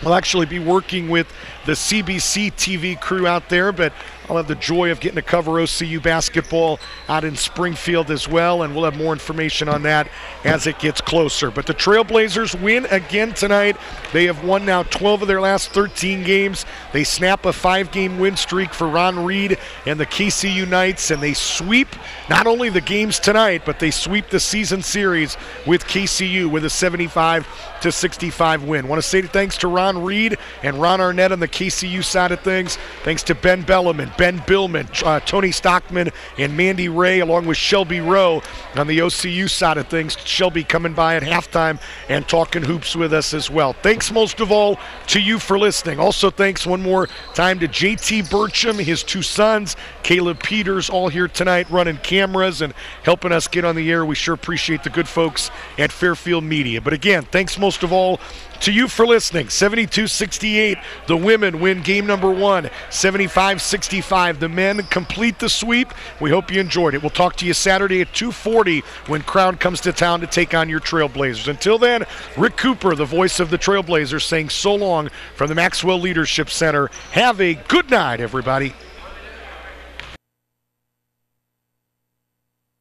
We'll actually be working with the CBC TV crew out there, but I'll have the joy of getting to cover OCU basketball out in Springfield as well, and we'll have more information on that as it gets closer. But the Trailblazers win again tonight. They have won now 12 of their last 13 games. They snap a 5-game win streak for Ron Reed and the KCU Knights, and they sweep not only the games tonight, but they sweep the season series with KCU with a 75-65 win. Want to say thanks to Ron Reed and Ron Arnett on the KCU side of things. Thanks to Ben Belleman, Ben Billman, Tony Stockman, and Mandy Ray, along with Shelby Rowe on the OCU side of things. Shelby coming by at halftime and talking hoops with us as well. Thanks most of all to you for listening. Also thanks one more time to JT Burcham, his 2 sons, Caleb Peters, all here tonight running cameras and helping us get on the air. We sure appreciate the good folks at Fairfield Media. But again, thanks most of all to you for listening. 72-68, the women win game number 1. 75-65, the men complete the sweep. We hope you enjoyed it. We'll talk to you Saturday at 2:40 when Crown comes to town to take on your Trailblazers. Until then, Rick Cooper, the voice of the Trailblazers, saying so long from the Maxwell Leadership Center. Have a good night, everybody.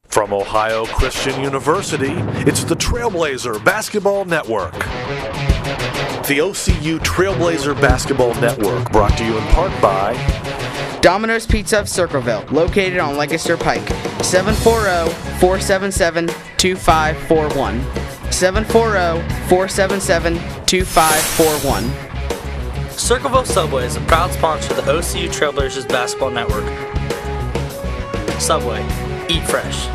From Ohio Christian University, it's the Trailblazer Basketball Network. The OCU Trailblazer Basketball Network, brought to you in part by Domino's Pizza of Circleville, located on Lancaster Pike, 740-477-2541. 740-477-2541. Circleville Subway is a proud sponsor of the OCU Trailblazers Basketball Network. Subway, eat fresh.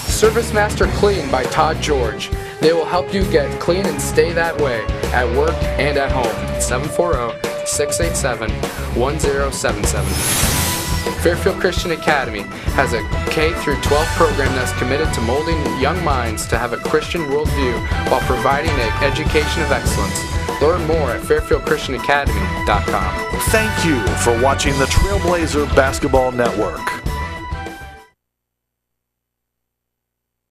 Service Master Clean by Todd George. They will help you get clean and stay that way at work and at home. 740-687-1077. Fairfield Christian Academy has a K-12 program that's committed to molding young minds to have a Christian worldview while providing an education of excellence. Learn more at fairfieldchristianacademy.com. Thank you for watching the Trailblazer Basketball Network.